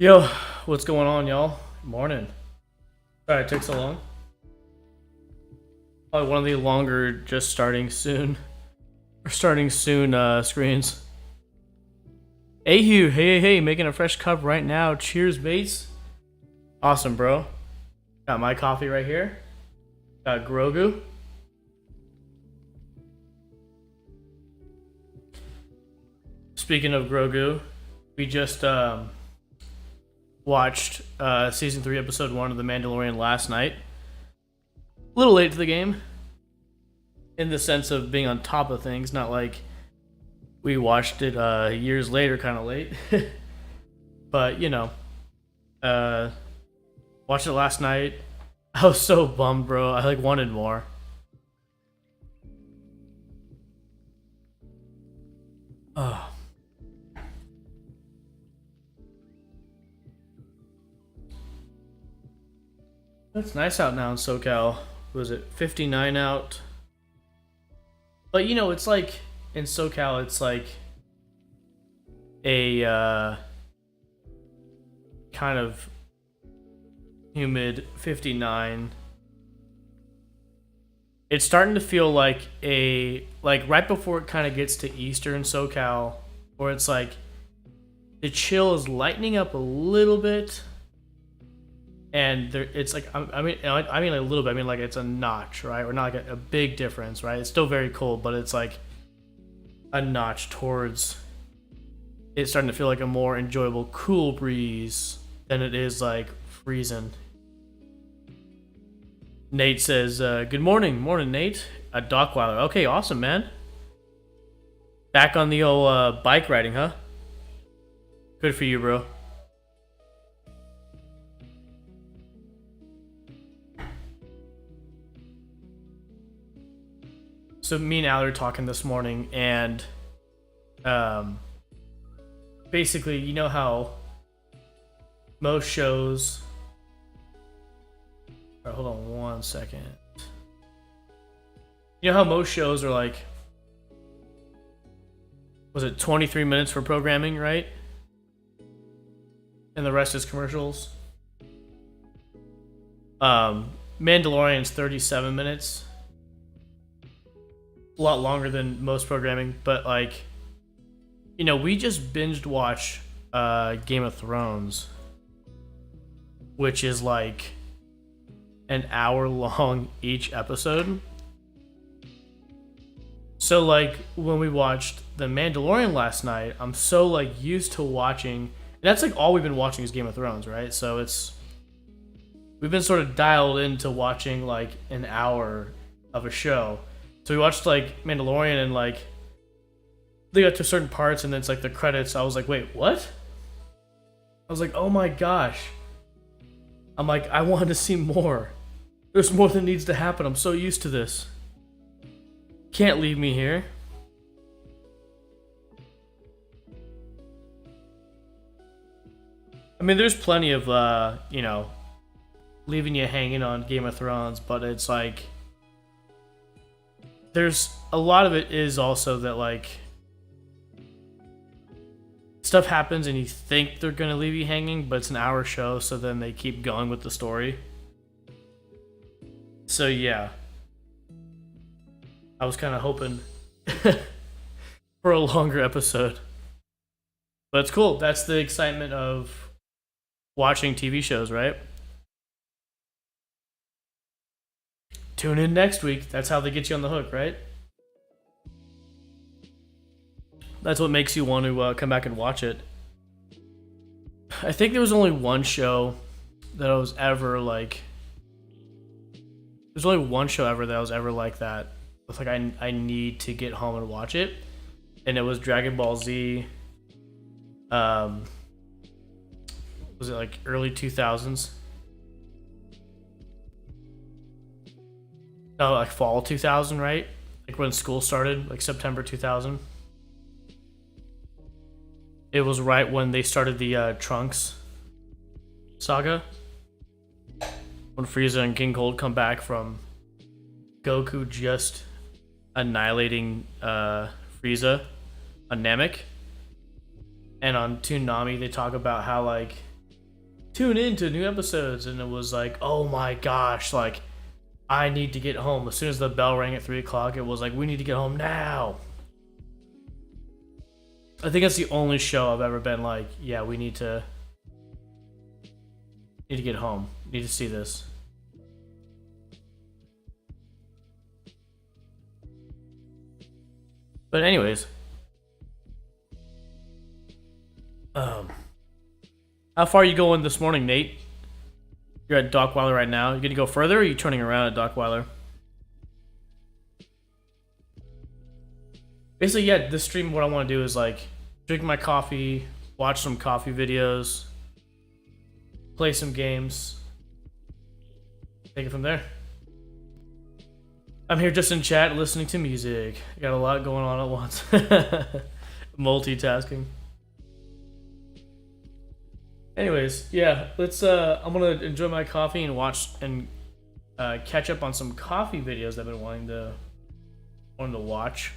Yo, what's going on, y'all? Morning. Sorry it took so long. Probably one of the longer just starting soon screens. Ahu, hey, making a fresh cup right now. Cheers, mates. Awesome, bro. Got my coffee right here. Got Grogu. Speaking of Grogu, we just watched season 3, episode 1 of The Mandalorian last night. A little late to the game, in the sense of being on top of things, not like we watched it years later, kind of late. But you know, watched it last night. I was so bummed, bro. I wanted more. Oh. It's nice out now in SoCal. Was it 59 out? But you know, it's like in SoCal, it's like a kind of humid 59. It's starting to feel like right before it kind of gets to eastern SoCal, where it's like the chill is lightening up a little bit, and it's like I mean a little bit. I mean like it's a notch, right? Or not like a big difference, right? It's still very cold, but it's like a notch towards it's starting to feel like a more enjoyable cool breeze than it is like freezing. Nate says, "Good morning, Nate." A Dockweiler. Okay, awesome, man. Back on the old bike riding, huh? Good for you, bro. So me and Allie were talking this morning, and basically, you know how most shows. All right, hold on one second. You know how most shows are like, was it 23 minutes for programming, right? And the rest is commercials. Mandalorian's 37 minutes. A lot longer than most programming, but like, you know, we just binged watch Game of Thrones, which is like an hour long each episode. So like when we watched The Mandalorian last night, I'm so like used to watching, and that's like all we've been watching is Game of Thrones, right? So we've been sort of dialed into watching like an hour of a show. So we watched like Mandalorian, and like they got to certain parts and then it's like the credits. I was like, wait, what? I was like, oh my gosh. I'm like, I wanted to see more. There's more that needs to happen. I'm so used to this. Can't leave me here. I mean, there's plenty of, you know, leaving you hanging on Game of Thrones, but it's like, there's a lot of it is also that like stuff happens and you think they're gonna leave you hanging, but it's an hour show, so then they keep going with the story. So yeah, I was kind of hoping for a longer episode, but it's cool. That's the excitement of watching TV shows, right? Tune in next week. That's how they get you on the hook, right? That's what makes you want to come back and watch it. I think there was only one show that I was ever like. There's only one show ever that I was ever like that. It's like I need to get home and watch it, and it was Dragon Ball Z. Was it like early 2000s? No, like fall 2000, right? Like when school started, like September 2000. It was right when they started the Trunks saga. When Frieza and King Cold come back from Goku just annihilating Frieza on Namek. And on Toonami, they talk about how like tune in to new episodes, and it was like, oh my gosh, like I need to get home. As soon as the bell rang at 3 o'clock, it was like, we need to get home now. I think that's the only show I've ever been like, yeah, we need to get home. Need to see this. But anyways, how far are you going this morning, Nate? You're at Dockweiler right now. You gonna go further, or are you turning around at Dockweiler? Basically, yeah, this stream, what I want to do is like drink my coffee, watch some coffee videos, play some games, take it from there. I'm here just in chat listening to music. I got a lot going on at once. Multitasking. Anyways, yeah, let's I'm gonna enjoy my coffee and watch and catch up on some coffee videos I've been wanting to watch.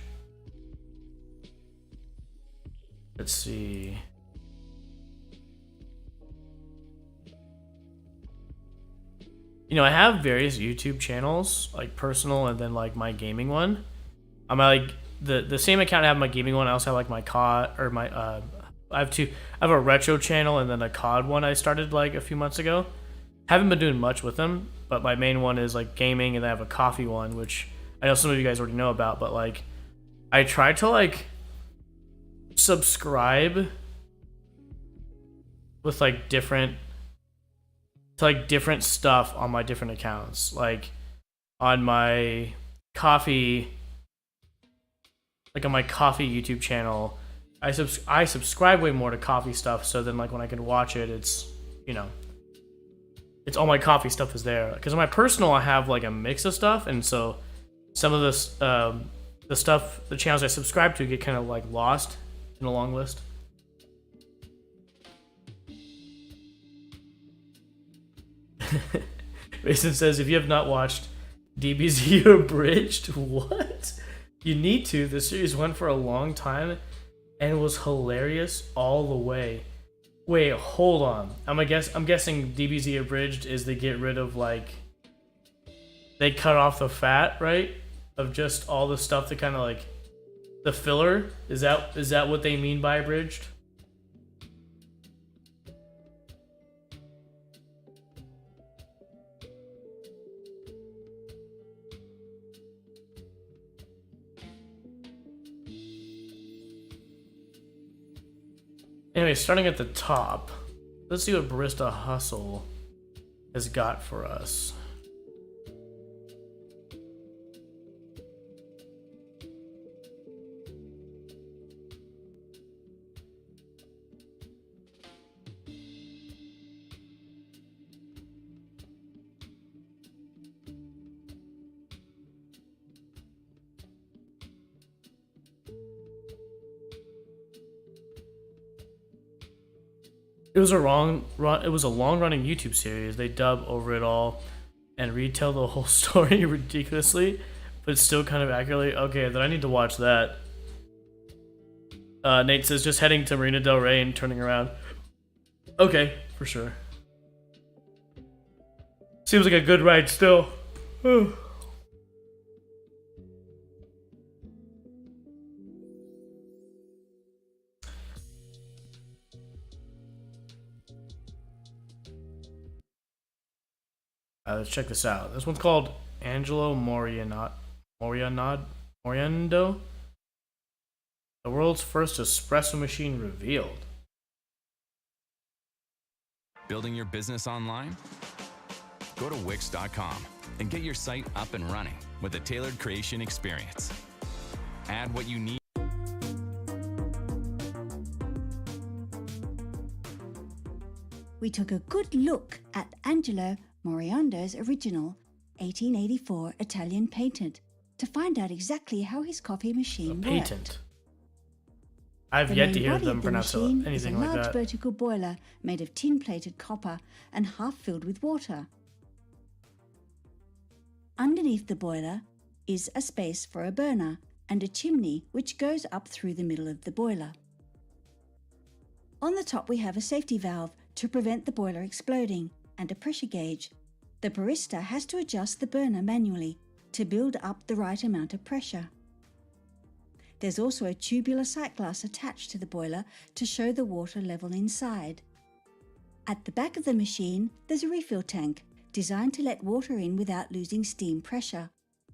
Let's see. You know, I have various YouTube channels, like personal and then like my gaming one. I'm like the same account I have my gaming one. I also have like my COD or my I have a retro channel and then a COD one I started like a few months ago. Haven't been doing much with them, but my main one is like gaming, and I have a coffee one, which I know some of you guys already know about, but like I try to like subscribe with like different stuff on my different accounts. Like on my coffee, like on my coffee YouTube channel, I subscribe way more to coffee stuff, so then like when I can watch it, it's, you know, it's all my coffee stuff is there. Because on my personal, I have like a mix of stuff, and so some of this the stuff, the channels I subscribe to get kind of like lost in a long list. Mason says, if you have not watched DBZ Abridged, what? You need to. The series went for a long time and was hilarious all the way. Wait, hold on. I'm guessing DBZ Abridged is they get rid of like, they cut off the fat, right? Of just all the stuff that kind of like the filler. Is that what they mean by abridged? Anyway, starting at the top, let's see what Barista Hustle has got for us. It was a long-running YouTube series. They dub over it all and retell the whole story ridiculously, but still kind of accurately. Okay, then I need to watch that. Nate says, just heading to Marina Del Rey and turning around. Okay, for sure. Seems like a good ride still. Let's check this out. This one's called Angelo Moriendo. The world's first espresso machine revealed. Building your business online? Go to Wix.com and get your site up and running with a tailored creation experience. Add what you need. We took a good look at Angelo Moriondo's original 1884 Italian patent to find out exactly how his coffee machine patent. Worked. I've yet to hear them pronounce anything like that. A large vertical boiler made of tin-plated copper and half filled with water. Underneath the boiler is a space for a burner and a chimney which goes up through the middle of the boiler. On the top we have a safety valve to prevent the boiler exploding, and a pressure gauge. The barista has to adjust the burner manually to build up the right amount of pressure. There's also a tubular sight glass attached to the boiler to show the water level inside. At the back of the machine, there's a refill tank designed to let water in without losing steam pressure.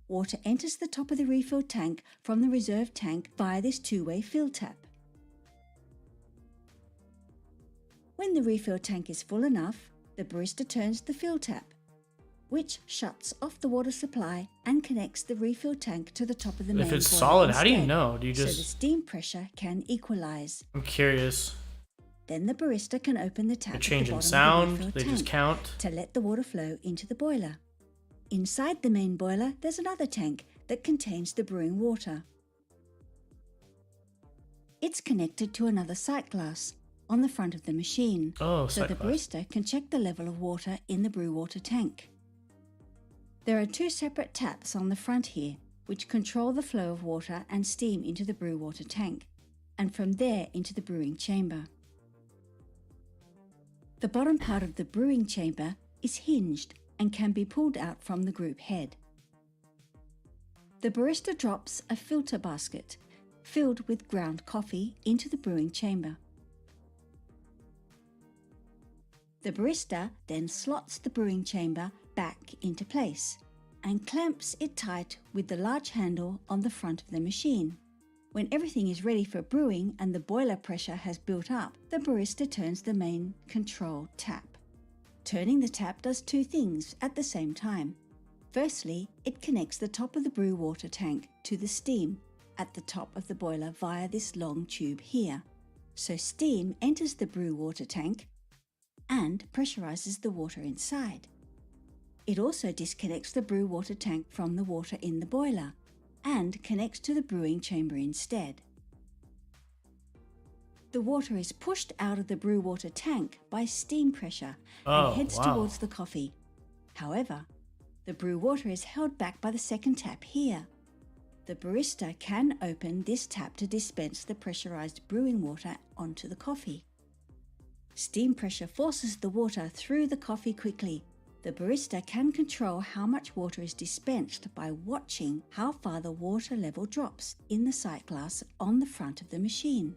Water enters the top of the refill tank from the reserve tank via this two-way fill tap. When the refill tank is full enough, the barista turns the fill tap, which shuts off the water supply and connects the refill tank to the top of the main boiler. If it's solid, how do you instead, know? Do you so just... the steam pressure can equalize. I'm curious. Then the barista can open the tap They're at the changing bottom sound, of the refill they tank just count. to let the water flow into the boiler. Inside the main boiler, there's another tank that contains the brewing water. It's connected to another sight glass on the front of the machine, Oh, so the sight glass. barista can check the level of water in the brew water tank. There are two separate taps on the front here, which control the flow of water and steam into the brew water tank, and from there into the brewing chamber. The bottom part of the brewing chamber is hinged and can be pulled out from the group head. The barista drops a filter basket filled with ground coffee into the brewing chamber. The barista then slots the brewing chamber back into place and clamps it tight with the large handle on the front of the machine. When everything is ready for brewing and the boiler pressure has built up, the barista turns the main control tap. Turning the tap does two things at the same time. Firstly, it connects the top of the brew water tank to the steam at the top of the boiler via this long tube here. So steam enters the brew water tank and pressurizes the water inside. It also disconnects the brew water tank from the water in the boiler and connects to the brewing chamber instead. The water is pushed out of the brew water tank by steam pressure and heads towards the coffee. However, the brew water is held back by the second tap here. The barista can open this tap to dispense the pressurized brewing water onto the coffee. Steam pressure forces the water through the coffee quickly. The barista can control how much water is dispensed by watching how far the water level drops in the sight glass on the front of the machine.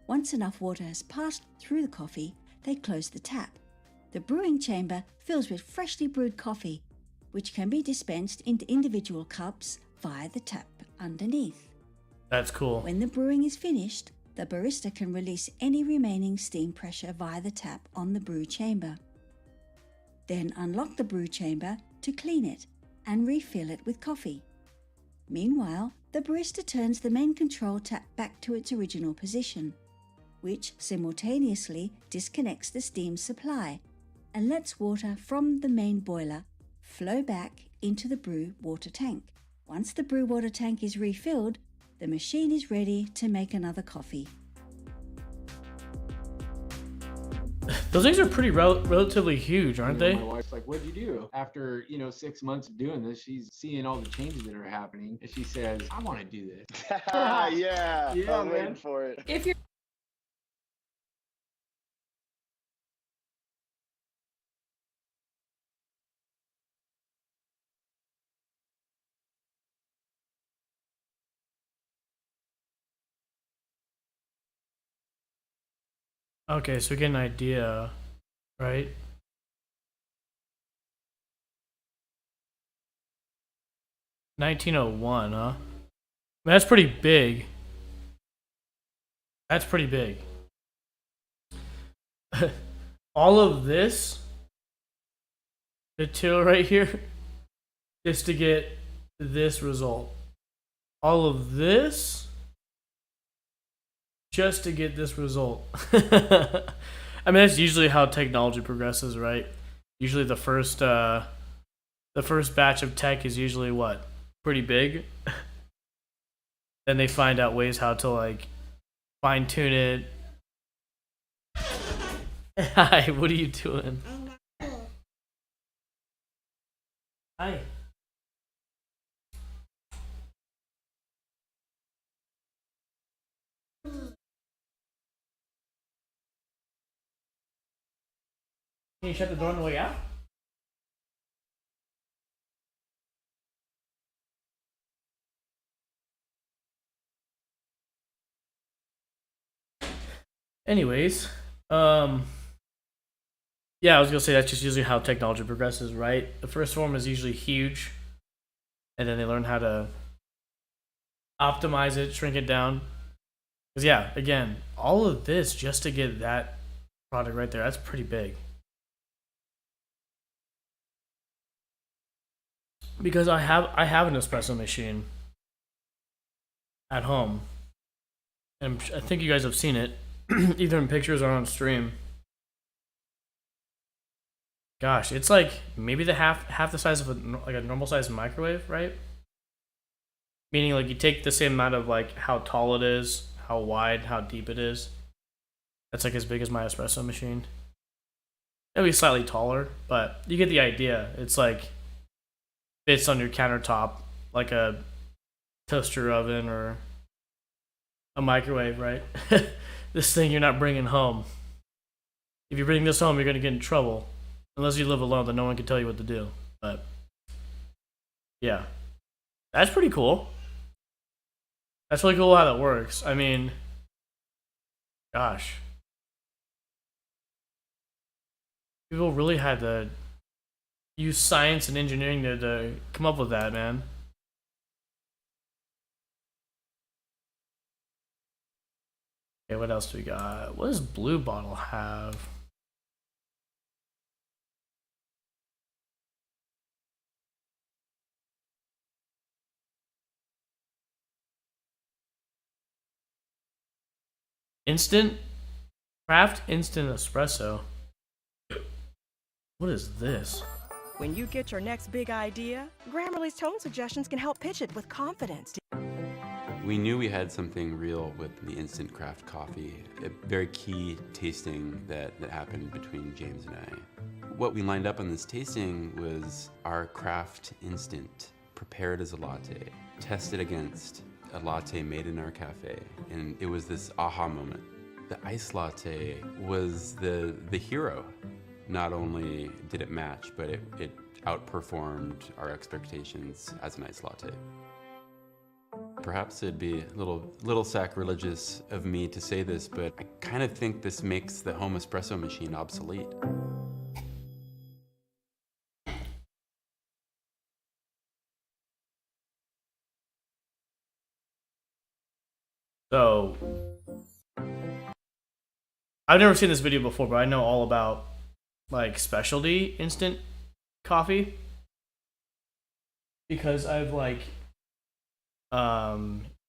Once enough water has passed through the coffee, they close the tap. The brewing chamber fills with freshly brewed coffee, which can be dispensed into individual cups via the tap underneath. That's cool. When the brewing is finished, the barista can release any remaining steam pressure via the tap on the brew chamber. Then unlock the brew chamber to clean it and refill it with coffee. Meanwhile, the barista turns the main control tap back to its original position, which simultaneously disconnects the steam supply and lets water from the main boiler flow back into the brew water tank. Once the brew water tank is refilled, the machine is ready to make another coffee. Those things are pretty relatively huge, aren't they? My wife's like, "What'd you do?" After 6 months of doing this, she's seeing all the changes that are happening, and she says, "I want to do this." Yeah, Yeah, I'm waiting man. for it. If you're Okay, so we get an idea, right? $1901, huh? That's pretty big. That's pretty big. All of this material right here just to get this result. All of this just to get this result. I mean, that's usually how technology progresses, right? Usually the first batch of tech is usually what? Pretty big. Then they find out ways how to like fine tune it. Hi, what are you doing? Hi. Can you shut the door on the way out? Anyways, yeah, I was gonna say that's just usually how technology progresses, right? The first form is usually huge, and then they learn how to optimize it, shrink it down. Because yeah, again, all of this just to get that product right there, that's pretty big. Because I have an espresso machine at home, and I think you guys have seen it, either in pictures or on stream. Gosh, it's like maybe the half the size of a normal sized microwave, right? Meaning like you take the same amount of like how tall it is, how wide, how deep it is. That's like as big as my espresso machine. It'll be slightly taller, but you get the idea. It's like fits on your countertop like a toaster oven or a microwave, right? This thing you're not bringing home. If you bring this home, you're gonna get in trouble. Unless you live alone, then no one can tell you what to do. But yeah, that's pretty cool. That's really cool how that works. I mean, gosh, people really had to use science and engineering to come up with that, man. Okay, what else do we got? What does Blue Bottle have? Instant craft instant espresso. What is this? When you get your next big idea, Grammarly's tone suggestions can help pitch it with confidence. We knew we had something real with the instant craft coffee, a very key tasting that happened between James and I. What we lined up on this tasting was our craft instant, prepared as a latte, tested against a latte made in our cafe, and it was this aha moment. The iced latte was the hero. Not only did it match, but it outperformed our expectations as an iced latte. Perhaps it'd be a little sacrilegious of me to say this, but I kind of think this makes the home espresso machine obsolete. So, I've never seen this video before, but I know all about like specialty instant coffee because I've like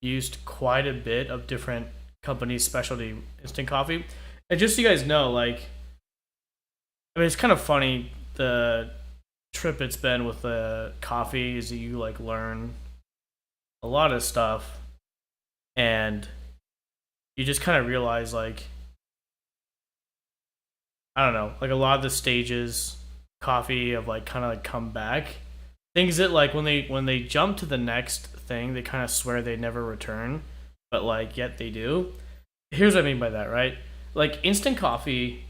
used quite a bit of different companies' specialty instant coffee. And just so you guys know, like, I mean, it's kind of funny the trip it's been with the coffee is that you like learn a lot of stuff and you just kind of realize like I don't know, like a lot of the stages coffee have like kind of like come back. Things that like when they jump to the next thing, they kind of swear they never return, but like yet they do. Here's what I mean by that, right? Like instant coffee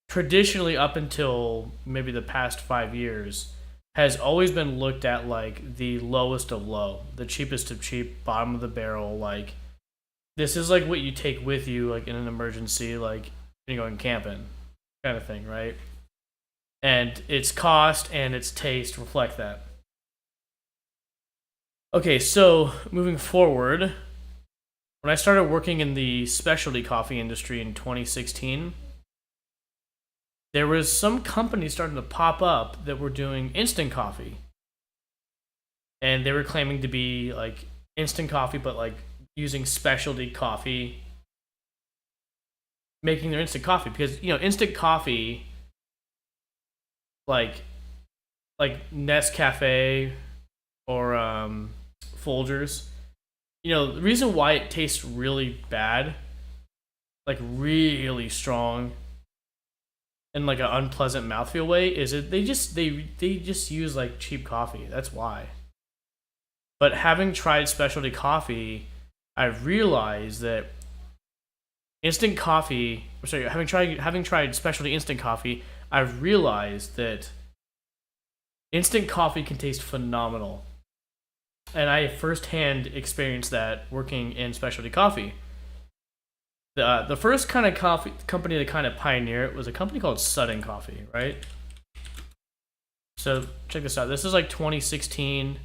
traditionally up until maybe the past 5 years has always been looked at like the lowest of low, the cheapest of cheap, bottom of the barrel. Like this is like what you take with you like in an emergency, like you're going camping kind of thing, right? And its cost and its taste reflect that. Okay, so moving forward, when I started working in the specialty coffee industry in 2016, there was some companies starting to pop up that were doing instant coffee. And they were claiming to be like instant coffee, but like using specialty coffee, making their instant coffee. Because, you know, instant coffee, like Nescafe or Folgers, you know, the reason why it tastes really bad, like really strong, in like an unpleasant mouthfeel way, is it they just use like cheap coffee. That's why. But having tried specialty coffee, I realized that instant coffee. Sorry, having tried specialty instant coffee, I've realized that instant coffee can taste phenomenal, and I firsthand experienced that working in specialty coffee. The first kind of coffee company to kind of pioneer it was a company called Sudden Coffee, right? So check this out. This is like 2016,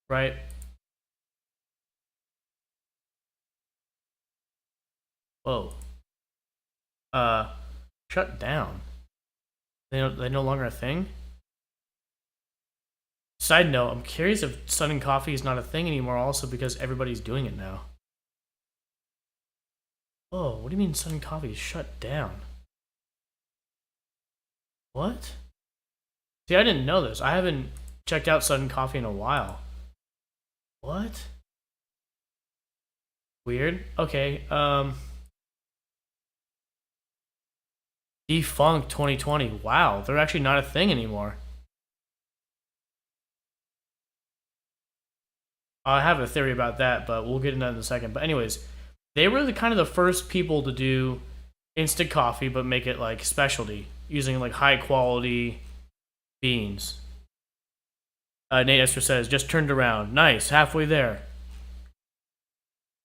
right? Whoa. Shut down. They no longer a thing? Side note, I'm curious if Sudden Coffee is not a thing anymore also because everybody's doing it now. Oh, what do you mean Sudden Coffee is shut down? What? See, I didn't know this. I haven't checked out Sudden Coffee in a while. What? Weird. Okay, defunct 2020. Wow, they're actually not a thing anymore. I have a theory about that, but we'll get into that in a second. But anyways, they were the kind of the first people to do instant coffee, but make it like specialty, using like high quality beans. Nate Esther says, just turned around. Nice, halfway there.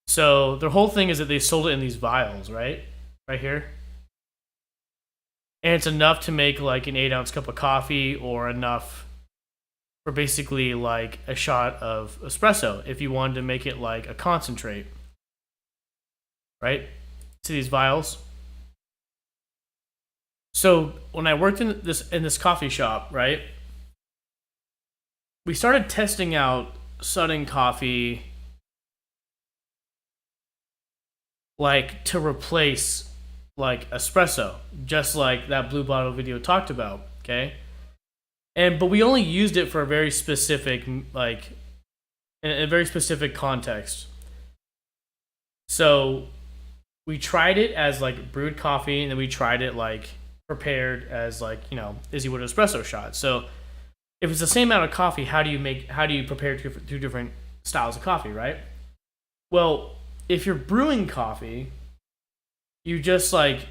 So their whole thing is that they sold it in these vials, right? Right here. And it's enough to make like an 8-ounce cup of coffee, or enough for basically like a shot of espresso if you wanted to make it like a concentrate. Right? See these vials? So when I worked in this coffee shop, right, we started testing out Sudden Coffee like to replace like espresso, just like that Blue Bottle video talked about, okay? But we only used it for a very specific, like, in a very specific context. So we tried it as like brewed coffee, and then we tried it like prepared as like, you know, as you would an espresso shot. So if it's the same amount of coffee, how do you prepare two different styles of coffee, right? Well, if you're brewing coffee, you just like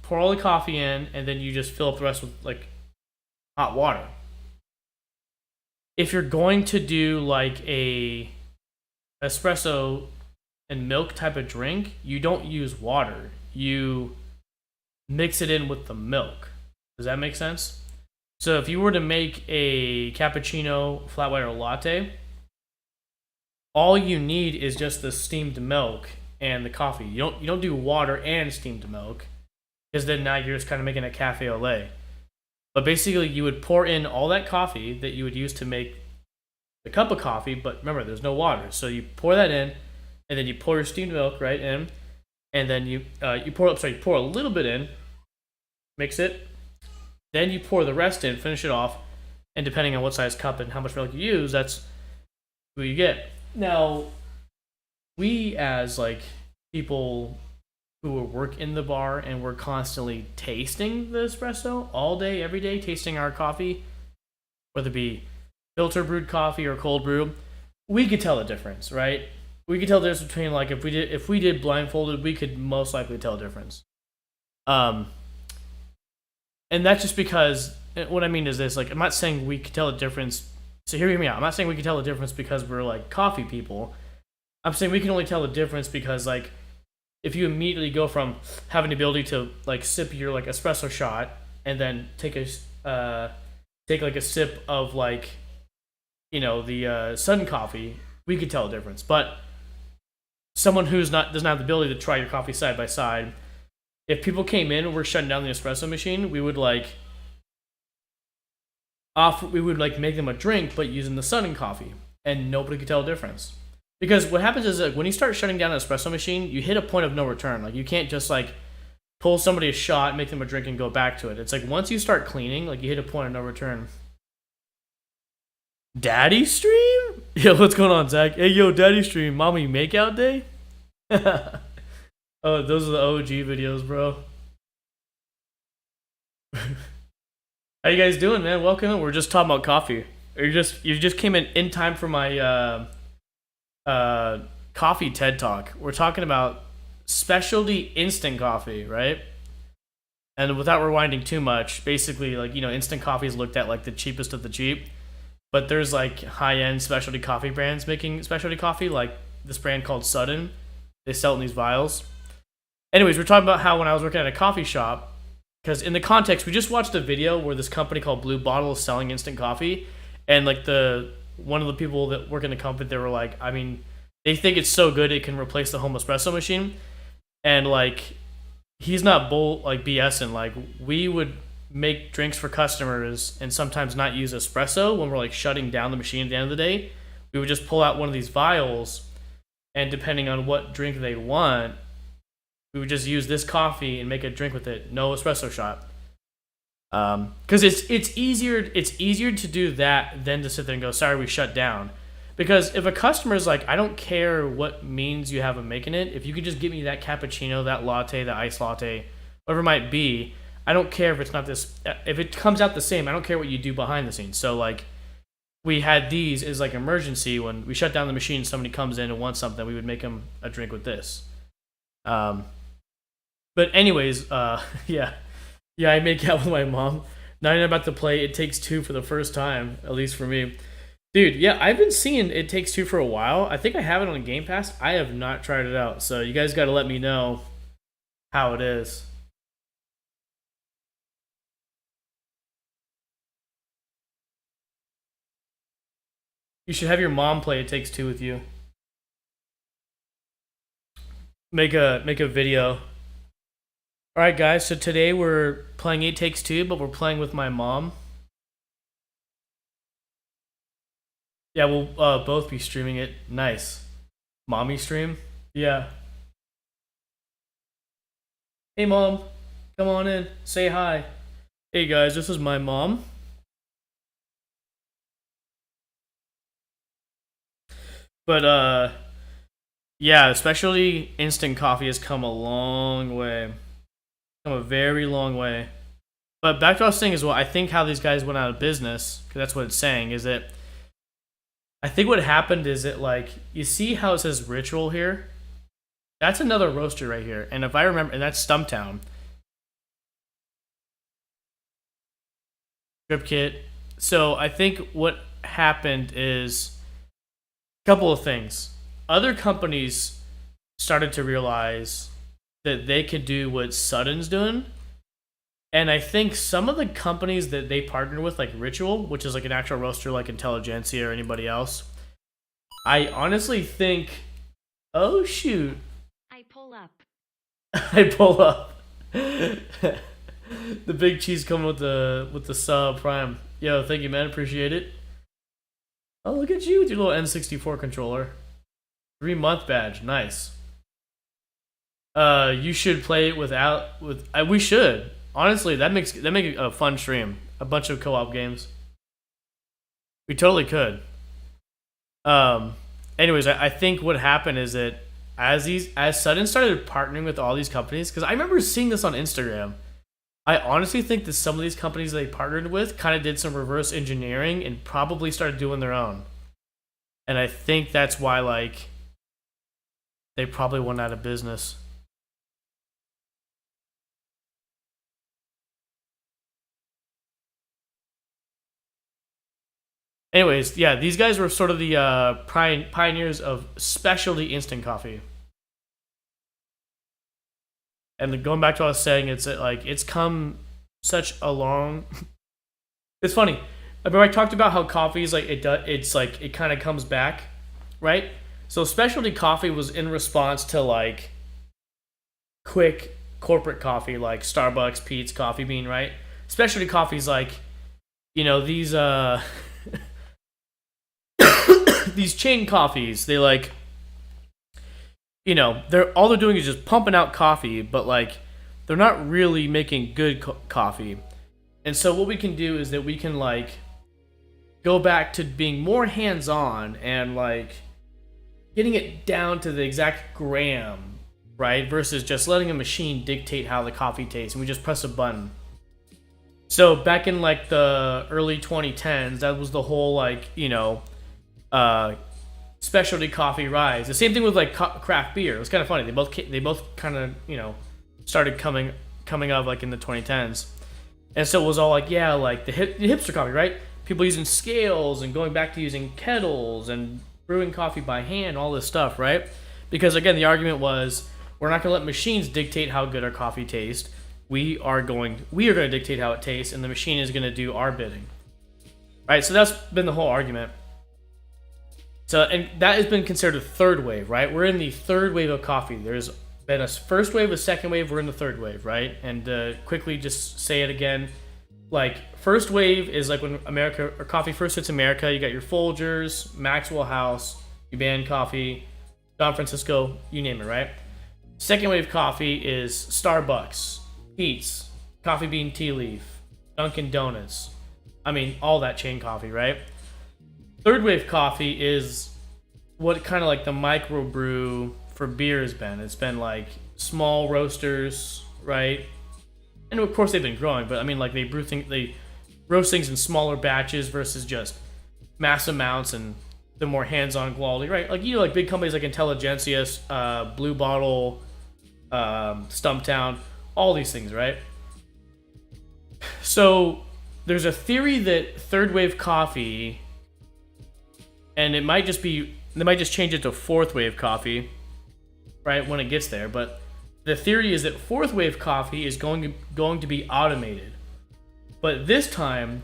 pour all the coffee in, and then you just fill up the rest with like hot water. If you're going to do like a espresso and milk type of drink, you don't use water. You mix it in with the milk. Does that make sense? So if you were to make a cappuccino, flat white, or latte, all you need is just the steamed milk and the coffee. You don't do water and steamed milk, because then now you're just kind of making a cafe au lait. But basically, you would pour in all that coffee that you would use to make the cup of coffee, but remember, there's no water. So you pour that in, and then you pour your steamed milk right in, and then you pour a little bit in, mix it, then you pour the rest in, finish it off, and depending on what size cup and how much milk you use, that's what you get. Now, we as like people who work in the bar and we're constantly tasting the espresso all day, every day, tasting our coffee, whether it be filter brewed coffee or cold brew, we could tell the difference, right? We could tell the difference between like if we did blindfolded, we could most likely tell the difference. And that's just because what I mean is this, like, I'm not saying we could tell the difference. So hear me out. I'm not saying we can tell the difference because we're like coffee people. I'm saying we can only tell the difference because like if you immediately go from having the ability to like sip your like espresso shot and then take like a sip of like, you know, the Sudden Coffee, we could tell the difference. But someone who's doesn't have the ability to try your coffee side by side, if people came in and we're shutting down the espresso machine, we would like make them a drink but using the Sudden Coffee, and nobody could tell the difference. Because what happens is, like, when you start shutting down an espresso machine, you hit a point of no return. Like, you can't just like pull somebody a shot, make them a drink, and go back to it. It's like once you start cleaning, like, you hit a point of no return. Daddy Stream? Yo, what's going on, Zach? Hey, yo, Daddy Stream, mommy makeout day? Oh, those are the OG videos, bro. How you guys doing, man? Welcome in. We're just talking about coffee. You just came in time for my coffee TED Talk. We're talking about specialty instant coffee, right? And without rewinding too much, basically, like, you know, instant coffee is looked at like the cheapest of the cheap. But there's like high-end specialty coffee brands making specialty coffee, like this brand called Sudden. They sell it in these vials. Anyways, we're talking about how when I was working at a coffee shop, because in the context, we just watched a video where this company called Blue Bottle is selling instant coffee, and like one of the people that work in the company, they were like, I mean, they think it's so good it can replace the home espresso machine, and like, he's not BSing. Like, we would make drinks for customers and sometimes not use espresso when we're like shutting down the machine at the end of the day. We would just pull out one of these vials, and depending on what drink they want, we would just use this coffee and make a drink with it. No espresso shot. Because it's easier to do that than to sit there and go, sorry, we shut down. Because if a customer's like, I don't care what means you have of making it, if you could just give me that cappuccino, that latte, that iced latte, whatever it might be, I don't care if it's not this. If it comes out the same, I don't care what you do behind the scenes. So like, we had these as like emergency when we shut down the machine. Somebody comes in and wants something, we would make them a drink with this. But anyways, yeah, I make out with my mom. Now I'm about to play It Takes Two for the first time, at least for me. Dude, yeah, I've been seeing It Takes Two for a while. I think I have it on Game Pass. I have not tried it out, so you guys got to let me know how it is. You should have your mom play It Takes Two with you. Make a video. All right, guys. So today we're playing It Takes Two, but we're playing with my mom. Yeah, we'll both be streaming it. Nice. Mommy stream? Yeah. Hey, Mom. Come on in. Say hi. Hey, guys. This is my mom. But, yeah, especially instant coffee has come a long way. Come a very long way. But back to what I was saying as well, I think how these guys went out of business, because that's what it's saying, is that I think what happened is that, like, you see how it says Ritual here? That's another roaster right here. And if I remember, and that's Stumptown. Drip kit. So I think what happened is a couple of things. Other companies started to realize that they could do what Sudden's doing. And I think some of the companies that they partnered with, like Ritual, which is like an actual roaster like Intelligentsia or anybody else, I honestly think, oh shoot. I pull up. I pull up. The big cheese coming with the sub prime. Yo, thank you, man. Appreciate it. Oh, look at you with your little N64 controller. 3-month badge. Nice. You should play it we should. Honestly, that make a fun stream. A bunch of co-op games. We totally could. Anyways, I think what happened is that as Sudden started partnering with all these companies, because I remember seeing this on Instagram. I honestly think that some of these companies they partnered with kind of did some reverse engineering and probably started doing their own. And I think that's why, like, they probably went out of business. Anyways, yeah, these guys were sort of the pioneers of specialty instant coffee. And going back to what I was saying, it's come such a long. It's funny. Remember I talked about how coffee is like it kind of comes back, right? So specialty coffee was in response to like quick corporate coffee like Starbucks, Peet's, Coffee Bean, right? Specialty coffee is like, these these chain coffees. They like, they're doing is just pumping out coffee, but like they're not really making good coffee. And so what we can do is that we can like go back to being more hands-on and like getting it down to the exact gram, right? Versus just letting a machine dictate how the coffee tastes and we just press a button. So back in like the early 2010s, that was the whole like, specialty coffee rise. The same thing with like craft beer. It was kind of funny. They both kind of, you know, started coming up like in the 2010s. And so it was all like, yeah, like the hipster coffee, right? People using scales and going back to using kettles and brewing coffee by hand, all this stuff, right? Because again, the argument was, we're not going to let machines dictate how good our coffee tastes. We are going to dictate how it tastes, and the machine is going to do our bidding. Right? So that's been the whole argument. So, and that has been considered a third wave, right? We're in the third wave of coffee. There's been a first wave, a second wave, we're in the third wave, right? And quickly just say it again. Like, first wave is like when coffee first hits America. You got your Folgers, Maxwell House, Cuban Coffee, Don Francisco, you name it, right? Second wave coffee is Starbucks, Peet's, Coffee Bean Tea Leaf, Dunkin' Donuts. I mean, all that chain coffee, right? Third wave coffee is what kind of like the microbrew for beer has been. It's been like small roasters, right? And of course they've been growing, but I mean, like they roast things in smaller batches versus just mass amounts and the more hands-on quality, right? Like, you know, like big companies like Intelligentsia, Blue Bottle, Stumptown, all these things, right? So there's a theory that third wave coffee, and they might just change it to fourth wave coffee, right, when it gets there, but the theory is that fourth wave coffee is going to be automated. But this time,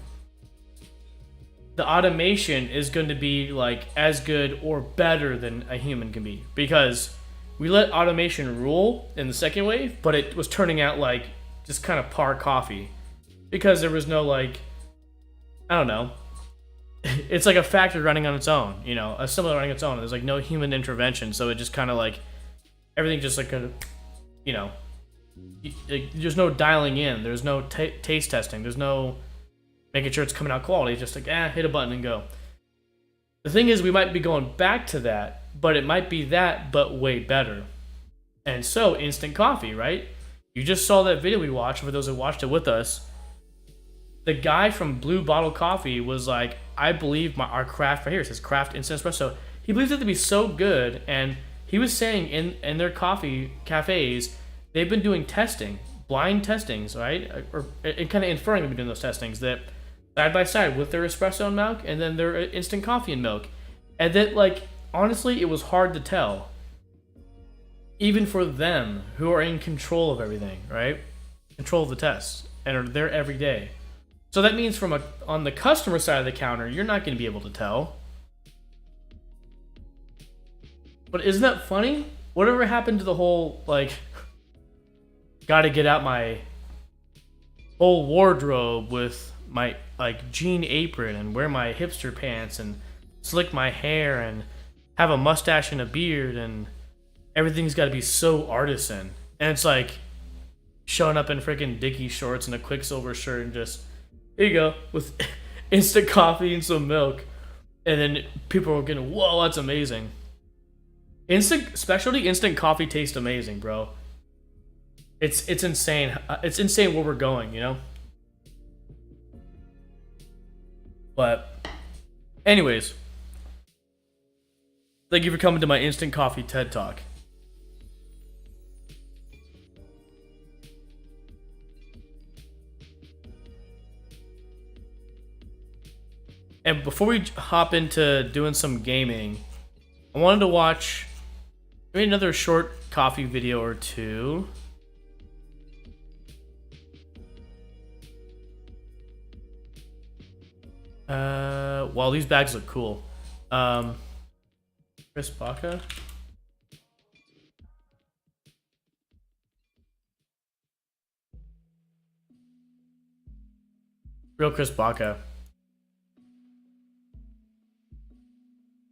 the automation is going to be like as good or better than a human can be. Because we let automation rule in the second wave, but it was turning out like just kind of par coffee. Because there was no like, I don't know. It's like a factory running on its own, you know, a similar running on its own. There's like no human intervention, so it just kind of like, everything just like kind of, you know, there's no dialing in, there's no taste testing, there's no making sure it's coming out quality. It's just like, hit a button and go. The thing is, we might be going back to that, but it might be that, but way better. And so, instant coffee, right? You just saw that video we watched, for those who watched it with us. The guy from Blue Bottle Coffee was like, I believe our craft, right here, it says craft instant espresso. He believes it to be so good, and he was saying in their coffee cafes, they've been doing testing, blind testings, right? Or kind of inferring they've been doing those testings, that side by side with their espresso and milk, and then their instant coffee and milk. And that, like, honestly, it was hard to tell. Even for them, who are in control of everything, right? Control of the tests, and are there every day. So that means on the customer side of the counter, you're not going to be able to tell. But isn't that funny? Whatever happened to the whole, like, gotta get out my whole wardrobe with my, like, jean apron and wear my hipster pants and slick my hair and have a mustache and a beard, and everything's gotta be so artisan. And it's like showing up in freaking Dickies shorts and a Quicksilver shirt and just, here you go, with instant coffee and some milk. And then people are getting, whoa, that's amazing. Specialty instant coffee tastes amazing, bro. It's insane. It's insane where we're going, you know? But anyways, thank you for coming to my instant coffee TED Talk. And before we hop into doing some gaming, I wanted to watch maybe another short coffee video or two. Wow, these bags look cool. Chris Baca. Real Chris Baca.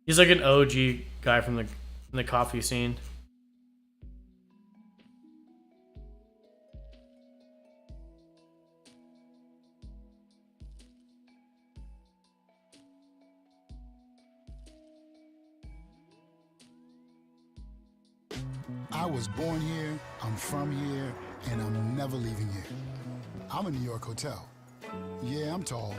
He's like an OG guy from the coffee scene. I was born here, I'm from here, and I'm never leaving here. I'm a New York hotel. Yeah, I'm tall.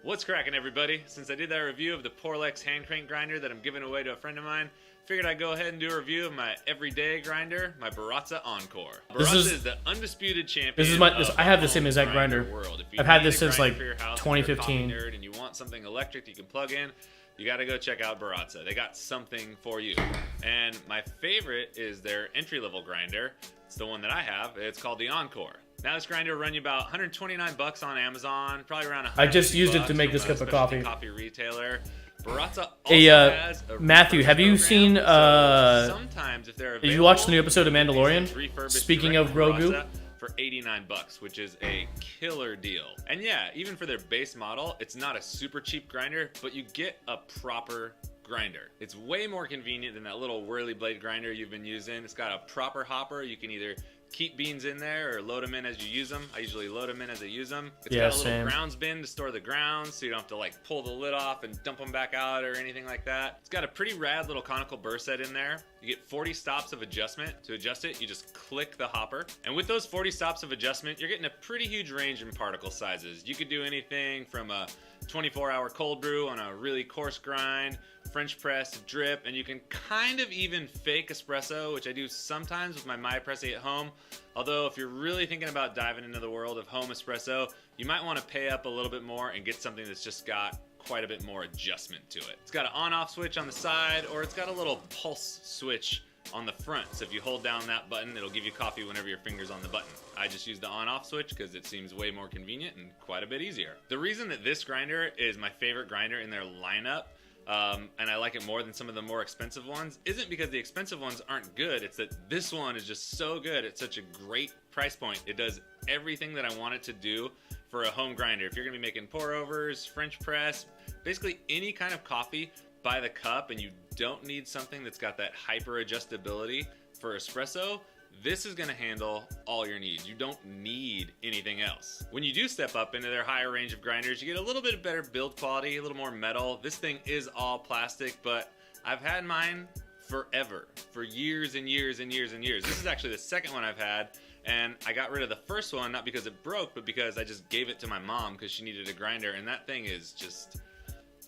What's cracking, everybody? Since I did that review of the Porlex hand crank grinder that I'm giving away to a friend of mine, figured I'd go ahead and do a review of my everyday grinder, my Baratza Encore. Baratza is the undisputed champion. This is I have the same exact grinder. I've had this since like 2015. Nerd and you want something electric that you can plug in, you got to go check out Baratza. They got something for you. And my favorite is their entry-level grinder. It's the one that I have. It's called the Encore. Now this grinder will run you about $129 on Amazon, probably around $100. I just used it to make this cup of coffee. Coffee retailer. Baratza also has a Matthew, have you seen? Sometimes if they're did you watch the new episode of Mandalorian? Speaking of Grogu, for $89, which is a killer deal. And yeah, even for their base model, it's not a super cheap grinder, but you get a proper grinder. It's way more convenient than that little whirly blade grinder you've been using. It's got a proper hopper. You can either keep beans in there or load them in as you use them. I usually load them in as I use them. It's got a little grounds bin to store the grounds, so you don't have to like pull the lid off and dump them back out or anything like that. It's got a pretty rad little conical burr set in there. You get 40 stops of adjustment. To adjust it, you just click the hopper. And with those 40 stops of adjustment, you're getting a pretty huge range in particle sizes. You could do anything from a 24-hour cold brew on a really coarse grind, French press, drip, and you can kind of even fake espresso, which I do sometimes with my MyPressy at home. Although if you're really thinking about diving into the world of home espresso, you might want to pay up a little bit more and get something that's just got quite a bit more adjustment to it. It's got an on-off switch on the side, or it's got a little pulse switch on the front. So if you hold down that button, it'll give you coffee whenever your finger's on the button. I just use the on-off switch because it seems way more convenient and quite a bit easier. The reason that this grinder is my favorite grinder in their lineup, and I like it more than some of the more expensive ones, isn't because the expensive ones aren't good. It's that this one is just so good at such a great price point. It does everything that I want it to do for a home grinder. If you're gonna be making pour overs, French press, basically any kind of coffee by the cup, and you don't need something that's got that hyper adjustability for espresso, this is going to handle all your needs. You don't need anything else. When you do step up into their higher range of grinders, you get a little bit better build quality, a little more metal. This thing is all plastic, but I've had mine forever, for years and years and years and years. This is actually the second one I've had, and I got rid of the first one, not because it broke, but because I just gave it to my mom because she needed a grinder, and that thing is just...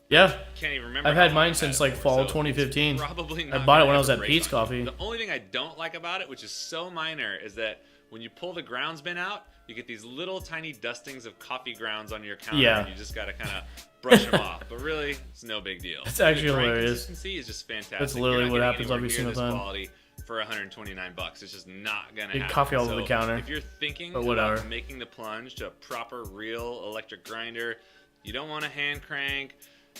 Yeah, can't even remember. I've had mine since like fall 2015. Probably I bought it when I was at Pete's Coffee. The only thing I don't like about it, which is so minor, is that when you pull the grounds bin out, you get these little tiny dustings of coffee grounds on your counter, and you just gotta kind of brush them off. But really, it's no big deal. It's actually hilarious. Consistency is just fantastic. That's literally what happens every single time. Quality for $129, it's just not gonna happen. Coffee all over the counter. If you're thinking about making the plunge to a proper, real electric grinder, you don't want a hand crank.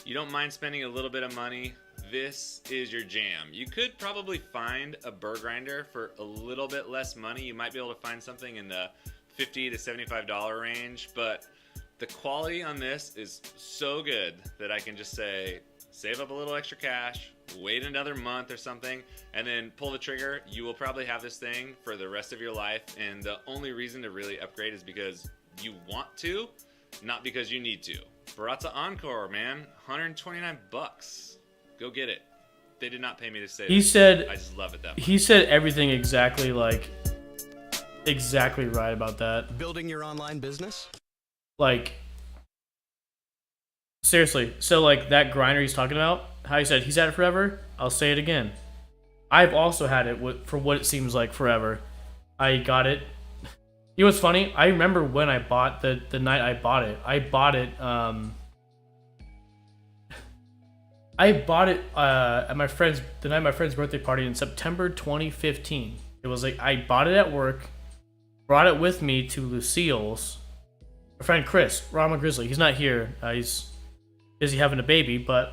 You don't mind spending a little bit of money, this is your jam. You could probably find a burr grinder for a little bit less money. You might be able to find something in the $50 to $75 range, but the quality on this is so good that I can just say, save up a little extra cash, wait another month or something, and then pull the trigger. You will probably have this thing for the rest of your life, and the only reason to really upgrade is because you want to, not because you need to. Baratza Encore, man, $129. Go get it. They did not pay me to say he said, I just love it that much. He said everything exactly right about that. Building your online business? Like, seriously. So, like, that grinder he's talking about, how he said he's had it forever, I'll say it again. I've also had it for what it seems like forever. I got it. You know what's funny? I remember when I bought the night I bought it. I bought it at my friend's the night of my friend's birthday party in September 2015. It was like I bought it at work, brought it with me to Lucille's. My friend Chris, Rama Grizzly, he's not here. He's busy having a baby, but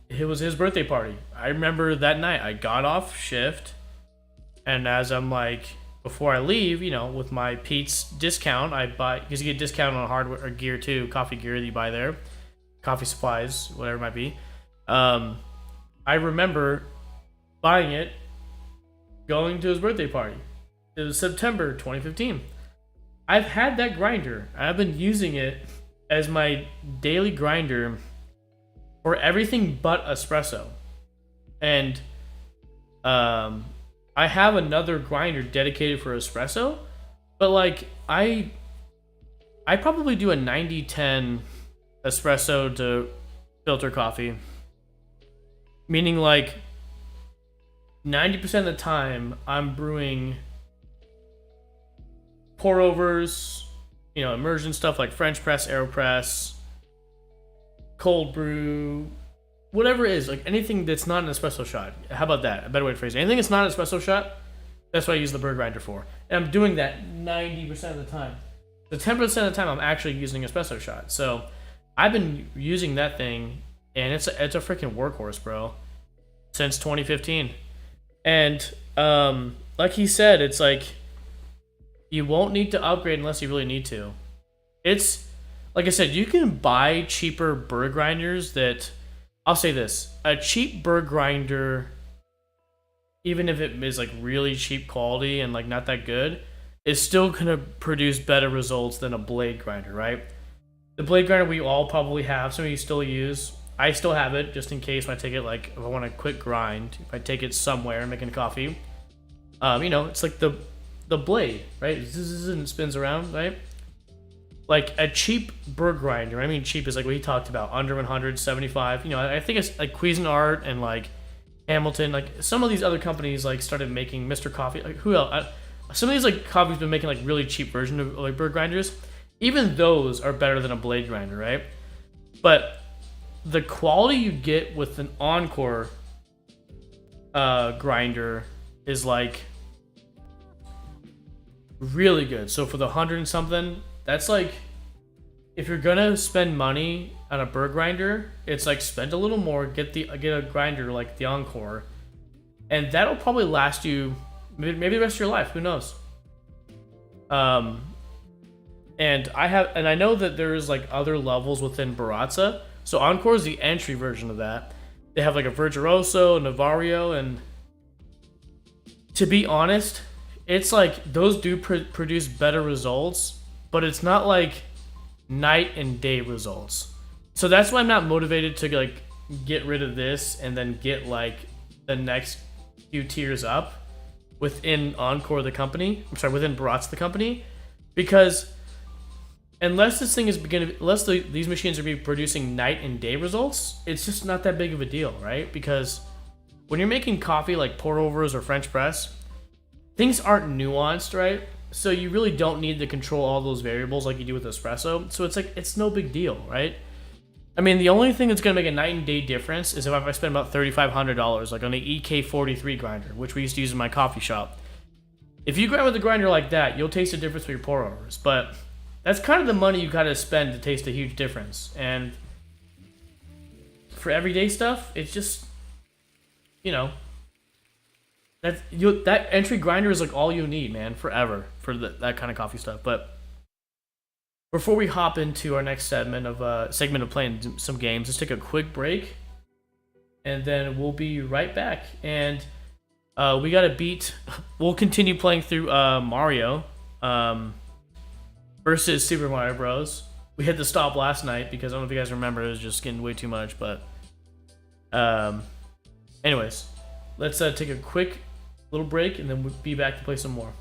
it was his birthday party. I remember that night I got off shift, and as I'm like, before I leave, you know, with my Pete's discount, I buy, because you get discount on hardware or gear too, coffee gear that you buy there, coffee supplies, whatever it might be. I remember buying it, going to his birthday party. It was September 2015. I've had that grinder. I've been using it as my daily grinder for everything but espresso. And I have another grinder dedicated for espresso, but like I probably do a 90-10 espresso to filter coffee. Meaning like 90% of the time I'm brewing pour overs, you know, immersion stuff like French press, AeroPress, cold brew, whatever it is, like anything that's not an espresso shot. How about that? A better way to phrase it. Anything that's not an espresso shot, that's what I use the burr grinder for. And I'm doing that 90% of the time. The 10% of the time I'm actually using espresso shot. So I've been using that thing, and it's a freaking workhorse, bro, since 2015. And like he said, it's like you won't need to upgrade unless you really need to. It's like I said, you can buy cheaper burr grinders that, I'll say this, a cheap burr grinder, even if it is like really cheap quality and like not that good, is still gonna produce better results than a blade grinder, right? The blade grinder we all probably have, some of you still use. I still have it just in case when I take it, like if I want a quick grind, if I take it somewhere making coffee. You know, it's like the blade, right? Zzz, and it spins around, right? Like a cheap burr grinder, I mean cheap is like what he talked about, under 175. You know, I think it's like Cuisinart and like Hamilton, like some of these other companies like started making Mr. Coffee. Like who else? Some of these like coffees been making like really cheap version of like burr grinders. Even those are better than a blade grinder, right? But the quality you get with an Encore grinder is like really good. So for the 100 and something, that's like, if you're gonna spend money on a burr grinder, it's like spend a little more, get a grinder like the Encore, and that'll probably last you maybe the rest of your life. Who knows? And I know that there's like other levels within Baratza. So Encore is the entry version of that. They have like a Virtuoso, Navario, and to be honest, it's like those do produce better results, but it's not like night and day results. So that's why I'm not motivated to like get rid of this and then get like the next few tiers up within Encore the company. I'm sorry, within Baratza the company, because unless this thing is these machines are producing night and day results, it's just not that big of a deal, right? Because when you're making coffee like pour overs or French press, things aren't nuanced, right? So you really don't need to control all those variables like you do with espresso. So it's like, it's no big deal, right? I mean, the only thing that's going to make a night and day difference is if I spend about $3,500 like on the EK43 grinder, which we used to use in my coffee shop. If you grind with a grinder like that, you'll taste the difference with your pour overs. But that's kind of the money you got to spend to taste a huge difference. And for everyday stuff, it's just, you know, that entry grinder is like all you need, man, forever for that kind of coffee stuff. But before we hop into our next segment of playing some games, let's take a quick break, and then we'll be right back. And we'll continue playing through Mario versus Super Mario Bros. We had to stop last night because I don't know if you guys remember, it was just getting way too much. But anyways, let's take a quick little break, and then we'll be back to play some more.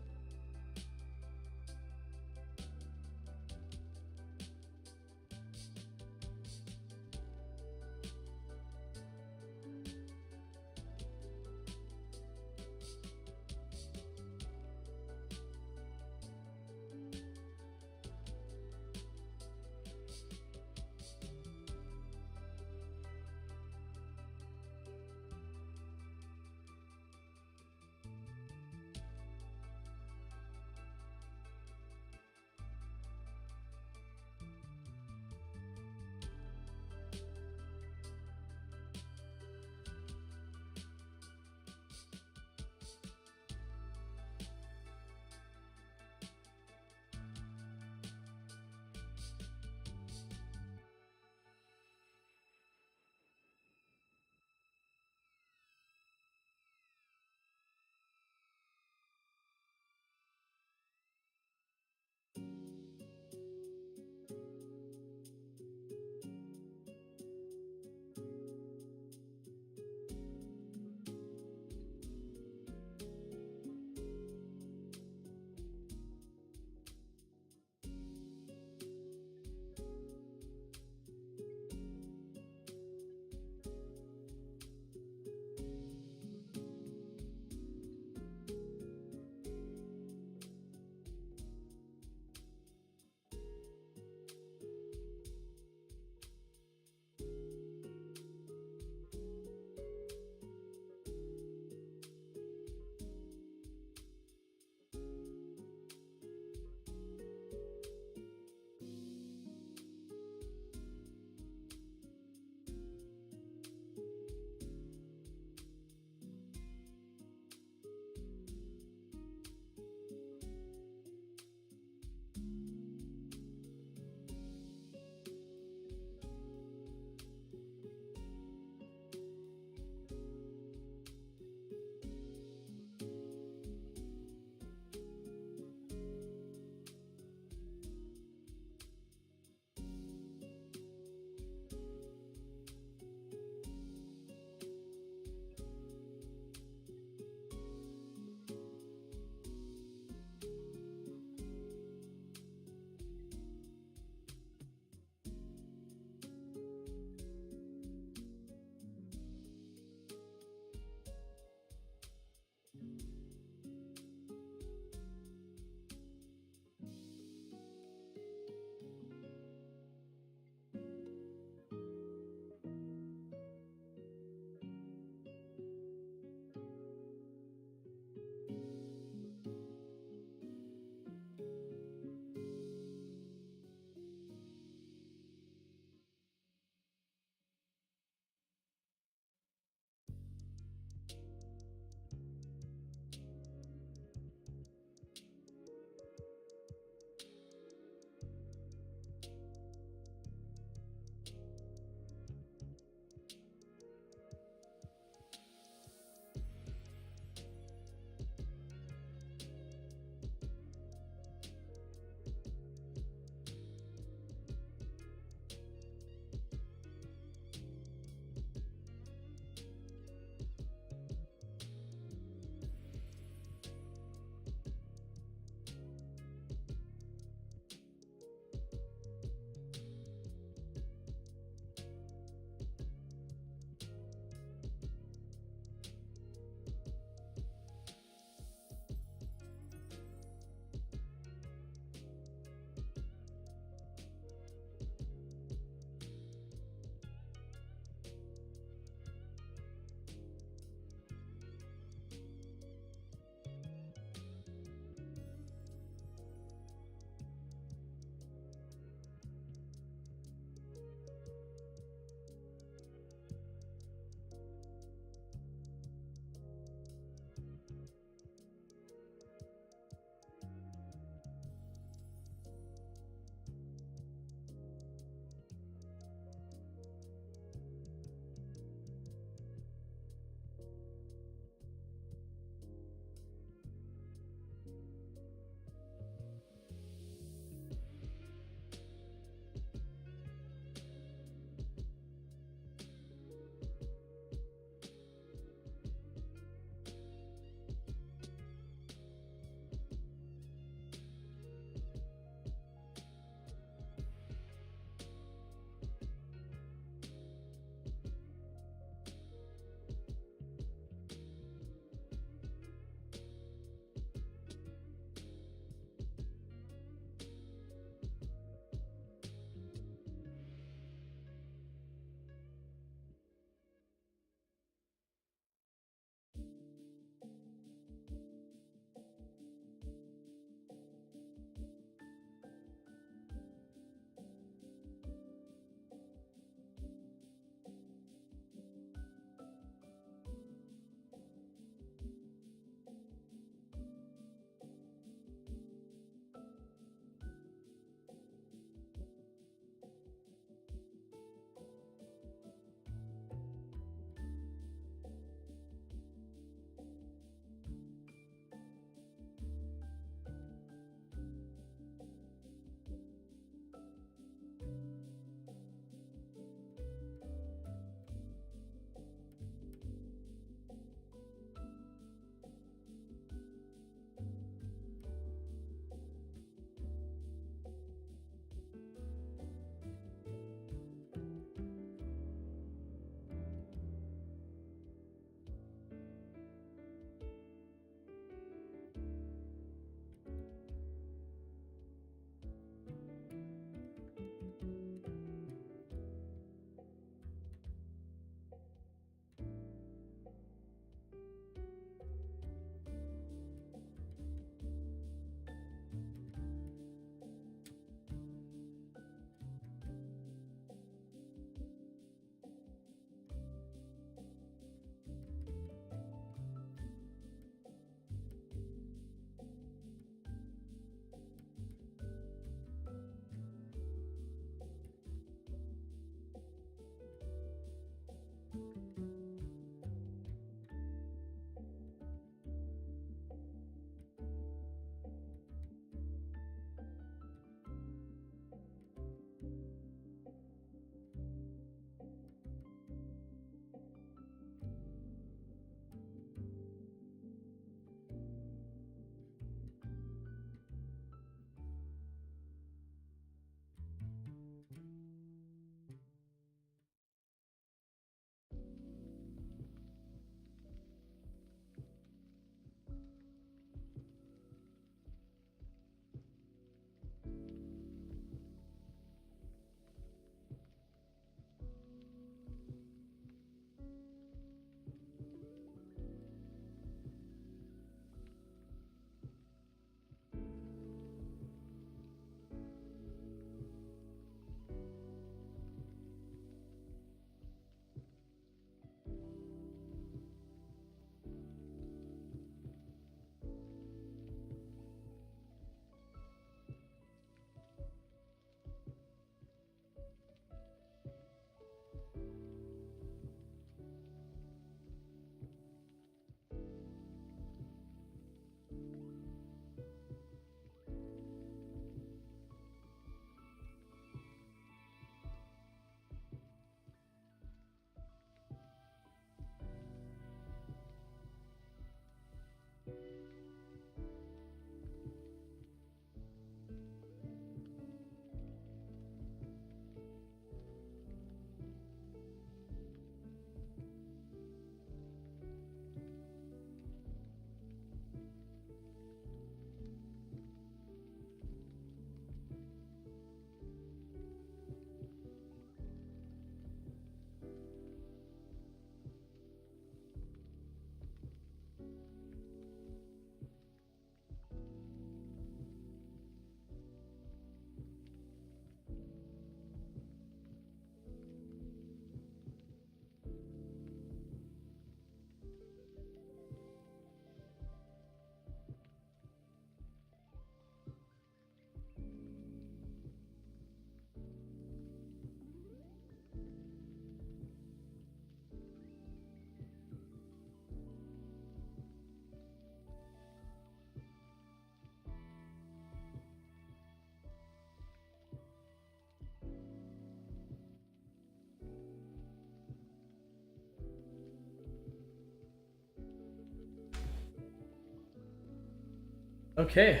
Okay.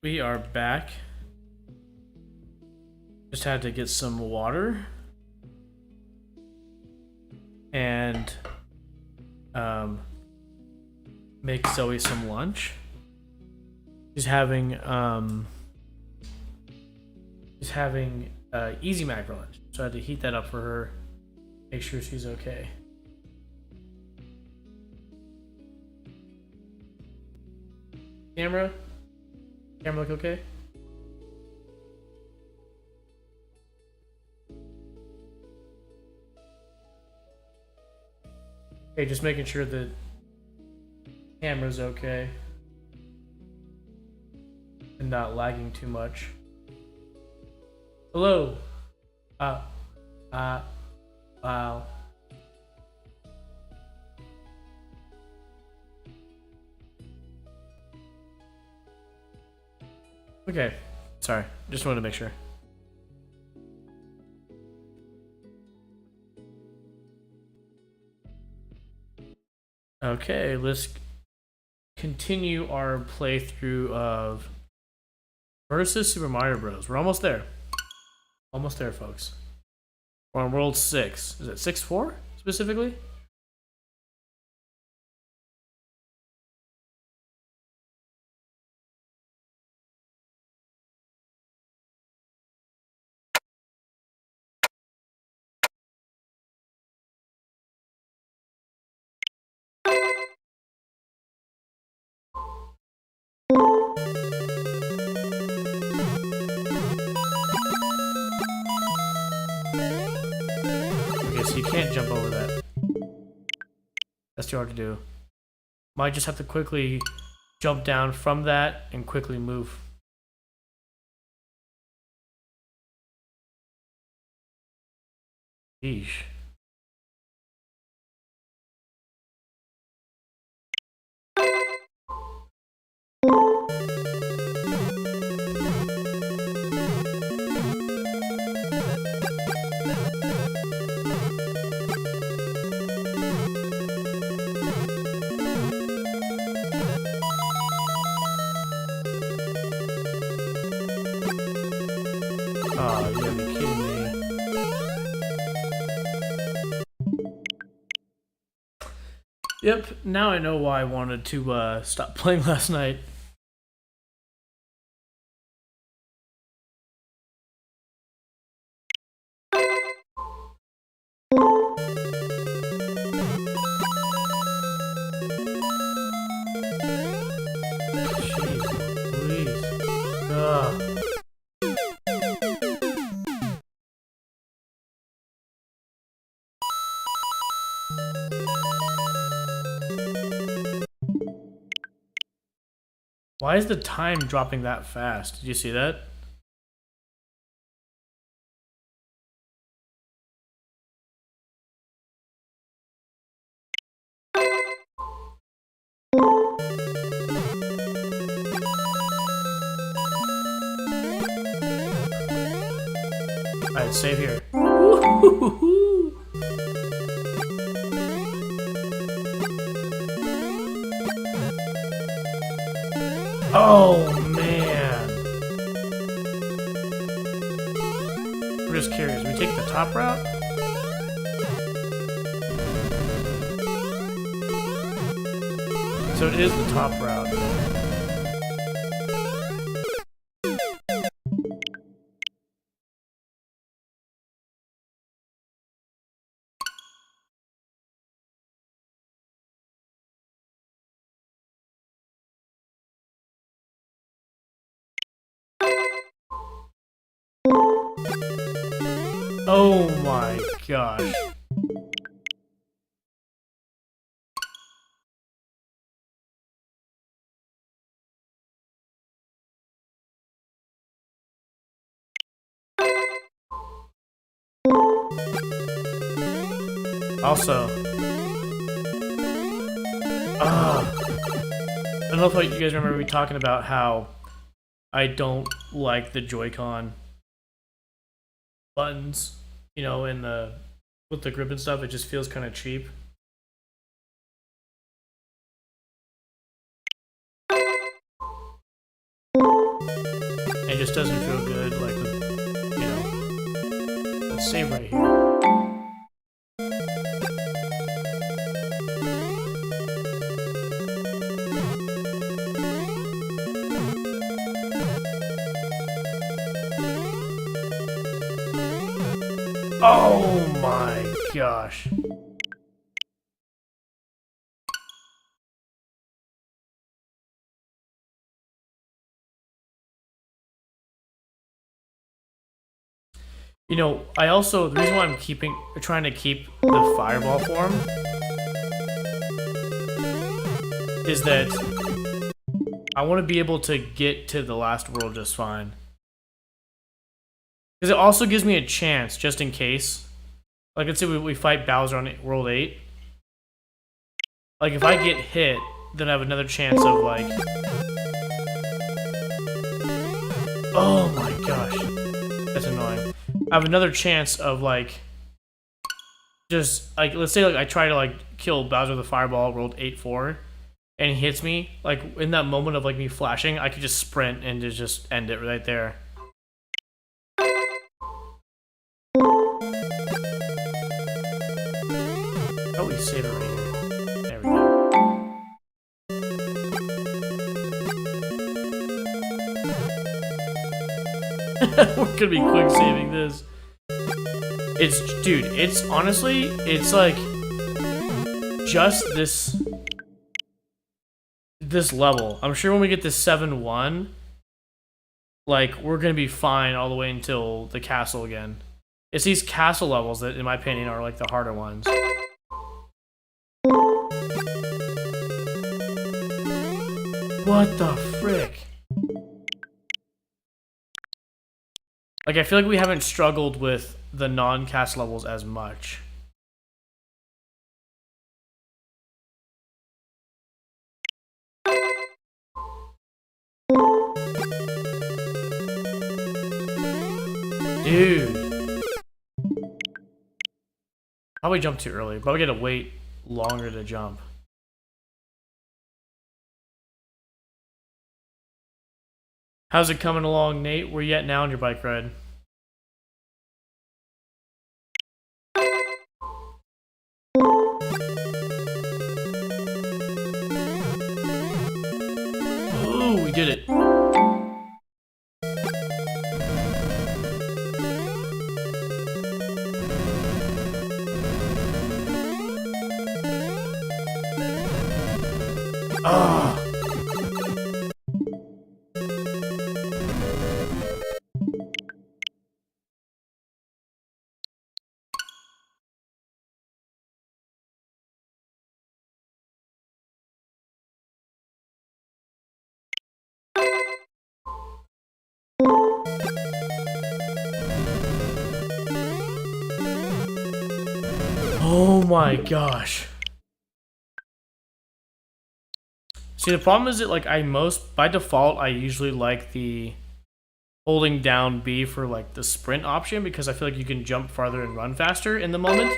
We are back. Just had to get some water. And make Zoe some lunch. She's having Easy Mac for lunch. So I had to heat that up for her. Make sure she's okay. Camera look okay? Okay, just making sure that camera's okay and not lagging too much. Hello. Wow. Okay, sorry. Just wanted to make sure. Okay, let's continue our playthrough of versus Super Mario Bros. We're almost there. Almost there, folks. We're on World 6. Is it 6-4 specifically? Okay, so you can't jump over that. That's too hard to do. Might just have to quickly jump down from that and quickly move. Yeesh. Oh, you gotta be kidding me. Yep, now I know why I wanted to stop playing last night. Jeez, please. Ugh. Why is the time dropping that fast? Did you see that? Alright, save here. Oh man. I'm just curious, we take the top route? So it is the top route. Oh my gosh. Also, I don't know if you guys remember me talking about how I don't like the Joy-Con buttons, you know, in the with the grip and stuff. It just feels kind of cheap. it just doesn't feel good, like, with, you know, let's save right here. Oh my gosh. You know, the reason why I'm trying to keep the fireball form is that I want to be able to get to the last world just fine. Because it also gives me a chance, just in case. Like, let's say we fight Bowser on World 8. Like, if I get hit, then I have another chance of, like... Oh my gosh. That's annoying. I have another chance of, like... Just, like, let's say, like, I try to, like, kill Bowser with a fireball, World 8-4, and he hits me. Like, in that moment of, like, me flashing, I could just sprint and just end it right there. Oh, we save it right here. There we go. We're gonna be quick saving this. Dude, it's honestly, it's like just this level. I'm sure when we get to 7-1, like, we're gonna be fine all the way until the castle again. It's these castle levels that, in my opinion, are like the harder ones. What the frick? Like, I feel like we haven't struggled with the non-castle levels as much. Dude. Probably jumped too early. Probably gotta wait longer to jump. How's it coming along, Nate? Where you at now on your bike ride? Ooh, we did it. Ah. Oh my gosh. See, the problem is that, like, by default, I usually like the holding down B for, like, the sprint option, because I feel like you can jump farther and run faster in the moment.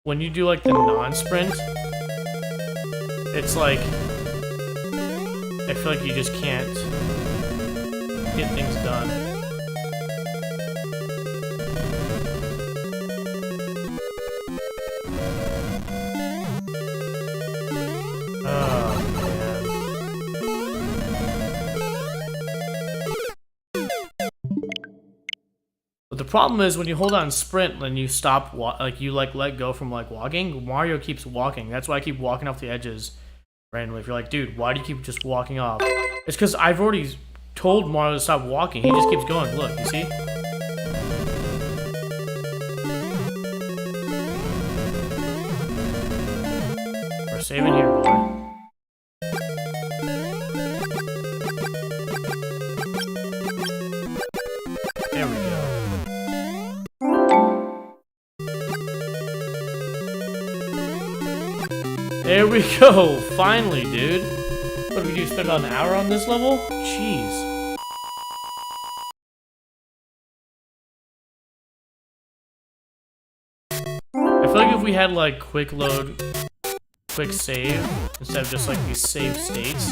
When you do, like, the non-sprint, it's like, I feel like you just can't get things done. But the problem is when you hold on sprint and you stop, let go from, like, walking, Mario keeps walking. That's why I keep walking off the edges randomly. If you're like, dude, why do you keep just walking off? It's because I've already told Mario to stop walking. He just keeps going. Look, you see? We're saving here, boy. There we go. There we go! Finally, dude! What did we do? Spend about an hour on this level? Jeez. I feel like if we had, like, quick load, quick save, instead of just, like, these save states.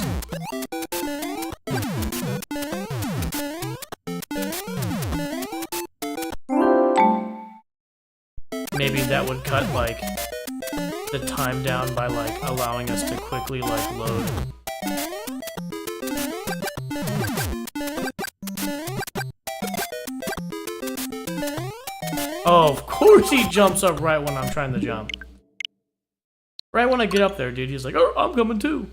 should cut like the time down by like allowing us to quickly like load. Oh, of course he jumps up right when I'm trying to jump. Right when I get up there, dude, he's like, oh, I'm coming too.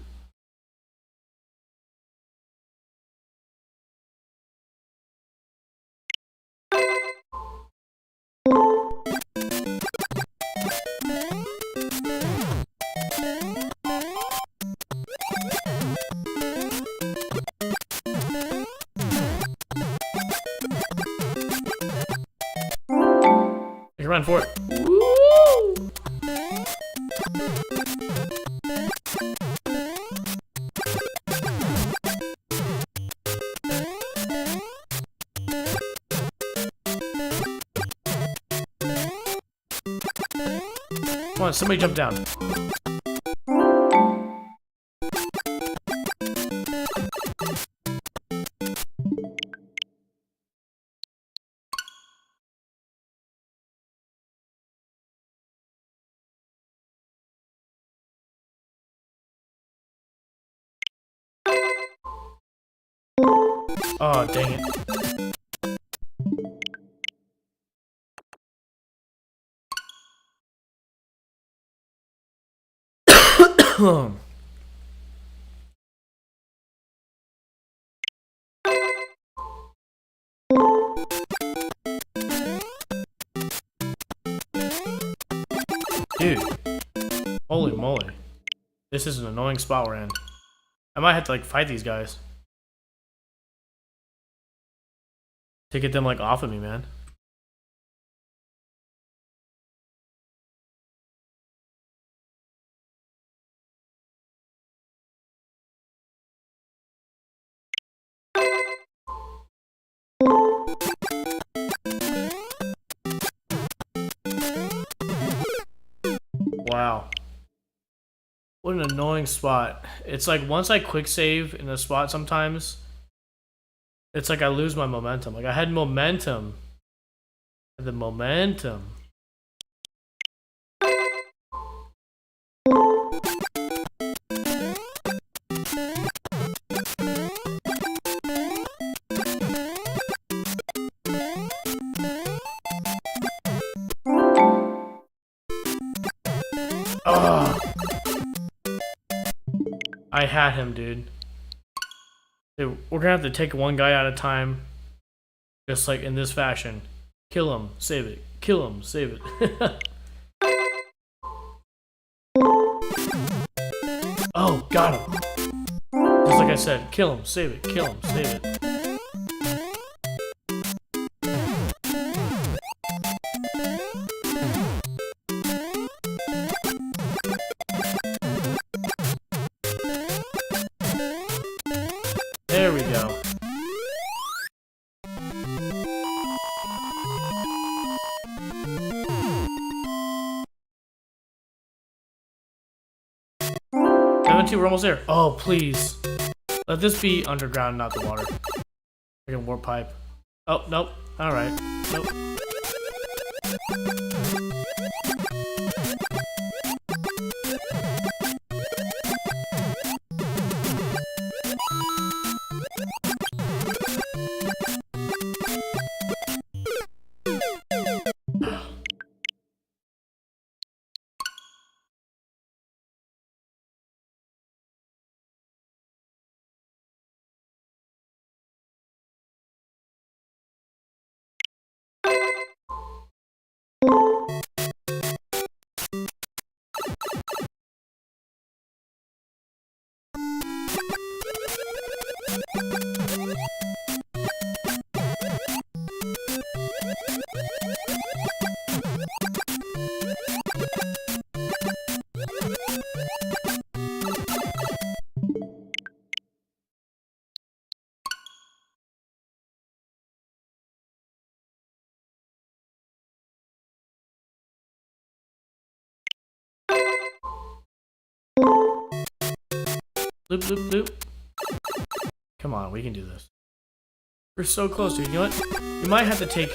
Run for it. Woo! Come on, somebody jump down. Oh, dang it. Dude. Holy moly. This is an annoying spot we're in. I might have to like fight these guys. To get them like off of me, man. Wow. What an annoying spot. It's like once I quick save in a spot sometimes, it's like I lose my momentum. Like I had momentum. The momentum. Ugh. I had him, dude. Dude, we're gonna have to take one guy at a time. Just like in this fashion. Kill him, save it. Kill him, save it. Oh, got him. Just like I said, kill him, save it, kill him, save it. There we go. We're almost there. Oh, please. Let this be underground, not the water. Freaking warp pipe. Oh, nope. Alright. Nope. Loop, loop, loop. Come on, we can do this. We're so close, dude. You know what? We might have to take...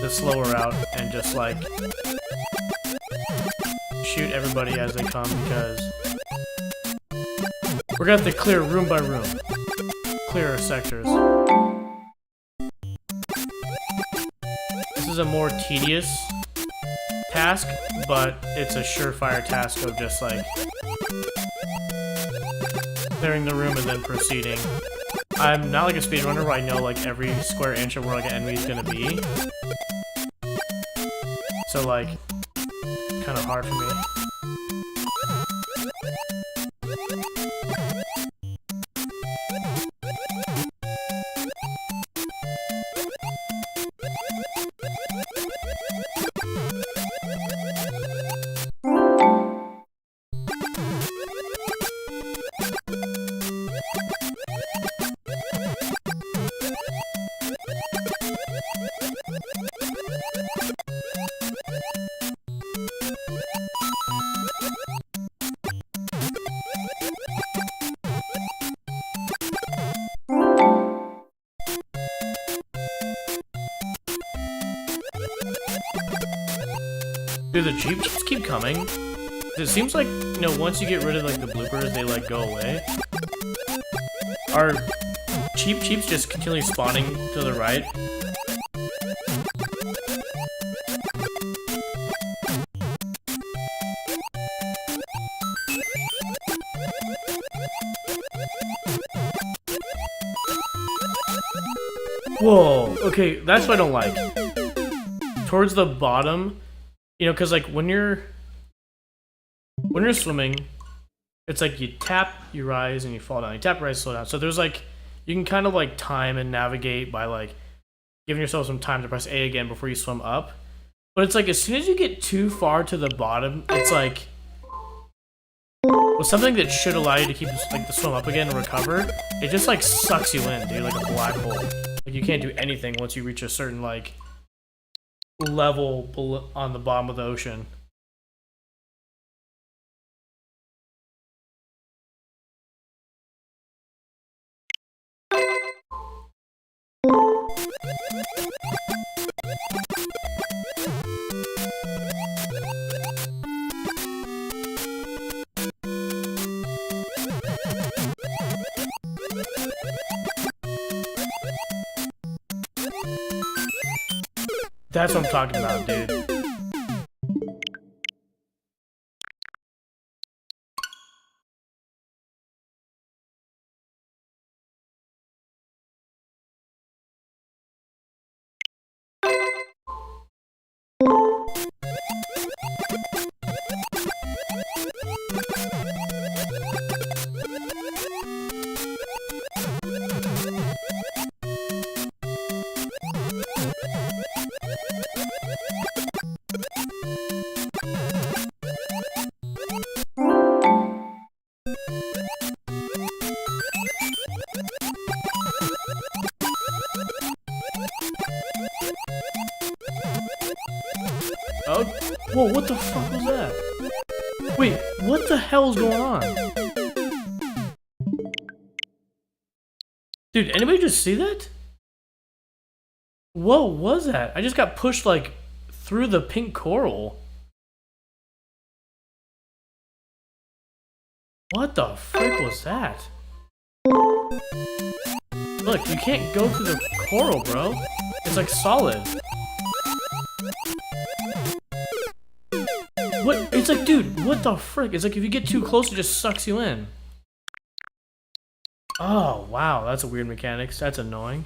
the slower route and just like shoot everybody as they come, because we're gonna have to clear room by room, clear our sectors. This is a more tedious task, but it's a surefire task of just like clearing the room and then proceeding. I'm not like a speedrunner where I know like every square inch of where like an enemy is gonna be. So like, kind of hard for me. Dude, the Jeeps just keep coming. It seems like, you know, once you get rid of, like, the bloopers, they, like, go away. Are Jeeps just continually spawning to the right? Whoa, okay, that's what I don't like. Towards the bottom, you know, because like when you're swimming, it's like you tap, you rise, and you fall down. You tap, rise, slow down. So there's like, you can kind of like time and navigate by like giving yourself some time to press A again before you swim up. But it's like as soon as you get too far to the bottom, it's like, well, something that should allow you to keep like the swim up again and recover, it just like sucks you in, dude, like a black hole. Like you can't do anything once you reach a certain like level on the bottom of the ocean. That's what I'm talking about, dude. Oh, whoa, what the fuck was that? Wait, what the hell is going on? Dude, anybody just see that? What was that? I just got pushed, like, through the pink coral. What the frick was that? Look, you can't go through the coral, bro. It's, like, solid. What? It's like, dude, what the frick? It's like if you get too close, it just sucks you in. Oh, wow, that's a weird mechanics. That's annoying.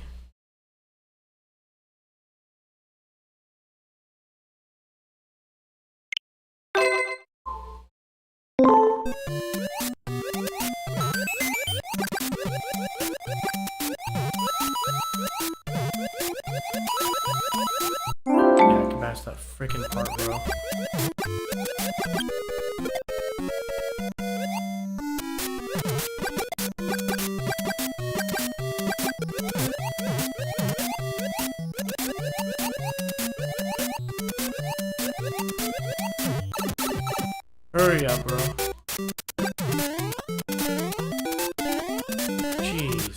Yeah, I can match that freaking part, bro. Hurry up, bro. Jeez.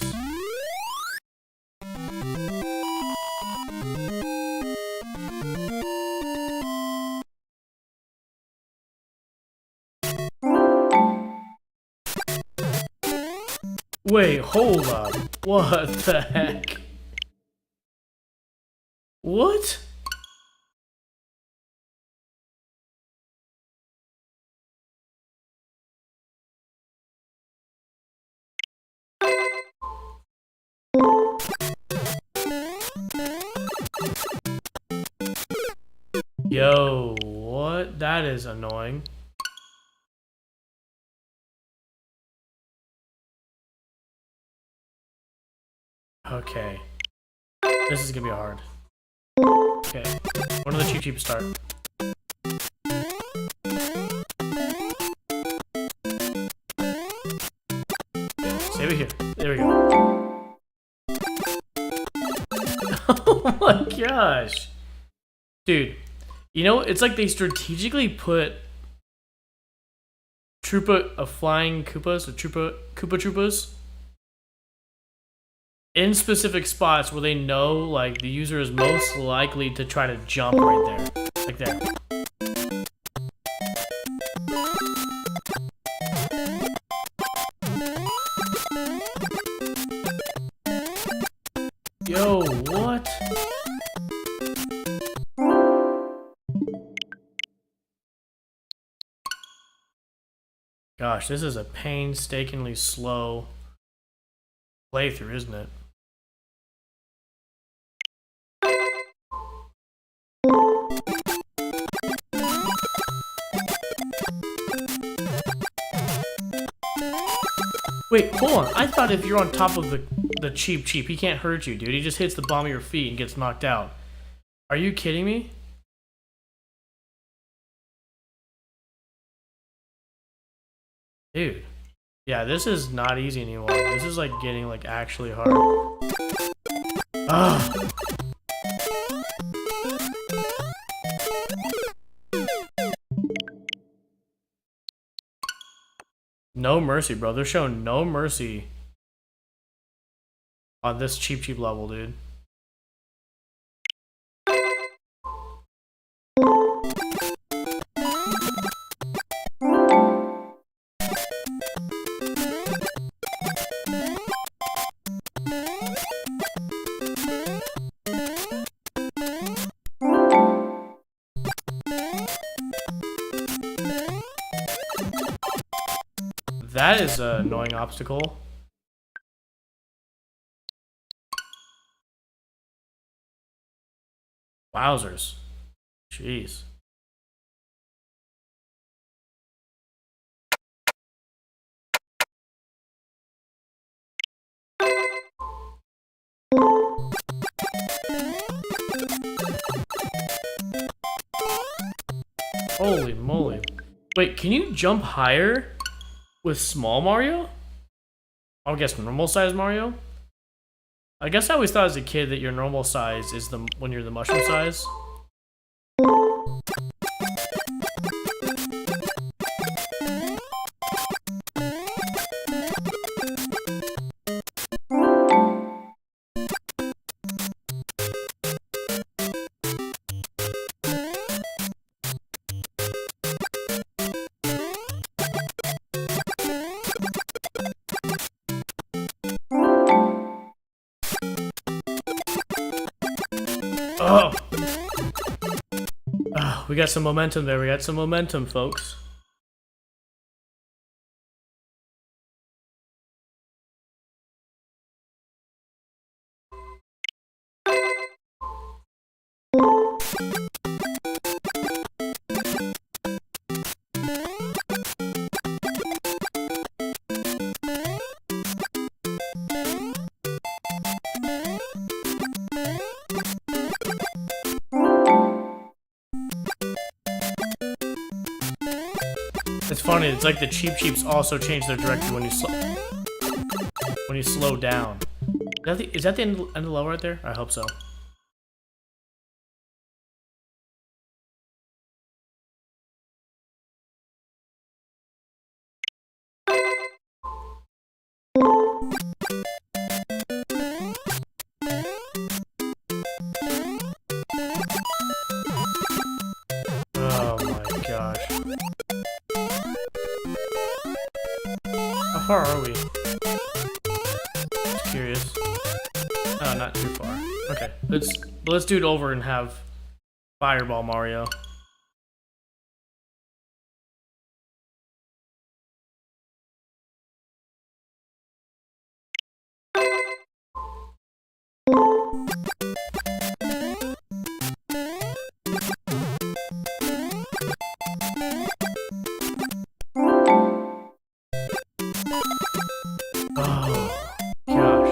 Wait, hold up. What the heck? What? Yo, what? That is annoying. Okay. This is gonna be hard. Okay. When do the cheap cheap start? Save it here. There we go. Oh my gosh. Dude, you know, it's like they strategically put flying Koopas, or Koopa Troopas in specific spots where they know like the user is most likely to try to jump right there. Like there. Yo, what? Gosh, this is a painstakingly slow playthrough, isn't it? Wait, hold on. I thought if you're on top of the cheap, he can't hurt you, dude. He just hits the bottom of your feet and gets knocked out. Are you kidding me? Dude. Yeah, this is not easy anymore. This is like getting like actually hard. Ugh. No mercy, bro. They're showing no mercy on this cheap level, dude. That is an annoying obstacle. Wowzers. Jeez. Holy moly. Wait, can you jump higher with small Mario? I would guess normal size Mario? I guess I always thought as a kid that your normal size is when you're the mushroom size. Oh! Oh, we got some momentum there. We got some momentum, folks. It's funny, it's like the cheaps also change their direction when you slow down. Is that the end of the level right there? I hope so. Oh my gosh. How far are we? not too far. Okay, let's do it over and have Fireball Mario. Oh, gosh.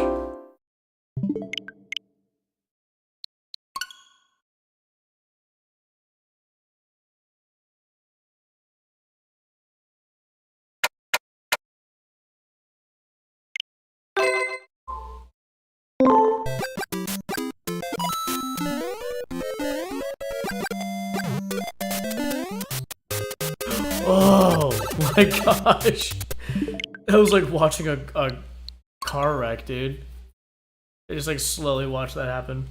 Oh my gosh. That was like watching a car wreck, dude. I just like slowly watch that happen.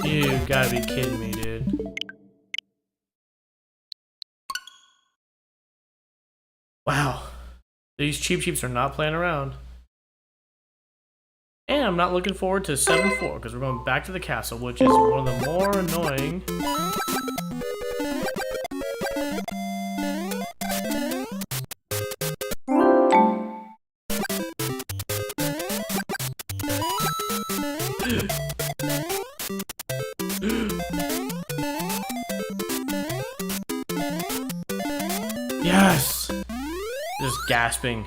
You gotta be kidding me, dude. Wow. These Cheep Cheeps are not playing around. And I'm not looking forward to 7-4 because we're going back to the castle, which is one of the more annoying. Yes! Just gasping.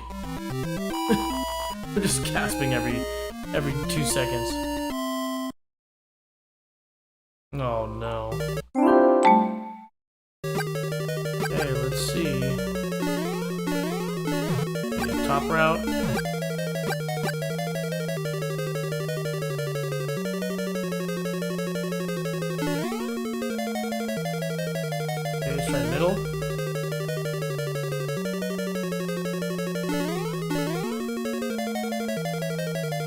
Just gasping every 2 seconds. Oh no. Okay, let's see. Okay, top route. Okay, let's try middle.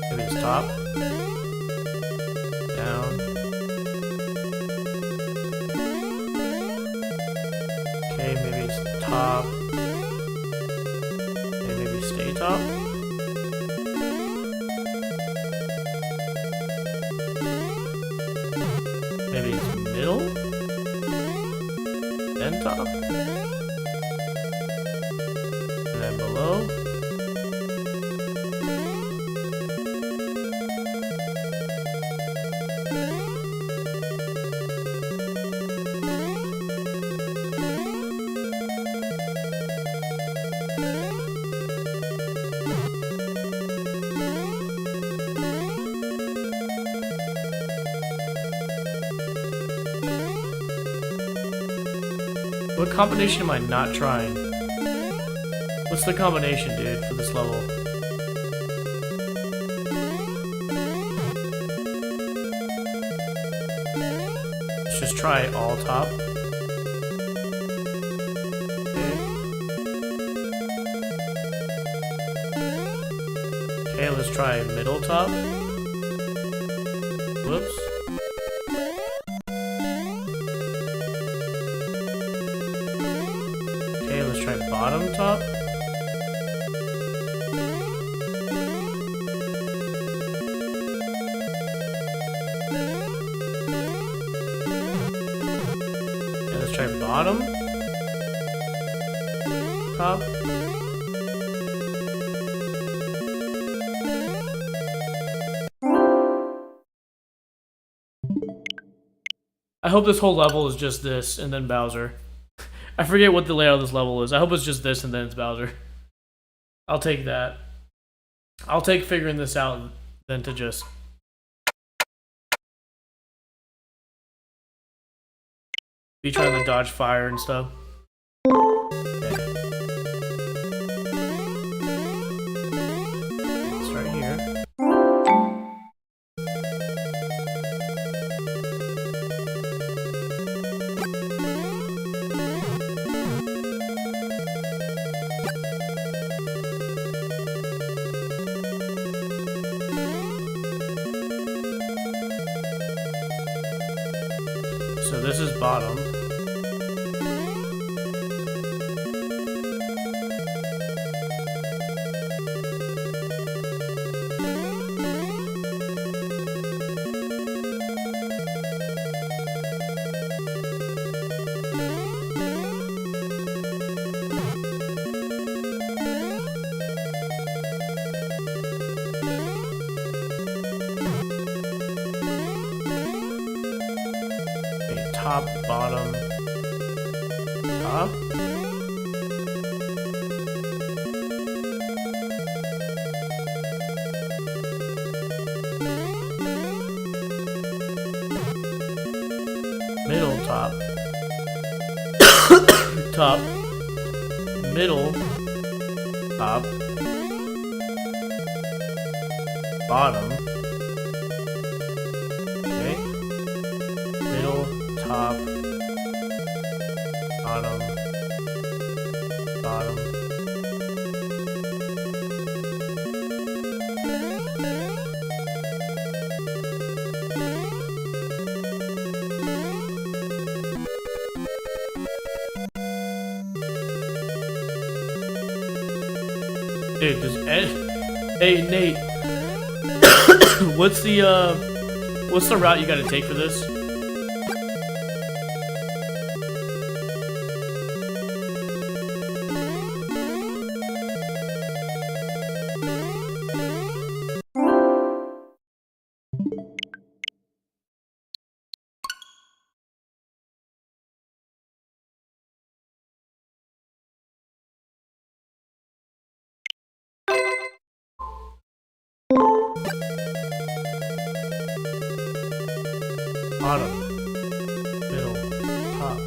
Maybe it's top. Down. Okay, maybe it's top. Okay, maybe stay top. Maybe it's middle. Then top. And then below. What combination am I not trying? What's the combination, dude, for this level? Let's just try all top. Okay. Okay, let's try middle top. Whoops. Okay, let's try bottom top. And let's try bottom top. I hope this whole level is just this and then Bowser. I forget what the layout of this level is. I hope it's just this and then it's Bowser. I'll take that. I'll take figuring this out than to just be trying to dodge fire and stuff. Okay. It's right here. So this is bottom. Top, bottom, top. Middle, top. Top. Middle, top. Bottom. Okay. Middle, top, bottom, bottom. Dude, does hey Nate, what's the route you gotta take for this? Bottom, middle, top.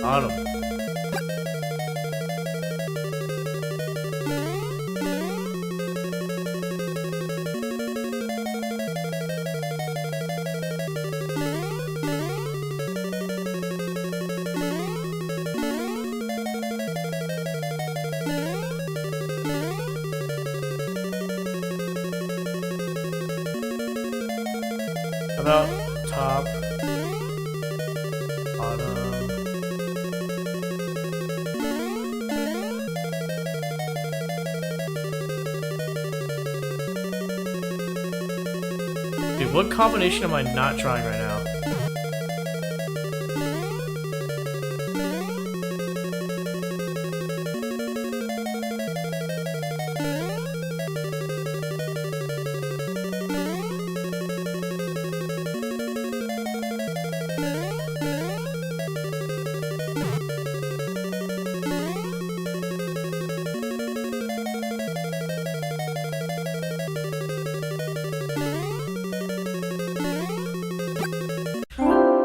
Bottom. About top, bottom. Dude, what combination am I not trying right now?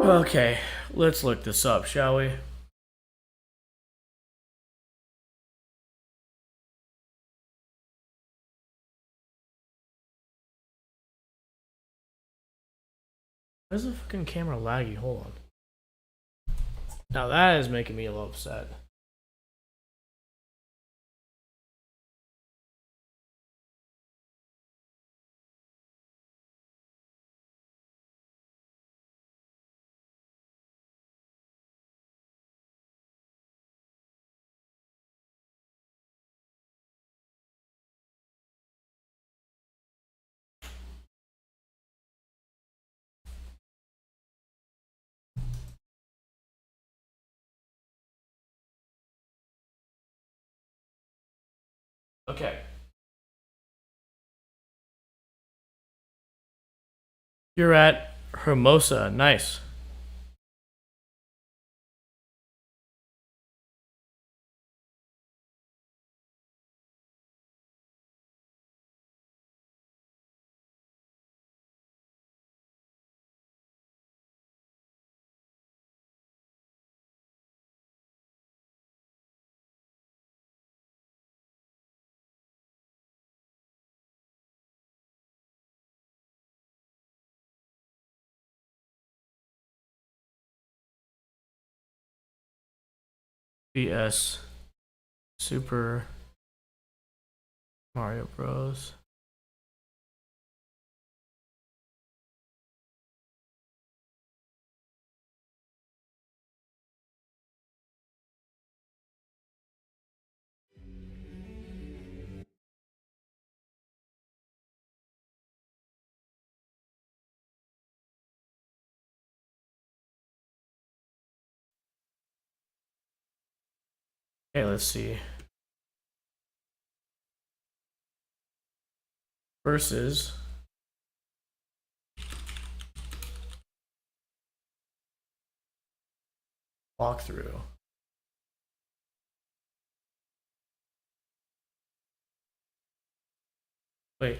Okay, let's look this up, shall we? Why is the fucking camera laggy? Hold on. Now that is making me a little upset. Okay. You're at Hermosa. Nice. BS. Super. Mario Bros. Okay, let's see. Versus walkthrough. Wait.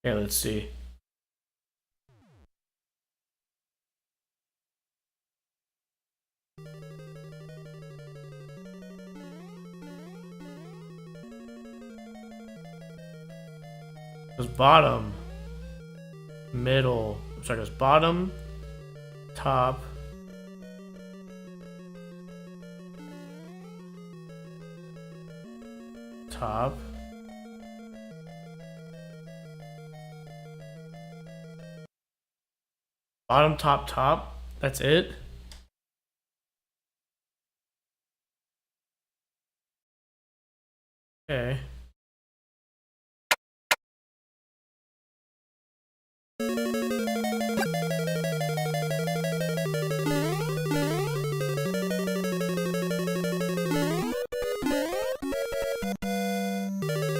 Okay, let's see. Goes bottom, middle. Sorry, goes bottom, top, top, bottom, top, top. That's it. Okay.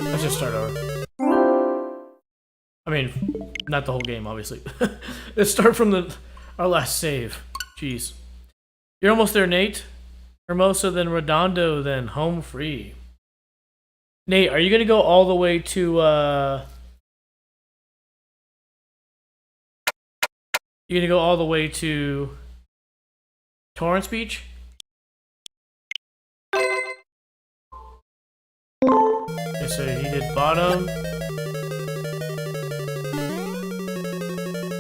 Let's just start over. I mean, not the whole game, obviously. Let's start from our last save. Jeez. You're almost there, Nate. Hermosa, then Redondo, then home free. Nate, are you gonna go all the way to you're gonna go all the way to Torrance Beach? Okay, so he did bottom,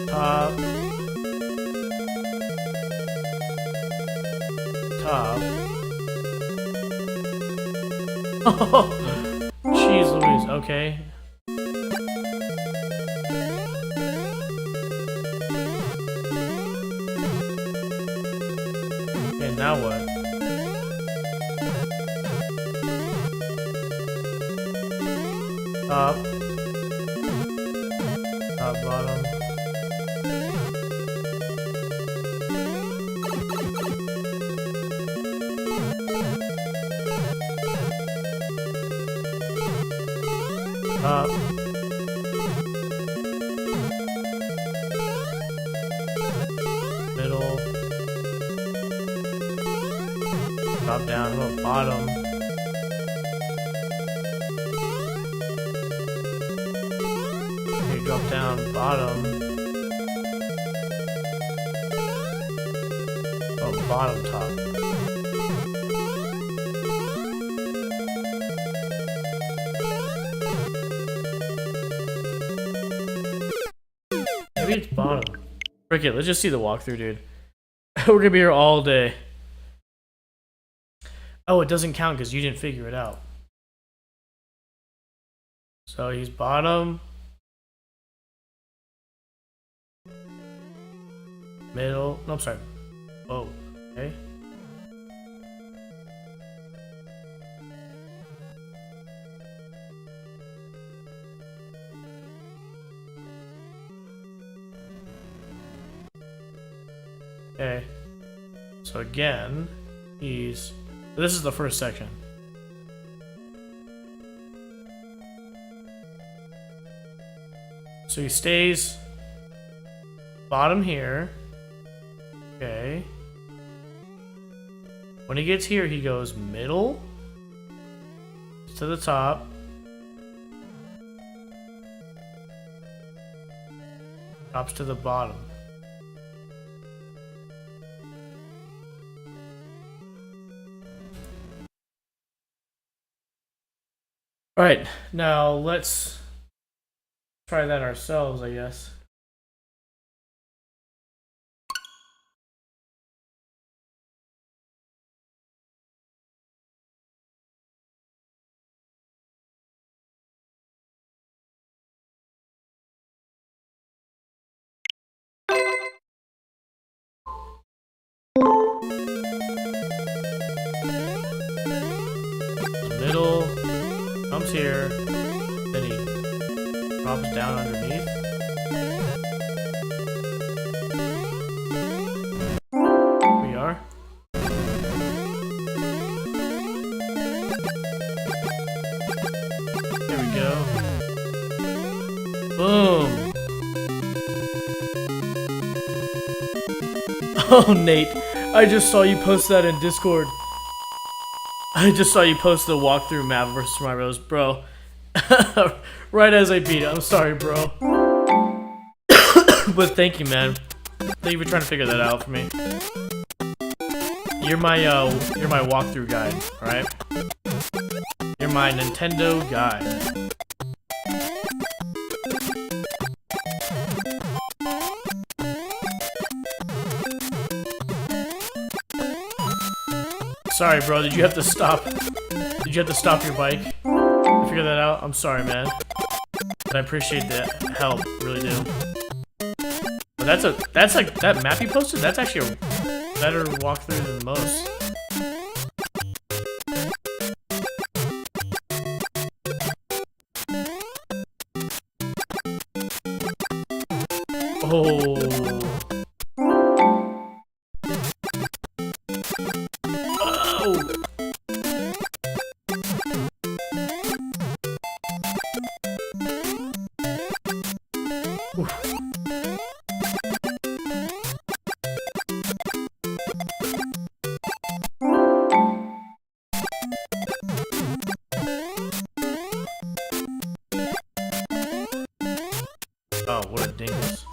top, top. Oh, jeez Louise, okay. Okay, now what? Top. Top, bottom. Top. Middle. Drop down, go bottom. Okay, drop down, bottom. Oh, bottom, top. Maybe it's bottom. Frick it, let's just see the walkthrough, dude. We're gonna be here all day. Oh, it doesn't count because you didn't figure it out. So he's bottom. Middle. No, I'm sorry. Oh, okay. Okay. So again, this is the first section. So he stays bottom here. Okay. When he gets here, he goes middle to the top. Drops to the bottom. Alright, now let's try that ourselves, I guess. Middle, comes here, then he drops down underneath. Here we are. There we go. Boom. Oh, Nate, I just saw you post that in Discord. I just saw you post the walkthrough map versus my Rose, bro. Right as I beat it. I'm sorry, bro. But thank you, man. Thank you for trying to figure that out for me. You're my walkthrough guide, alright? You're my Nintendo guide. Sorry, bro. Did you have to stop? Did you have to stop your bike to figure that out? I'm sorry, man. But I appreciate the help, really do. But that's like that map you posted. That's actually a better walkthrough than most. Oh. Oh, what a dingus.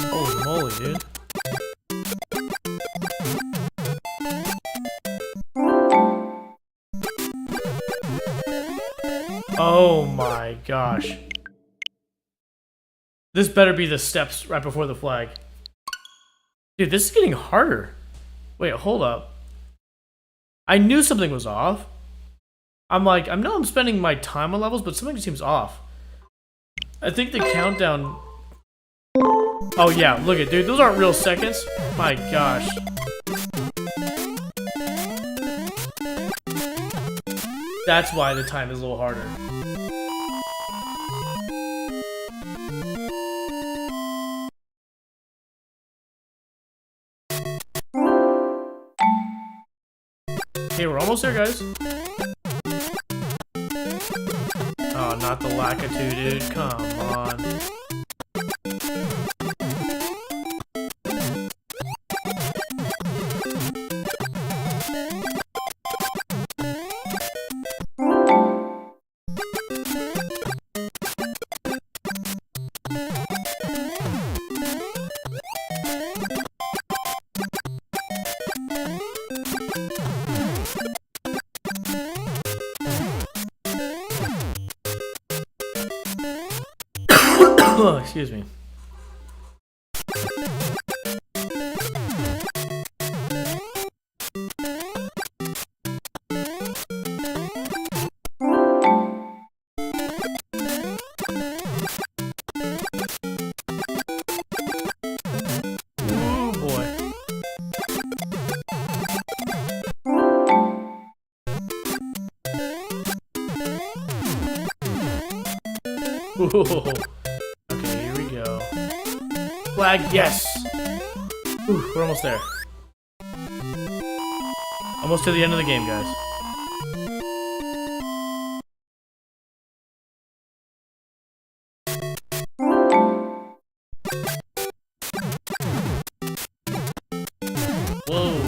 Holy moly, dude. Oh my gosh. This better be the steps right before the flag. Dude, this is getting harder. Wait, hold up. I knew something was off. I know I'm spending my time on levels, but something seems off. I think the countdown... Oh yeah, look at dude, those aren't real seconds. My gosh. That's why the time is a little harder. Okay, we're almost there, guys. Oh, not the Lakitu, dude. Come on. Oh, excuse me. Oh boy. Whoa. Flag, yes! Ooh, we're almost there. Almost to the end of the game, guys. Whoa.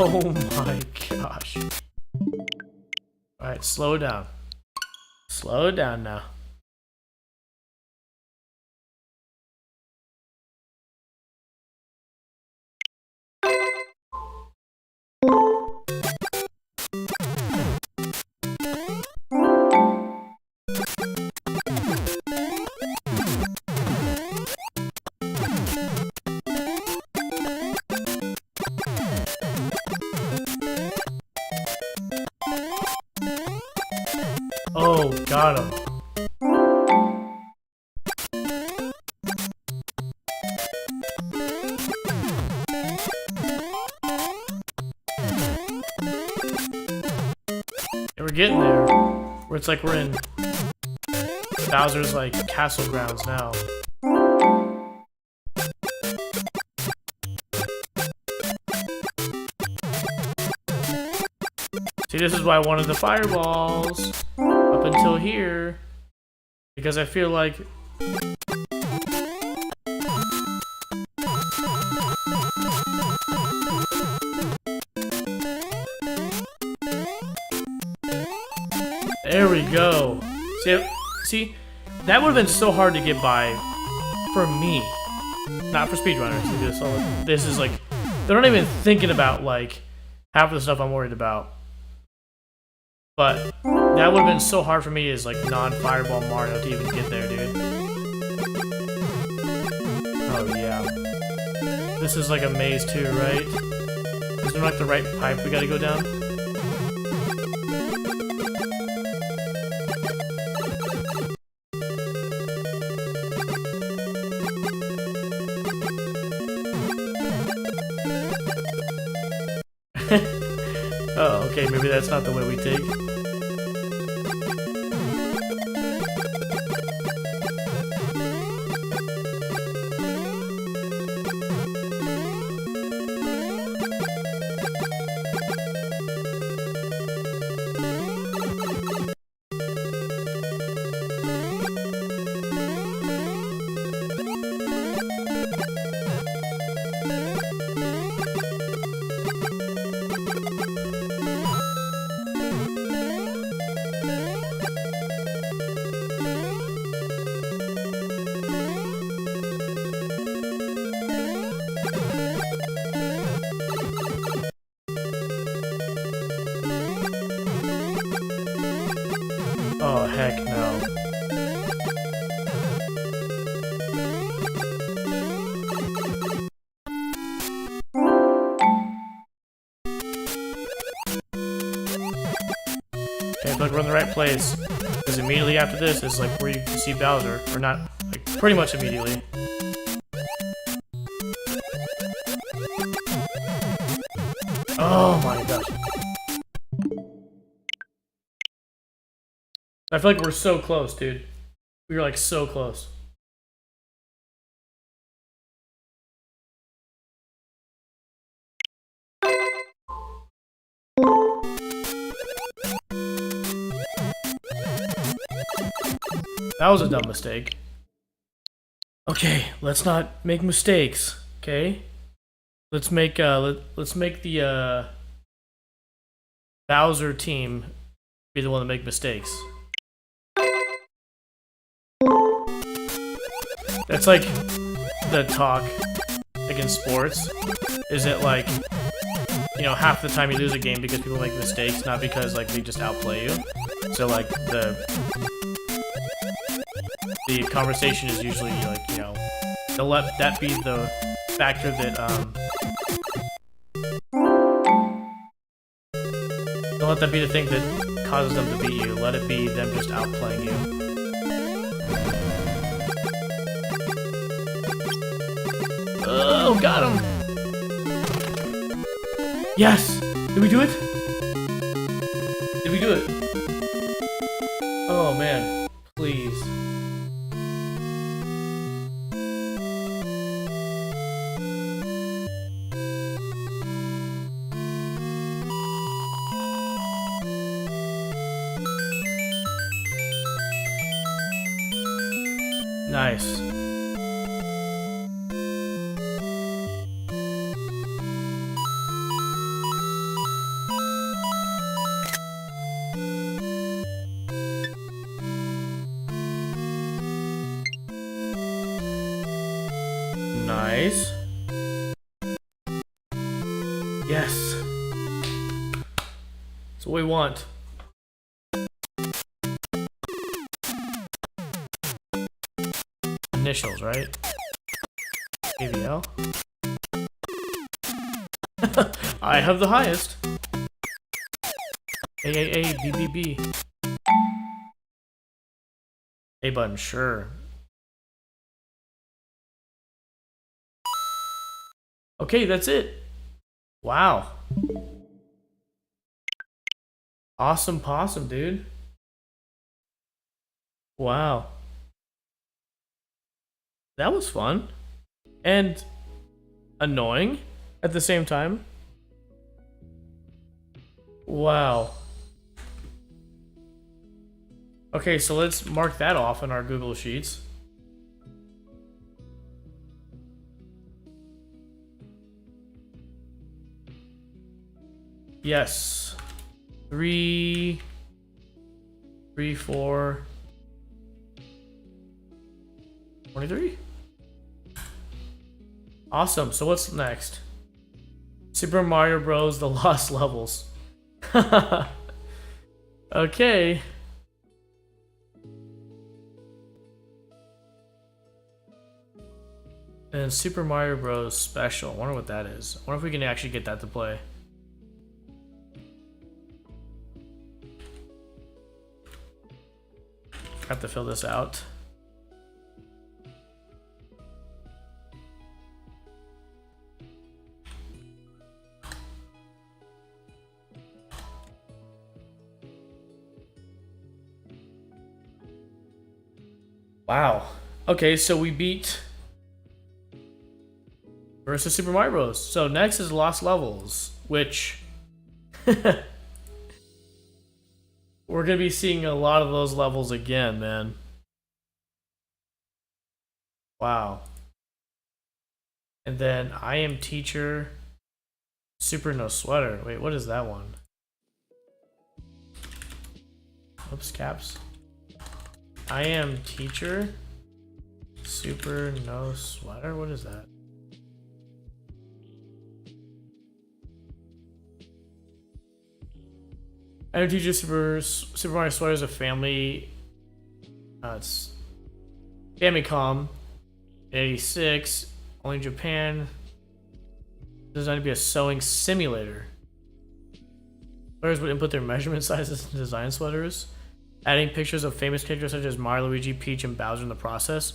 Oh my gosh. Alright, slow down. Slow it down now. Oh, got him. And we're getting there. Where it's like we're in Bowser's like castle grounds now. See, this is why I wanted the fireballs up until here, because I feel like there we go. See, that would have been so hard to get by for me, not for speedrunners. This is like they're not even thinking about like half of the stuff I'm worried about. But that would have been so hard for me as like non-fireball Mario to even get there, dude. Oh yeah. This is like a maze too, right? Is there like the right pipe we gotta go down? Oh, okay, maybe that's not the way we take. Oh, heck no. Okay, I feel like we're in the right place. Because immediately after this is like where you can see Bowser. Or not, like pretty much immediately. Oh my gosh. I feel like we're so close, dude. We were like so close. That was a dumb mistake. Okay, let's not make mistakes. Okay, let's make the Bowser team be the one to make mistakes. That's like the talk like in sports. Is it like, you know, half the time you lose a game because people make mistakes, not because like they just outplay you. So like the conversation is usually like, you know, they'll let that be the factor that don't let that be the thing that causes them to beat you. Let it be them just outplaying you. Oh, got him! Yes! Did we do it? Did we do it? Oh man, please. Nice. Nice. Yes. That's what we want. Initials, right? AVL. I have the highest. A, B, B, B. A button, sure. Okay, that's it. Wow. Awesome possum, dude. Wow. That was fun. And annoying at the same time. Wow. Okay, so let's mark that off in our Google Sheets. Yes. 3, 4, 23. Awesome. So what's next? Super Mario Bros. The Lost Levels. Okay. And Super Mario Bros. Special. I wonder what that is. I wonder if we can actually get that to play. Have to fill this out. Wow. Okay, so we beat versus Super Mario Bros. So next is Lost Levels, which we're gonna be seeing a lot of those levels again, man. Wow. And then I Am Teacher, Super No Sweater. Wait, what is that one? Oops, caps. I Am Teacher, Super No Sweater. What is that? I Am Teacher, Super Mario Sweater is a family. It's Famicom in '86. Only in Japan. Designed to be a sewing simulator. Players would input their measurement sizes and design sweaters, adding pictures of famous characters such as Mario, Luigi, Peach, and Bowser in the process.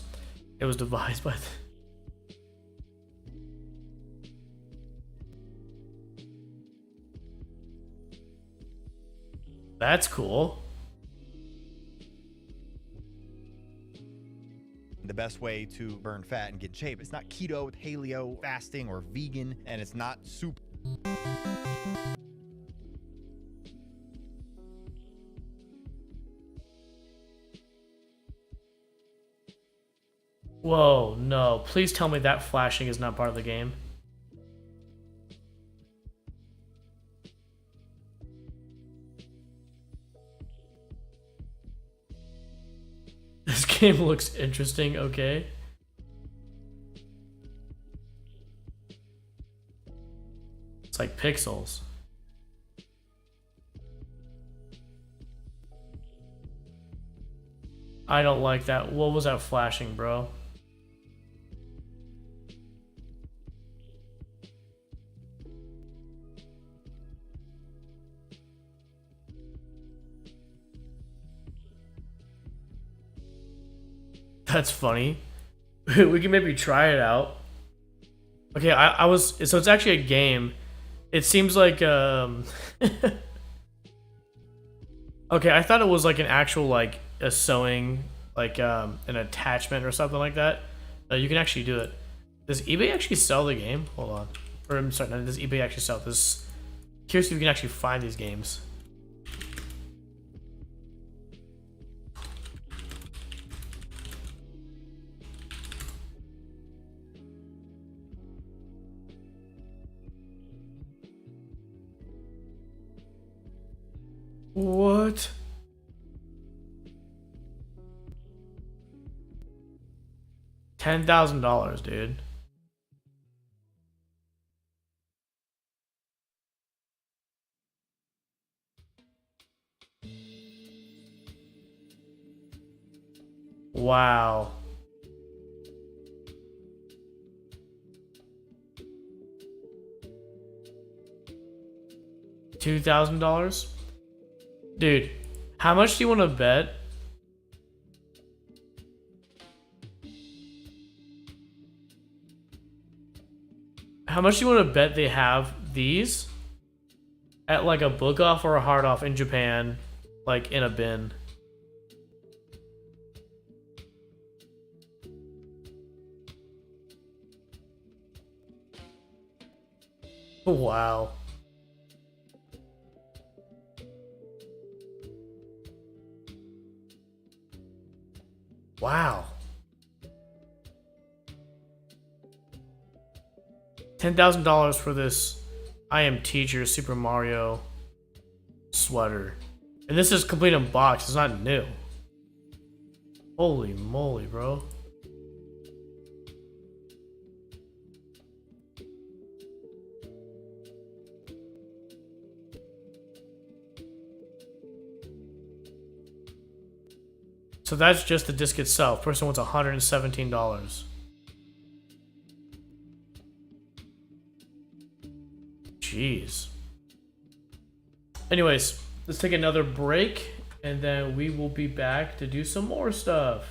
It was devised by That's cool. The best way to burn fat and get in shape. It's not keto, paleo, fasting, or vegan, and it's not super. Whoa, no. Please tell me that flashing is not part of the game. This game looks interesting, okay. It's like pixels. I don't like that. What was that flashing, bro? That's funny. We can maybe try it out. Okay, I was so it's actually a game. It seems like okay, I thought it was like an actual like a sewing like an attachment or something like that. You can actually do it. Does eBay actually sell the game? Hold on. Or I'm sorry, no, does eBay actually sell this? Curious if you can actually find these games. What? $10,000, dude. Wow. $2,000? Dude, how much do you want to bet? How much do you want to bet they have these at like a book off or a hard off in Japan, like in a bin? Wow. Wow. $10,000 for this I Am Teacher Super Mario sweater. And this is complete in box, it's not new. Holy moly, bro. So that's just the disc itself. Person wants $117. Jeez. Anyways, let's take another break and then we will be back to do some more stuff.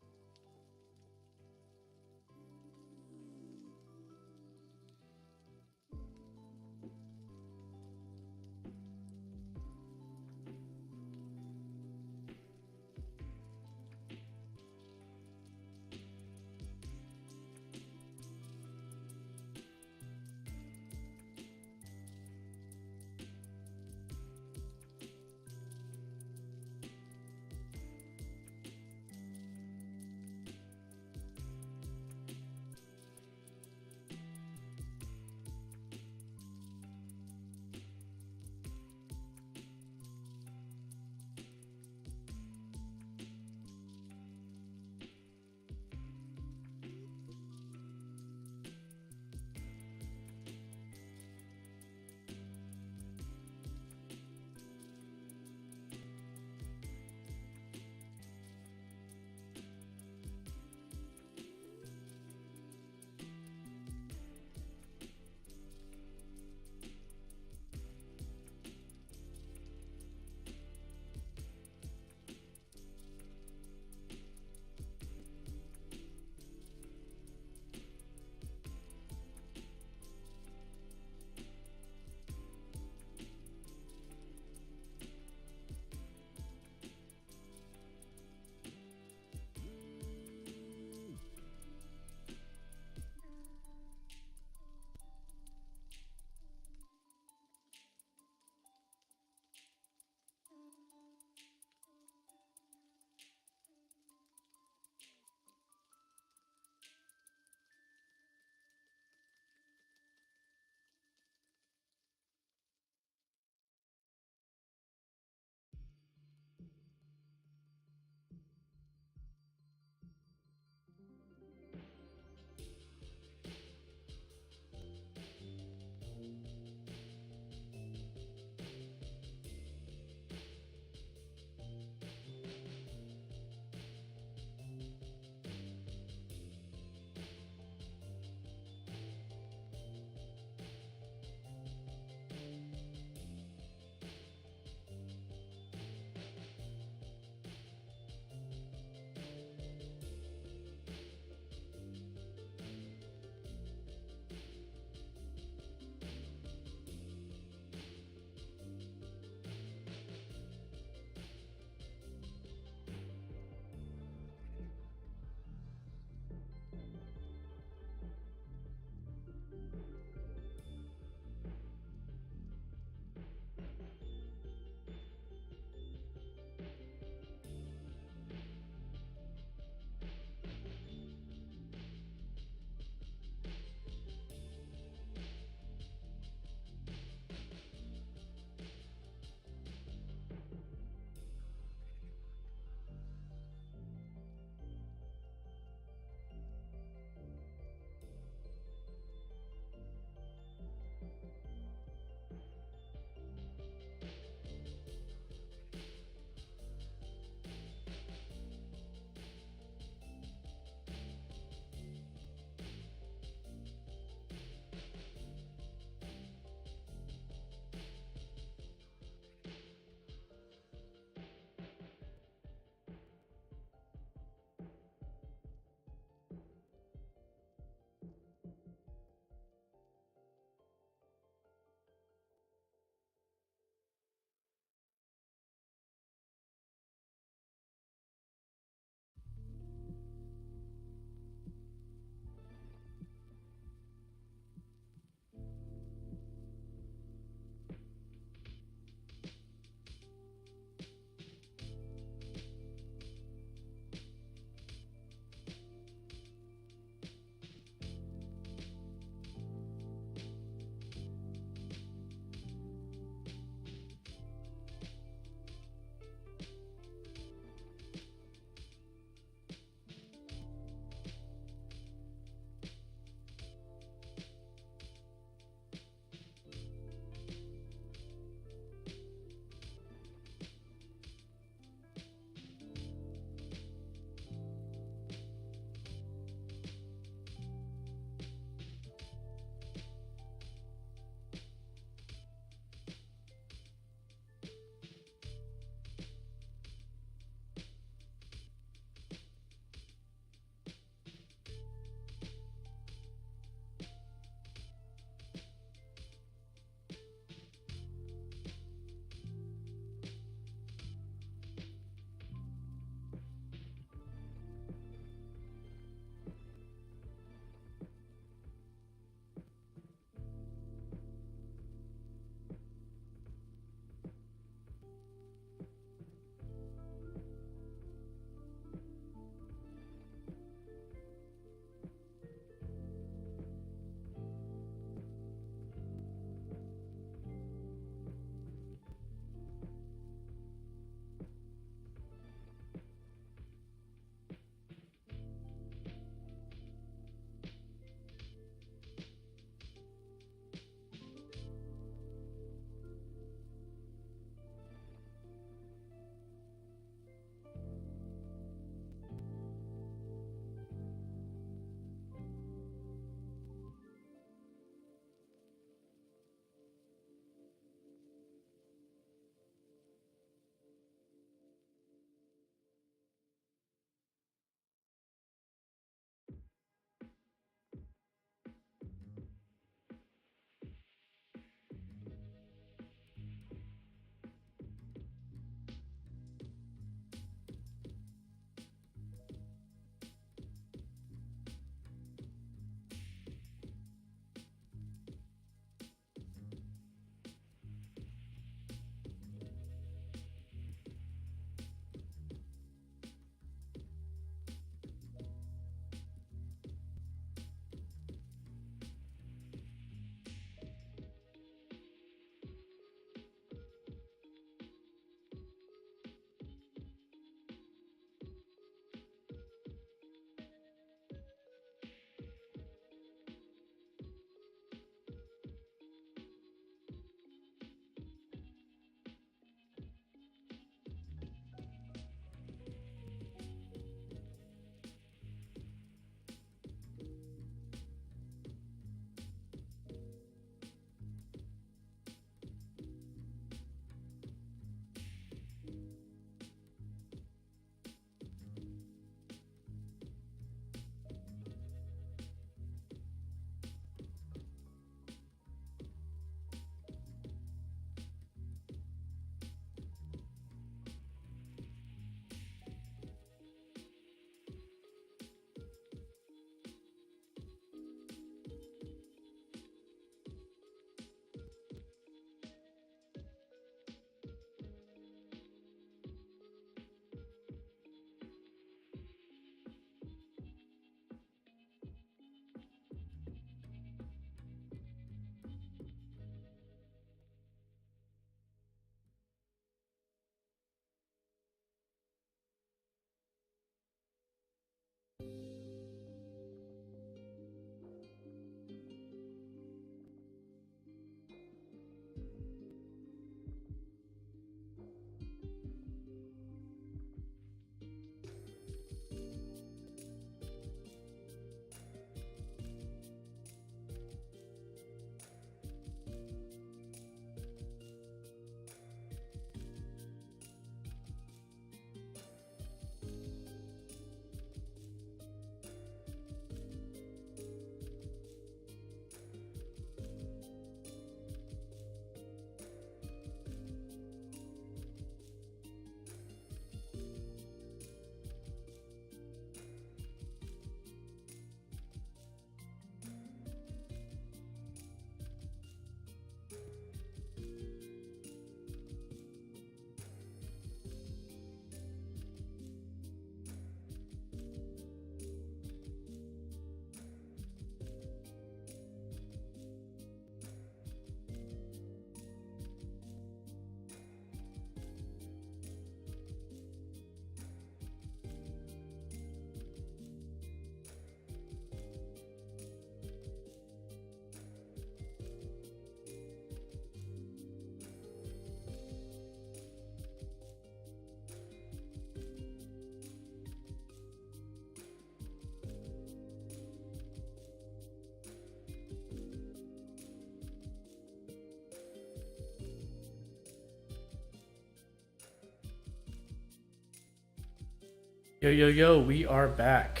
Yo, yo, yo, we are back.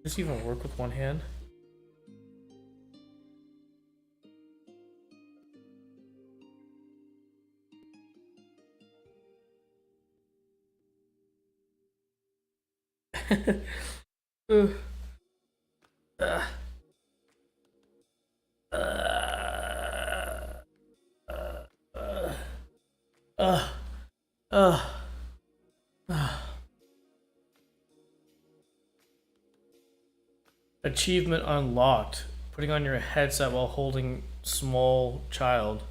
Does this even work with one hand? Ugh. Uh, Achievement unlocked. Putting on your headset while holding small child.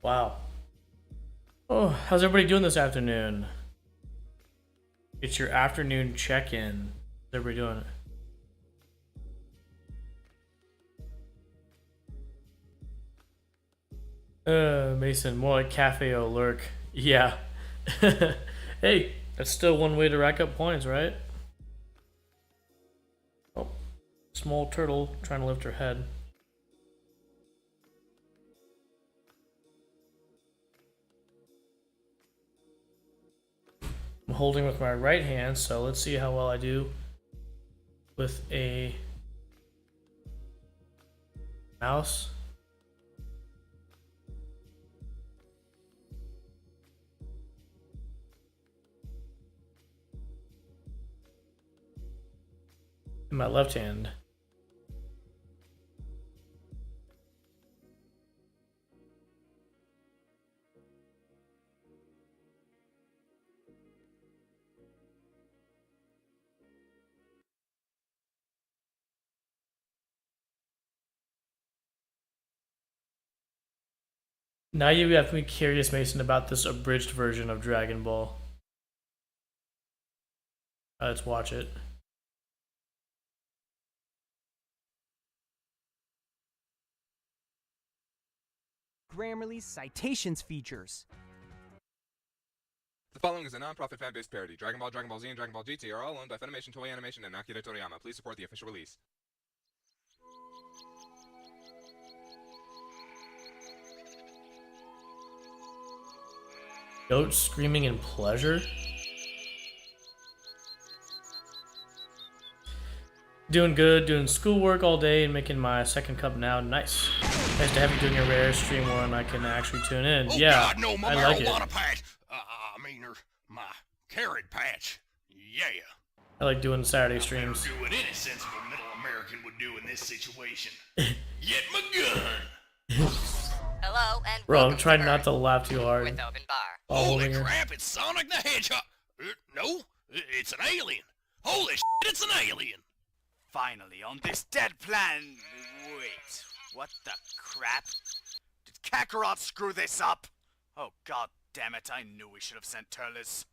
Wow. Oh, how's everybody doing this afternoon? It's your afternoon check-in. How's everybody doing? Mason, more like Cafe O Lurk. Yeah. Hey, that's still one way to rack up points, right? Oh, small turtle trying to lift her head. I'm holding with my right hand, so let's see how well I do with a mouse. In my left hand. Now you have me curious, Mason, about this abridged version of Dragon Ball. Let's watch it. Grammarly's citations features. The following is a non-profit fan-based parody. Dragon Ball, Dragon Ball Z, and Dragon Ball GT are all owned by Funimation, Toei Animation, and Akira Toriyama. Please support the official release. Goat screaming in pleasure? Doing good, doing schoolwork all day and making my second cup now. Nice. Nice to have you doing a rare stream when I can actually tune in. Oh, yeah, God, no, my I like marijuana it. patch. My carrot patch. Yeah. I like doing Saturday streams. Do what any sensible middle American would do in this situation. Get my gun. Hello and Bro, I'm trying not to laugh too hard. with open bar. Holy crap, it's Sonic the Hedgehog. No, it's an alien. Holy shit, it's an alien. Finally, on this dead plan. Wait, what the crap? Did Kakarot screw this up? Oh, god damn it, I knew we should have sent Turles.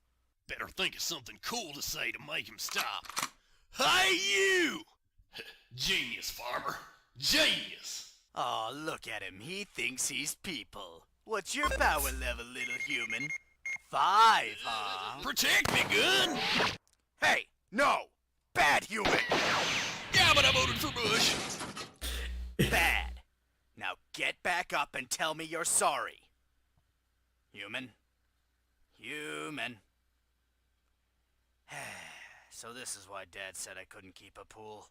Better think of something cool to say to make him stop. Hey, you! Genius, farmer. Genius. Aw, look at him. He thinks he's people. What's your power level, little human? 5, huh? Protect me, gun! Hey, no! Bad human! Yeah, but I voted for Bush. Bad. Now get back up and tell me you're sorry. Human. Human. So this is why Dad said I couldn't keep a pool.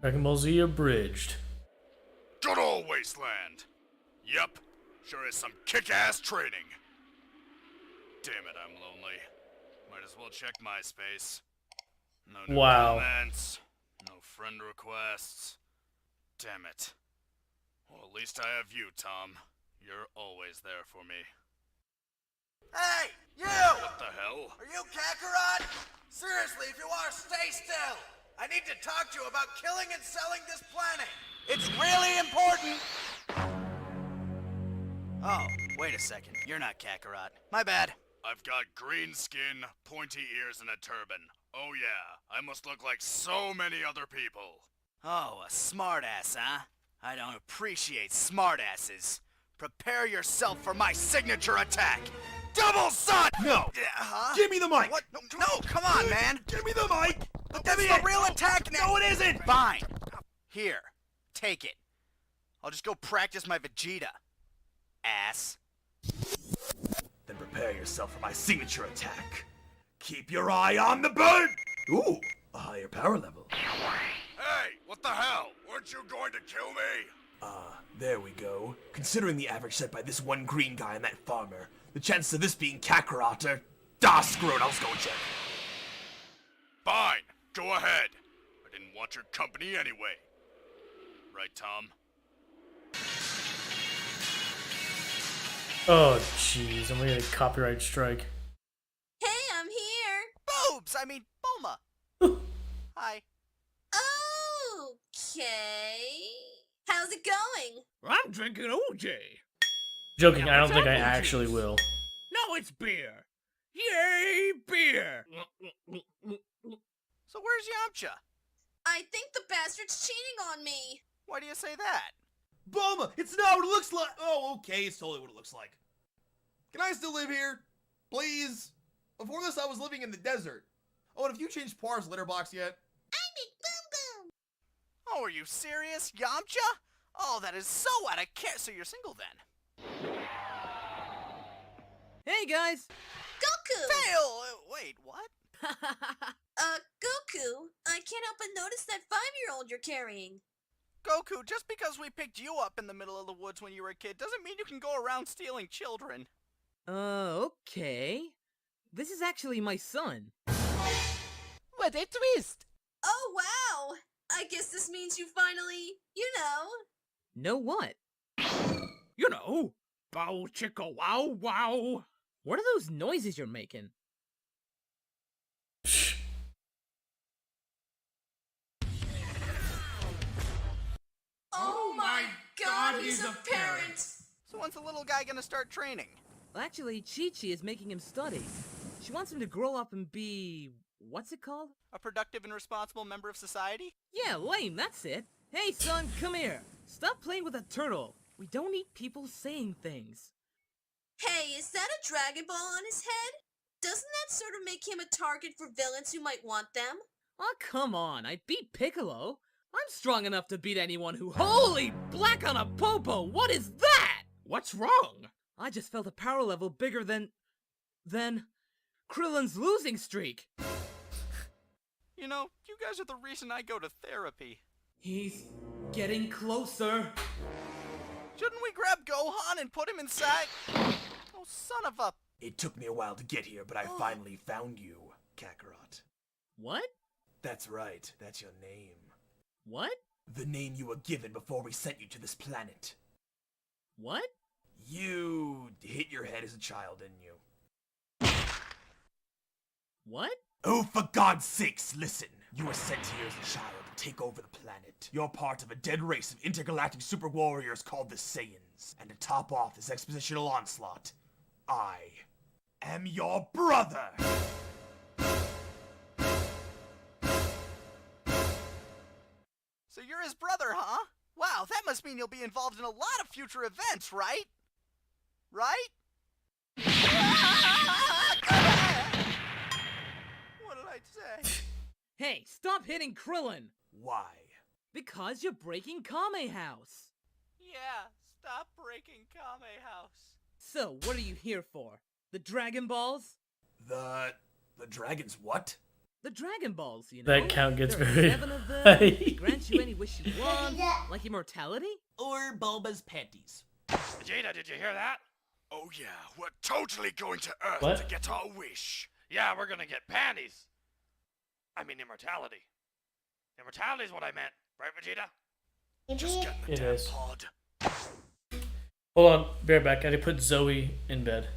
Dragon Ball Z abridged. Good old wasteland. Yep, sure is some kick-ass training. Damn it, I'm lonely. Might as well check MySpace. No new comments, no friend requests. Damn it. Well, at least I have you, Tom. You're always there for me. Hey, you! What the hell? Are you Kakarot? Seriously, if you are, stay still. I need to talk to you about killing and selling this planet. It's really important. Oh, wait a second. You're not Kakarot. My bad. I've got green skin, pointy ears, and a turban. Oh yeah, I must look like so many other people. Oh, a smartass, huh? I don't appreciate smartasses. Prepare yourself for my signature attack. Double sun! No! Huh? Give me the mic! What? No, come on, man! Give me the mic! But that's the real attack now! No, it isn't! Fine. Here, take it. I'll just go practice my Vegeta. Ass. Then prepare yourself for my signature attack. Keep your eye on the bird! Ooh, a higher power level. Hey, what the hell? Weren't you going to kill me? There we go. Considering the average set by this one green guy and that farmer, the chances of this being Kakarot are... screw it, I'll just go and check. Fine, go ahead. I didn't want your company anyway. Right, Tom? Oh, jeez, I'm gonna get a copyright strike. Hey, I'm here. Boobs! I mean, Bulma. Hi. Okay. How's it going? I'm drinking OJ. Joking, I don't think I actually will. No, it's beer. Yay, beer! So where's Yamcha? I think the bastard's cheating on me. Why do you say that? Bulma, it's not what it looks like! Oh, okay, it's totally what it looks like. Can I still live here? Please? Before this, I was living in the desert. Oh, and have you changed Poir's litter box yet? Oh, are you serious? Yamcha? Oh, that is so out of care. So you're single then? Hey, guys! Goku! Fail! Wait, what? Goku, I can't help but notice that 5-year-old you're carrying. Goku, just because we picked you up in the middle of the woods when you were a kid doesn't mean you can go around stealing children. Okay. This is actually my son. What a twist! Oh, wow! I guess this means you finally, Know what? You know, bow chicka wow wow. What are those noises you're making? Oh my god, he's a parent! So when's the little guy gonna start training? Well, actually, Chi-Chi is making him study. She wants him to grow up and be... what's it called? A productive and responsible member of society? Yeah, lame, that's it. Hey, son, come here. Stop playing with a turtle. We don't need people saying things. Hey, is that a Dragon Ball on his head? Doesn't that sort of make him a target for villains who might want them? Oh, come on. I beat Piccolo. I'm strong enough to beat anyone who... Holy black on a popo! What is that? What's wrong? I just felt a power level bigger than Krillin's losing streak. You know, you guys are the reason I go to therapy. He's getting closer. Shouldn't we grab Gohan and put him inside? Oh, son of a... It took me a while to get here, but I finally found you, Kakarot. What? That's right, that's your name. What? The name you were given before we sent you to this planet. What? You hit your head as a child, didn't you? What? Oh, for God's sakes, listen. You were sent here as a child to take over the planet. You're part of a dead race of intergalactic super warriors called the Saiyans. And to top off this expositional onslaught, I am your brother! So you're his brother, huh? Wow, that must mean you'll be involved in a lot of future events, right? Right? What did I say? Hey, stop hitting Krillin! Why? Because you're breaking Kame House! Yeah, stop breaking Kame House. So, what are you here for? The Dragon Balls? The dragons what? The Dragon Balls, you know? That count gets there are very 7 of them. high. Grant you any wish you want, like immortality? Or Bulba's panties. Vegeta, did you hear that? Oh yeah, we're totally going to Earth What? to get our wish. Yeah, we're gonna get panties. I mean immortality. Immortality is what I meant, right, Vegeta? Just get in the It damn is. pod. Hold on, be right back. I had to put Zoe in bed.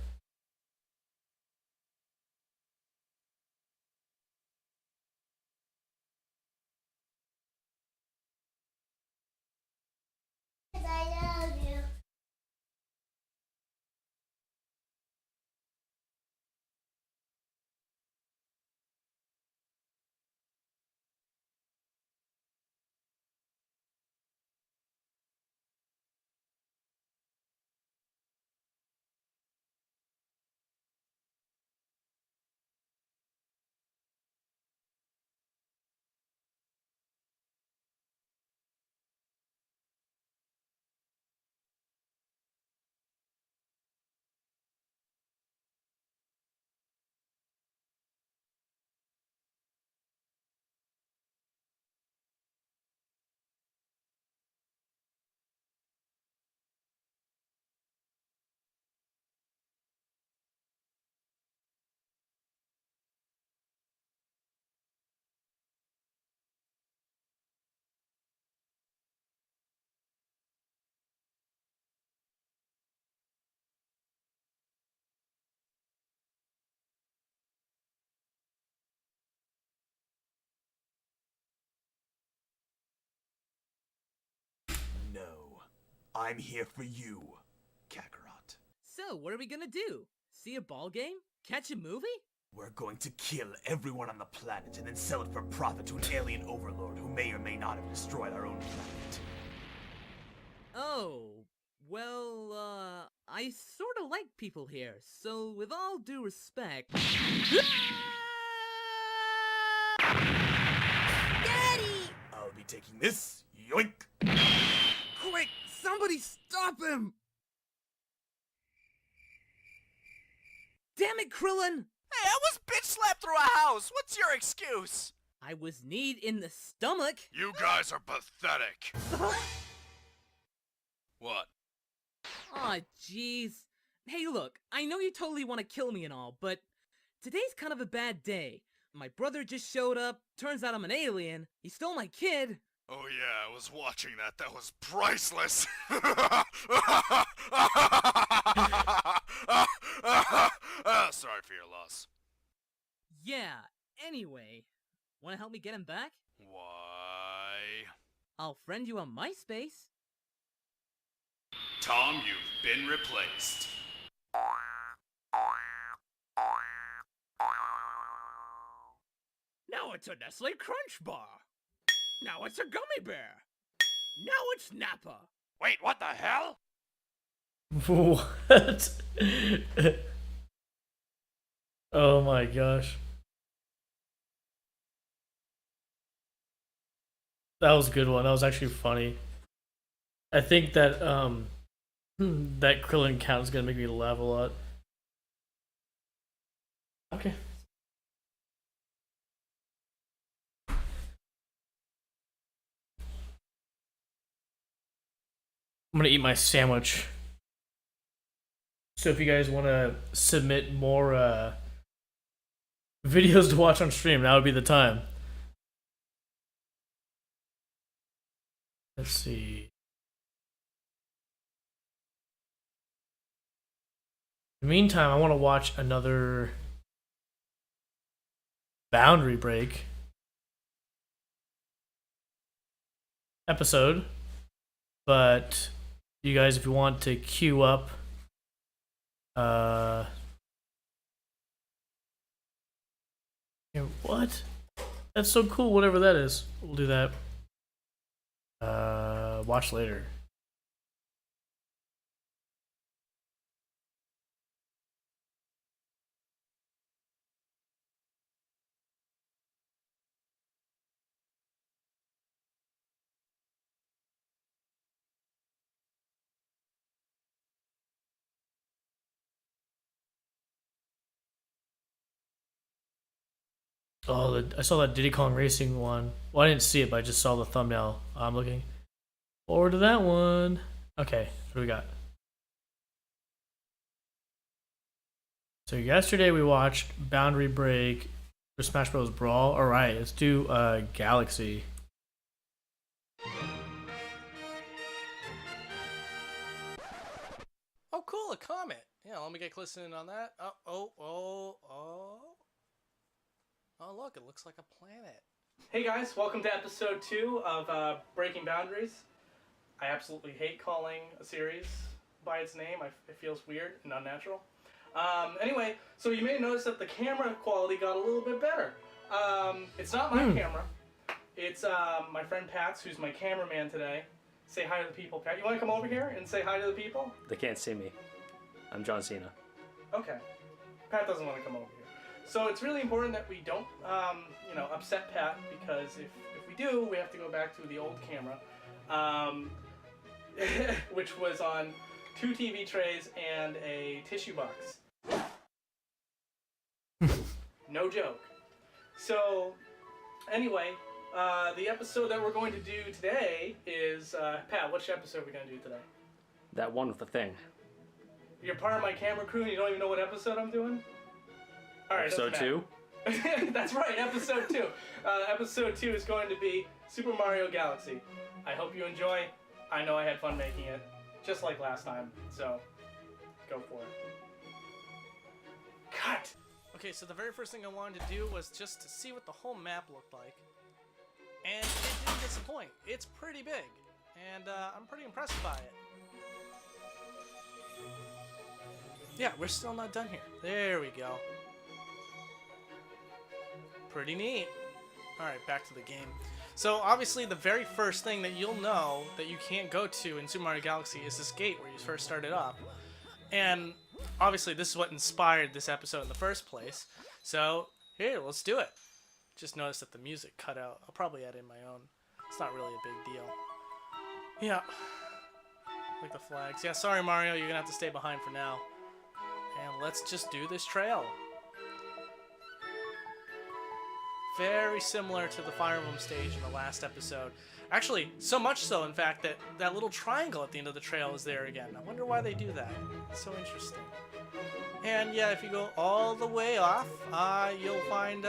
I'm here for you, Kakarot. So, what are we gonna do? See a ball game? Catch a movie? We're going to kill everyone on the planet and then sell it for profit to an alien overlord who may or may not have destroyed our own planet. Oh, well, I sorta like people here, so with all due respect... Daddy! I'll be taking this. Yoink! Quick, somebody stop him! Damn it, Krillin! Hey, I was bitch slapped through a house. What's your excuse? I was kneed in the stomach. You guys are pathetic. What? Aw, jeez. Hey, look, I know you totally want to kill me and all, but today's kind of a bad day. My brother just showed up, turns out I'm an alien, he stole my kid. Oh yeah, I was watching that. That was priceless. Sorry for your loss. Yeah, anyway, wanna help me get him back? Why? I'll friend you on MySpace. Tom, you've been replaced. Now it's a Nestle Crunch Bar. Now it's a gummy bear. Now it's Napa. Wait, what the hell? What? Oh my gosh. That was a good one. That was actually funny. I think that that Krillin count is gonna make me laugh a lot. Okay. I'm gonna eat my sandwich. So if you guys want to submit more videos to watch on stream, now would be the time. Let's see. In the meantime, I want to watch another Boundary Break episode. But you guys, if you want to queue up what? That's so cool, whatever that is. We'll do that. Watch later. Oh, I saw that Diddy Kong Racing one. Well, I didn't see it, but I just saw the thumbnail. I'm looking forward to that one. Okay, what do we got? So yesterday we watched Boundary Break for Smash Bros. Brawl. All right, let's do Galaxy. Oh, cool, a comet. Yeah, let me get listening on that. Oh, look, it looks like a planet. Hey guys, welcome to episode 2 of Breaking Boundaries. I absolutely hate calling a series by its name. It feels weird and unnatural. Anyway, so you may notice that the camera quality got a little bit better. It's not my camera. It's my friend Pat's, who's my cameraman today. Say hi to the people. Pat, you want to come over here and say hi to the people? They can't see me. I'm John Cena. Okay. Pat doesn't want to come over here. So it's really important that we don't, upset Pat, because if we do, we have to go back to the old camera, which was on 2 TV trays and a tissue box. No joke. So, anyway, the episode that we're going to do today is, Pat, which episode are we going to do today? That one with the thing. You're part of my camera crew and you don't even know what episode I'm doing? Alright, episode 2? That's right, episode 2. Episode 2 is going to be Super Mario Galaxy. I hope you enjoy. I know I had fun making it, just like last time, so go for it. Cut! Okay, so the very first thing I wanted to do was just to see what the whole map looked like. And it didn't disappoint. It's pretty big, and I'm pretty impressed by it. yeah, we're still not done here. There we go. Pretty neat. Alright, back to the game. So obviously the very first thing that you'll know that you can't go to in Super Mario Galaxy is this gate where you first started off. And obviously this is what inspired this episode in the first place. So here, let's do it. Just noticed that the music cut out. I'll probably add in my own. It's not really a big deal. Yeah. Like the flags. Yeah, sorry Mario, you're gonna have to stay behind for now. And let's just do this trail. Very similar to the Fire Emblem stage in the last episode. Actually, so much so, in fact, that that little triangle at the end of the trail is there again. I wonder why they do that. It's so interesting. And yeah, if you go all the way off, you'll find,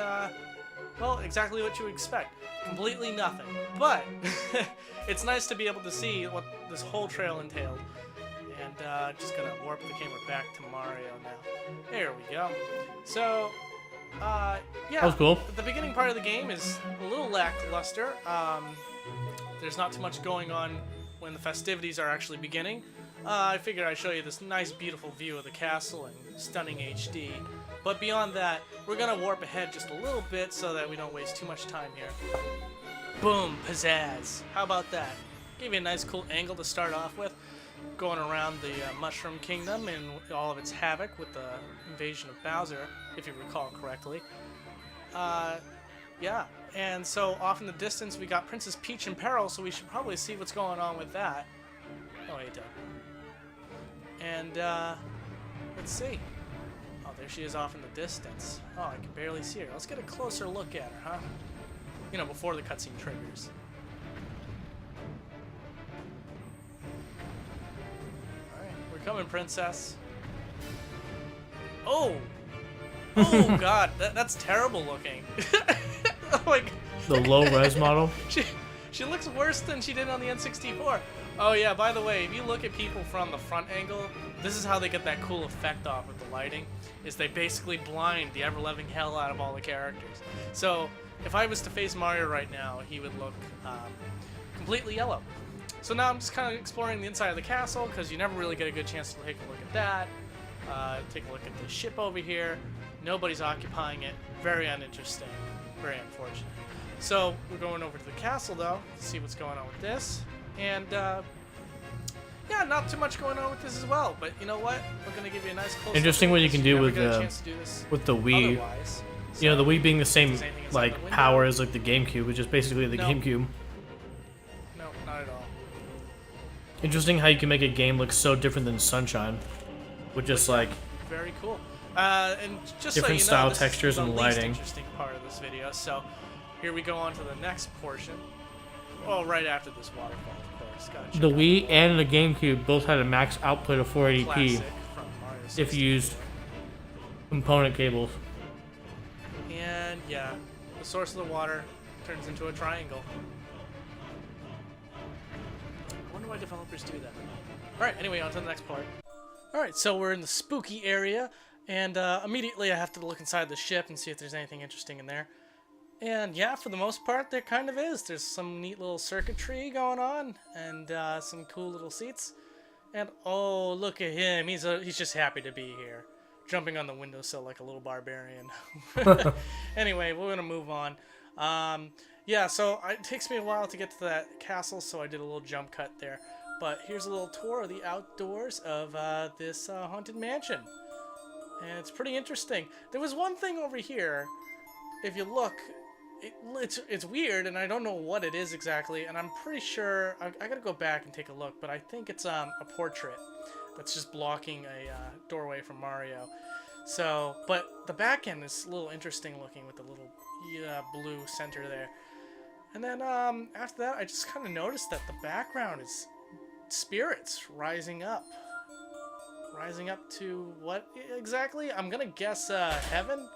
well, exactly what you would expect. Completely nothing. But it's nice to be able to see what this whole trail entailed. And just gonna warp the camera back to Mario now. There we go. So, yeah, that was cool. The beginning part of the game is a little lackluster. There's not too much going on when the festivities are actually beginning. I figured I'd show you this nice, beautiful view of the castle in stunning HD. But beyond that, we're gonna warp ahead just a little bit so that we don't waste too much time here. Boom, pizzazz. How about that? Gave you a nice, cool angle to start off with. Going around the Mushroom Kingdom and all of its havoc with the invasion of Bowser, if you recall correctly. Yeah, and so off in the distance we got Princess Peach in peril, so we should probably see what's going on with that. Oh, hey, Doug. And, let's see. Oh, there she is off in the distance. Oh, I can barely see her. Let's get a closer look at her, huh? You know, before the cutscene triggers. Coming, princess. Oh! Oh, God. That's terrible looking. Oh, my God. The low-res model? She looks worse than she did on the N64. Oh, yeah, by the way, if you look at people from the front angle, this is how they get that cool effect off with the lighting, is they basically blind the ever-loving hell out of all the characters. So, if I was to face Mario right now, he would look completely yellow. So now I'm just kind of exploring the inside of the castle, because you never really get a good chance to take a look at that. Take a look at the ship over here. Nobody's occupying it. Very uninteresting. Very unfortunate. So we're going over to the castle, though, to see what's going on with this. And, yeah, not too much going on with this as well. But you know what? We're going to give you a nice close Interesting what you can do with the Wii. You know, the Wii being the same, like, power as, like, the GameCube, which is basically the GameCube. No, not at all. Interesting how you can make a game look so different than Sunshine, with just like very cool, and just different so you style, know, textures, and lighting. Interesting part of this video. So here we go on to the next portion. Oh, right after this waterfall, of course. The Wii and the GameCube both had a max output of 480p if you used component cables. And yeah, the source of the water turns into a triangle. I wonder why developers do that. Alright, anyway, on to the next part. Alright, so we're in the spooky area, and immediately I have to look inside the ship and see if there's anything interesting in there. And yeah, for the most part, there kind of is. There's some neat little circuitry going on, and some cool little seats. And oh, look at him. He's just happy to be here. Jumping on the windowsill like a little barbarian. Anyway, we're going to move on. Yeah, so it takes me a while to get to that castle, so I did a little jump cut there. But here's a little tour of the outdoors of this haunted mansion. And it's pretty interesting. There was one thing over here, if you look, it's weird, and I don't know what it is exactly, and I'm pretty sure, I gotta go back and take a look, but I think it's a portrait that's just blocking a doorway from Mario. So, but the back end is a little interesting looking with the little blue center there. And then after that, I just kind of noticed that the background is spirits rising up. Rising up to what exactly? I'm gonna guess heaven?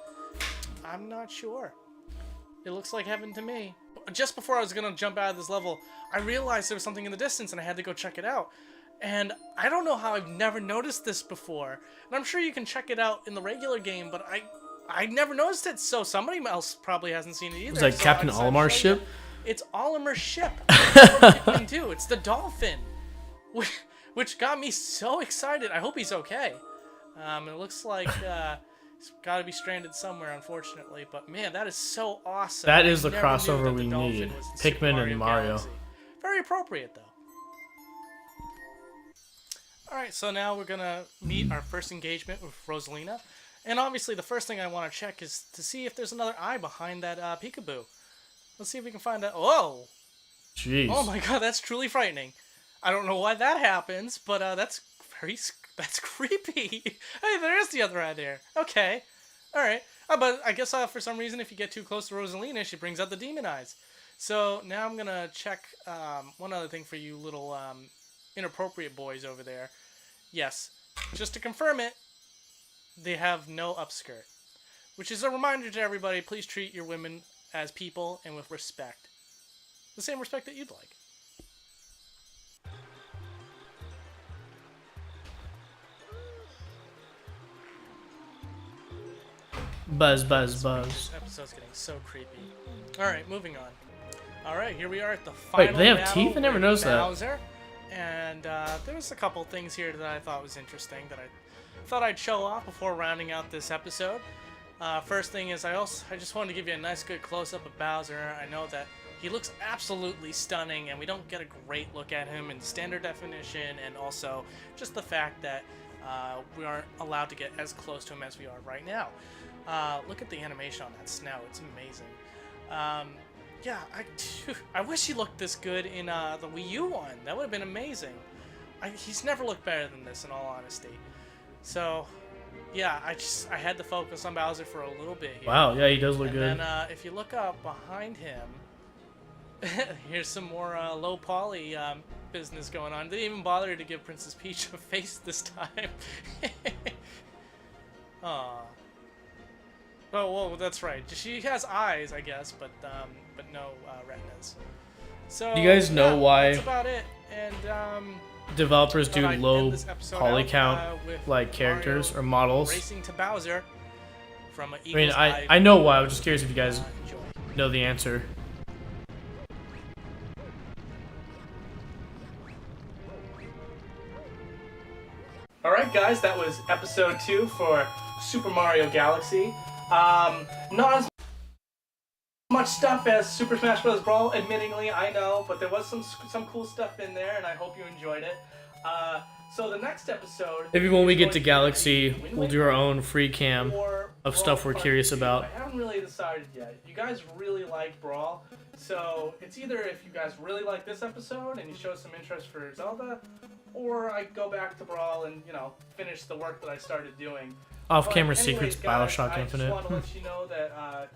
I'm not sure. It looks like heaven to me. Just before I was gonna jump out of this level, I realized there was something in the distance and I had to go check it out. And I don't know how I've never noticed this before. And I'm sure you can check it out in the regular game, but I never noticed it, so somebody else probably hasn't seen it either. It's like so Captain Olimar's ship? It's Olimar's ship. That's what you can do. It's the dolphin. Which got me so excited. I hope he's okay. It looks like he's got to be stranded somewhere, unfortunately. But man, that is so awesome. That is I the never knew crossover that we the dolphin need. was in Super Pikmin and Mario. Galaxy. Very appropriate, though. Alright, so now we're going to meet our first engagement with Rosalina. And obviously the first thing I want to check is to see if there's another eye behind that peekaboo. Let's see if we can find that. Whoa! Jeez. Oh my god, that's truly frightening. I don't know why that happens, but that's creepy. Hey, there is the other eye there. Okay. Alright. But I guess for some reason, if you get too close to Rosalina, she brings out the demon eyes. So now I'm going to check one other thing for you little inappropriate boys over there. Yes, just to confirm it, they have no upskirt. Which is a reminder to everybody, please treat your women as people and with respect. The same respect that you'd like. Buzz, buzz, buzz. This episode's getting so creepy. Alright, moving on. Alright, here we are at the final Wait, they have battle teeth? I never with noticed that. Bowser. And there was a couple things here that I thought was interesting that I thought I'd show off before rounding out this episode. First thing is I just wanted to give you a nice good close-up of Bowser. I know that he looks absolutely stunning, and we don't get a great look at him in standard definition, and also just the fact that we aren't allowed to get as close to him as we are right now. Look at the animation on that snout. It's amazing. Yeah, I wish he looked this good in the Wii U one. That would have been amazing. He's never looked better than this, in all honesty. So, yeah, I had to focus on Bowser for a little bit here. Wow, yeah, he does look good. And then if you look up behind him, here's some more low poly business going on. They didn't even bother to give Princess Peach a face this time. Aww. Oh, well, that's right. She has eyes, I guess, but no retinas. So Do you guys know why that's about it. And developers do low poly count with like characters Mario or models? racing to Bowser from an I mean, eagle's eye. I know why. I was just curious if you guys know the answer. Alright guys, that was episode 2 for Super Mario Galaxy. Not as much stuff as Super Smash Bros. Brawl, admittingly, I know, but there was some cool stuff in there, and I hope you enjoyed it. So the next episode... Maybe when we get to Galaxy, we'll do our own free cam of stuff we're curious about. I haven't really decided yet. You guys really like Brawl, so it's either if you guys really like this episode and you show some interest for Zelda, or I go back to Brawl and, you know, finish the work that I started doing. Off-camera But secrets, guys, Bioshock Infinite. I just want to let you know that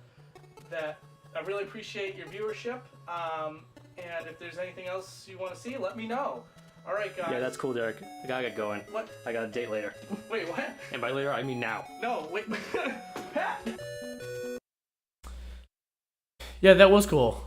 that I really appreciate your viewership. And if there's anything else you want to see, let me know. All right, guys. Yeah, that's cool, Derek. I gotta get going. What? I got a date later. Wait, what? And by later, I mean now. No, wait. Pat! Yeah, that was cool.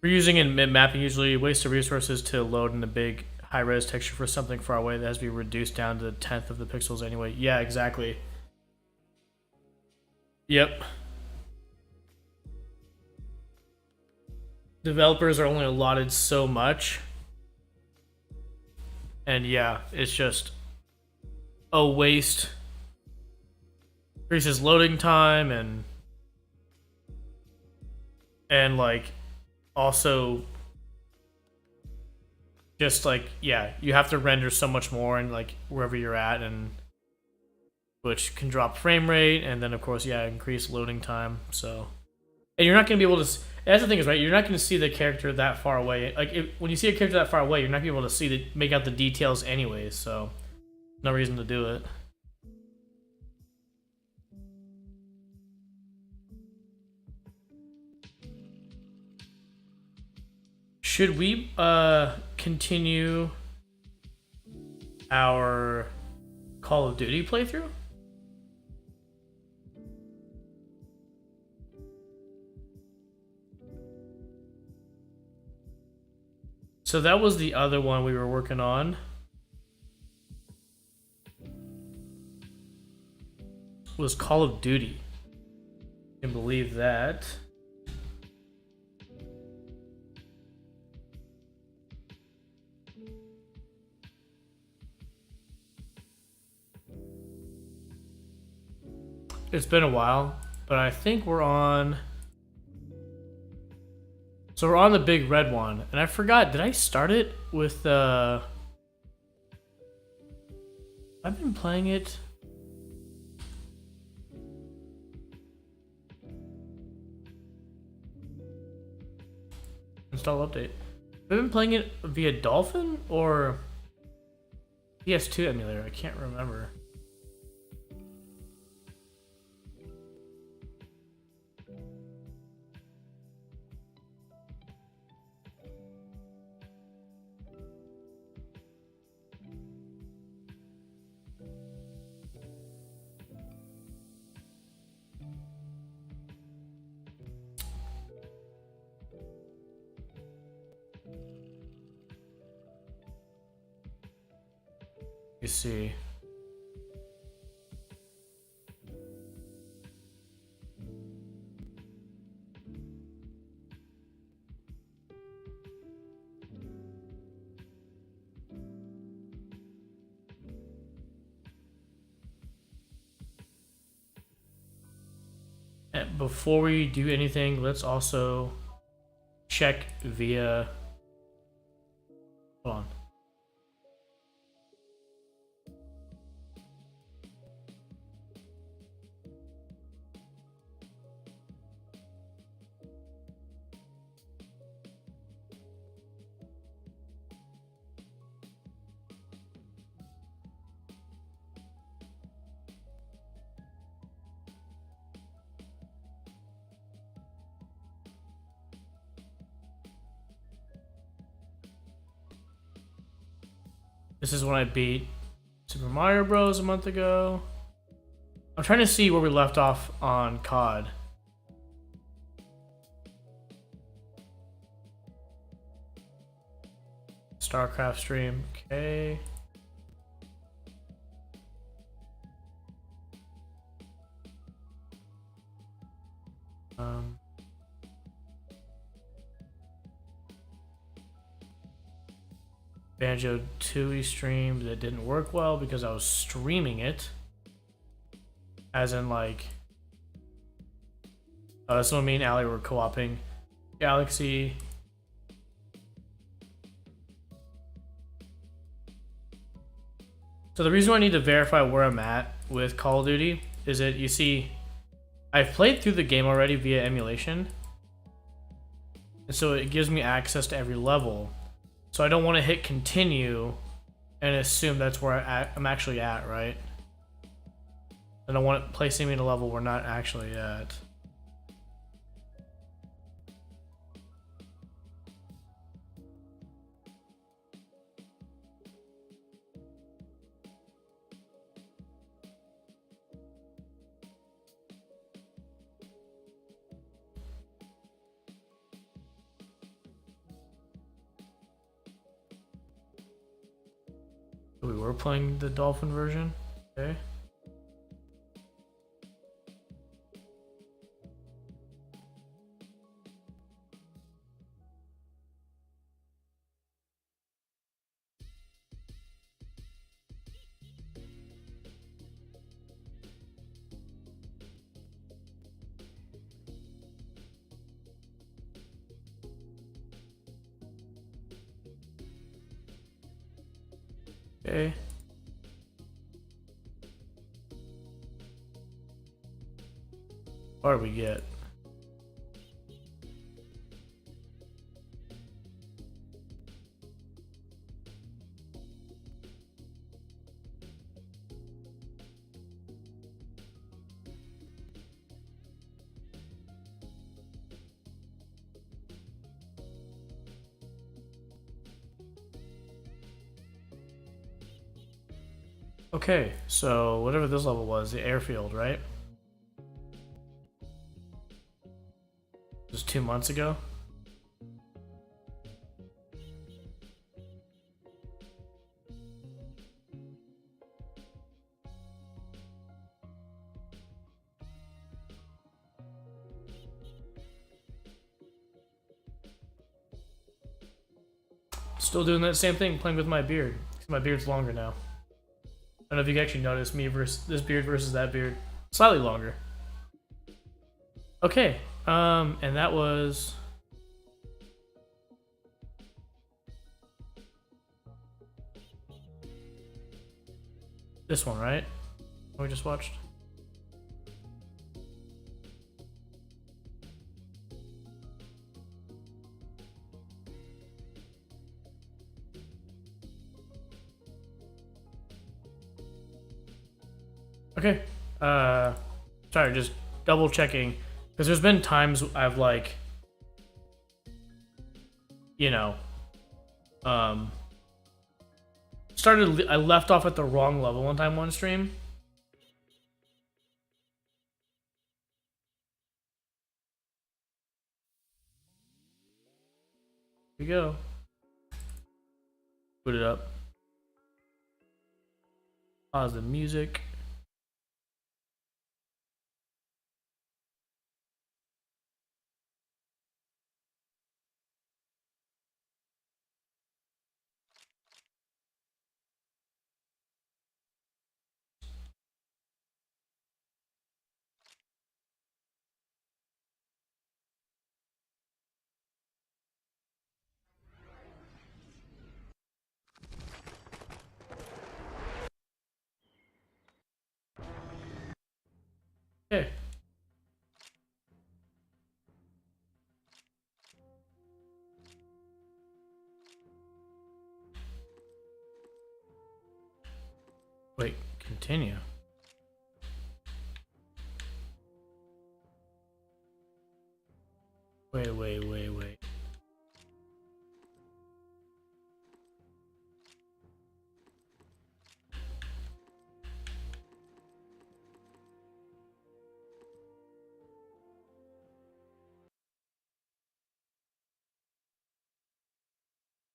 Reusing and mapping usually wastes resources to load in a big high-res texture for something far away that has to be reduced down to a tenth of the pixels anyway. Yeah, exactly. Yep. Developers are only allotted so much. And yeah, it's just a waste. Increases loading time and like also just like, yeah, you have to render so much more and like wherever you're at, and which can drop frame rate, and then of course, yeah, increase loading time. So, and you're not going to be able to, that's the thing is, right, you're not going to see the character that far away. Like when you see a character that far away, you're not going to be able to see make out the details anyways, so no reason to do it. Should we continue our Call of Duty playthrough? So that was the other one we were working on. was Call of Duty. I can believe that. It's been a while, but I think we're on... So we're on the big red one, and I forgot, did I start it with, I've been playing it... Install update. I've been playing it via Dolphin or PS2 emulator, I can't remember. You see. And before we do anything, let's also check via... Hold on. This is when I beat Super Mario Bros. A month ago. I'm trying to see where we left off on COD. StarCraft stream, okay. Banjo Tooie streamed that didn't work well because I was streaming it. As in, like, that's when me and Allie were co-oping Galaxy. So the reason why I need to verify where I'm at with Call of Duty is that, you see, I've played through the game already via emulation. And so it gives me access to every level. So I don't want to hit continue and assume that's where I'm actually at, right? I don't want it placing me in a level we're not actually at. We were playing the Dolphin version, okay. Okay. What do we get? Okay, so whatever this level was, the airfield, right? It was 2 months ago. Still doing that same thing, playing with my beard. My beard's longer now. I don't know if you can actually notice me versus this beard versus that beard. Slightly longer. Okay, and that was... this one, right? What we just watched? Okay. Sorry, just double checking. Because there's been times I've like, you know, I left off at the wrong level one time on stream. Here we go. Put it up. Pause the music. Okay. Wait, continue. Wait.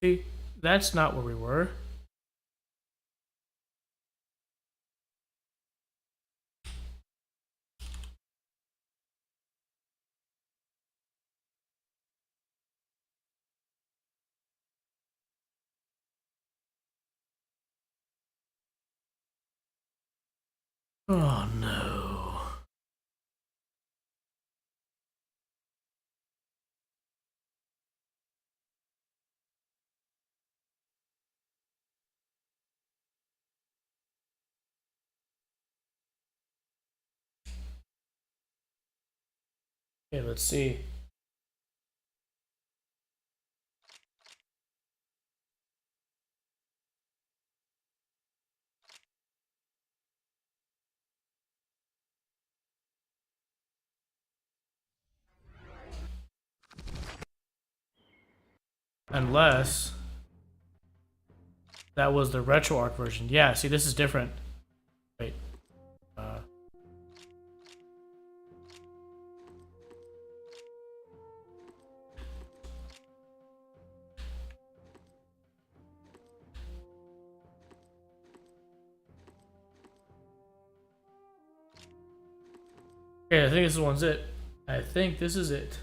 See, that's not where we were. Oh no. Okay, let's see. Unless that was the RetroArch version. Yeah, see, this is different. Wait. Okay, I think this one's it. I think this is it.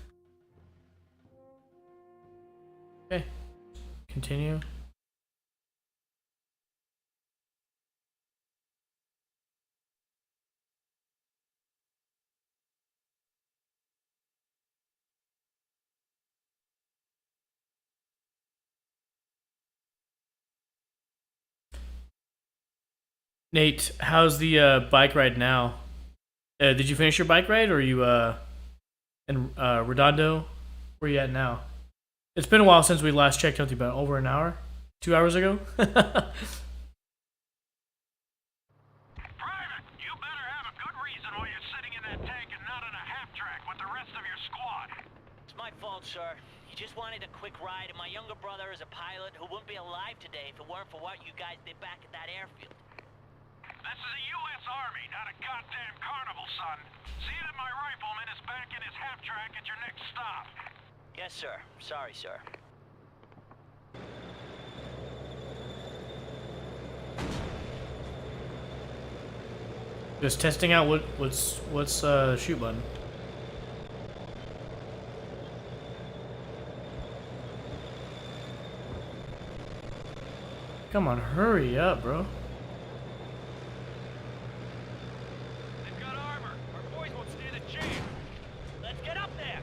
Okay. Continue. Nate, how's the bike ride now? Did you finish your bike ride, or are you in Redondo? Where are you at now? It's been a while since we last checked out. About over an hour, 2 hours ago. It's my fault, sir. You just wanted a quick ride, and my younger brother is a pilot who wouldn't be alive today if it weren't for what you guys did back at that airfield. This is the U.S. Army, not a goddamn carnival, son. See that my rifleman is back in his half-track at your next stop. Yes, sir. Sorry, sir. Just testing out what's shoot button. Come on, hurry up, bro. They've got armor. Our boys won't stand a chance. Let's get up there.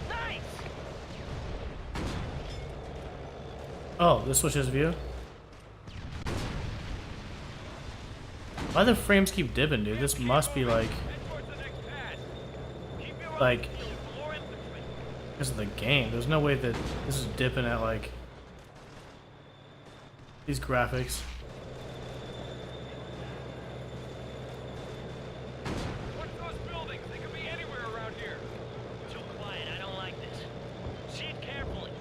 Nice. Oh, this switches view. Why the frames keep dipping, dude? This must be like because of the game. There's no way that this is dipping at like these graphics. What's those buildings? They could be anywhere around here. Too quiet. I don't like this. See it carefully.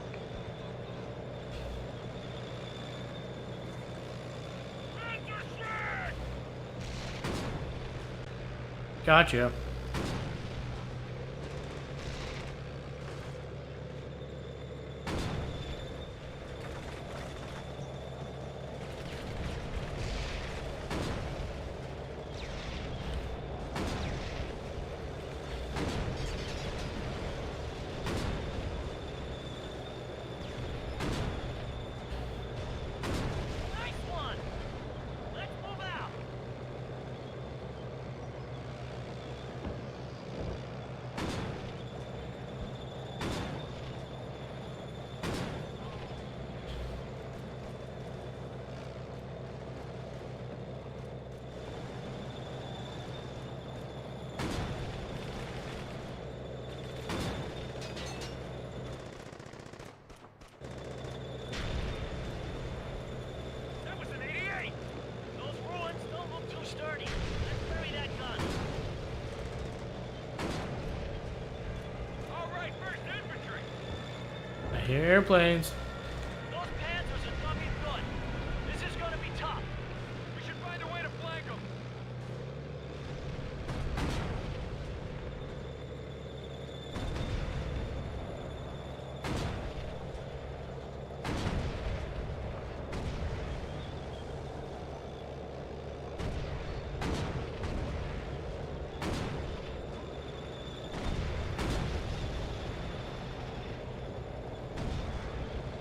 Gotcha. Nice one. Let's move out. That was an 88. Those ruins don't look too sturdy. Let's bury that gun. All right, first infantry. I hear airplanes. Those Panthers are fucking good. This is gonna be tough. We should find a way to flank them.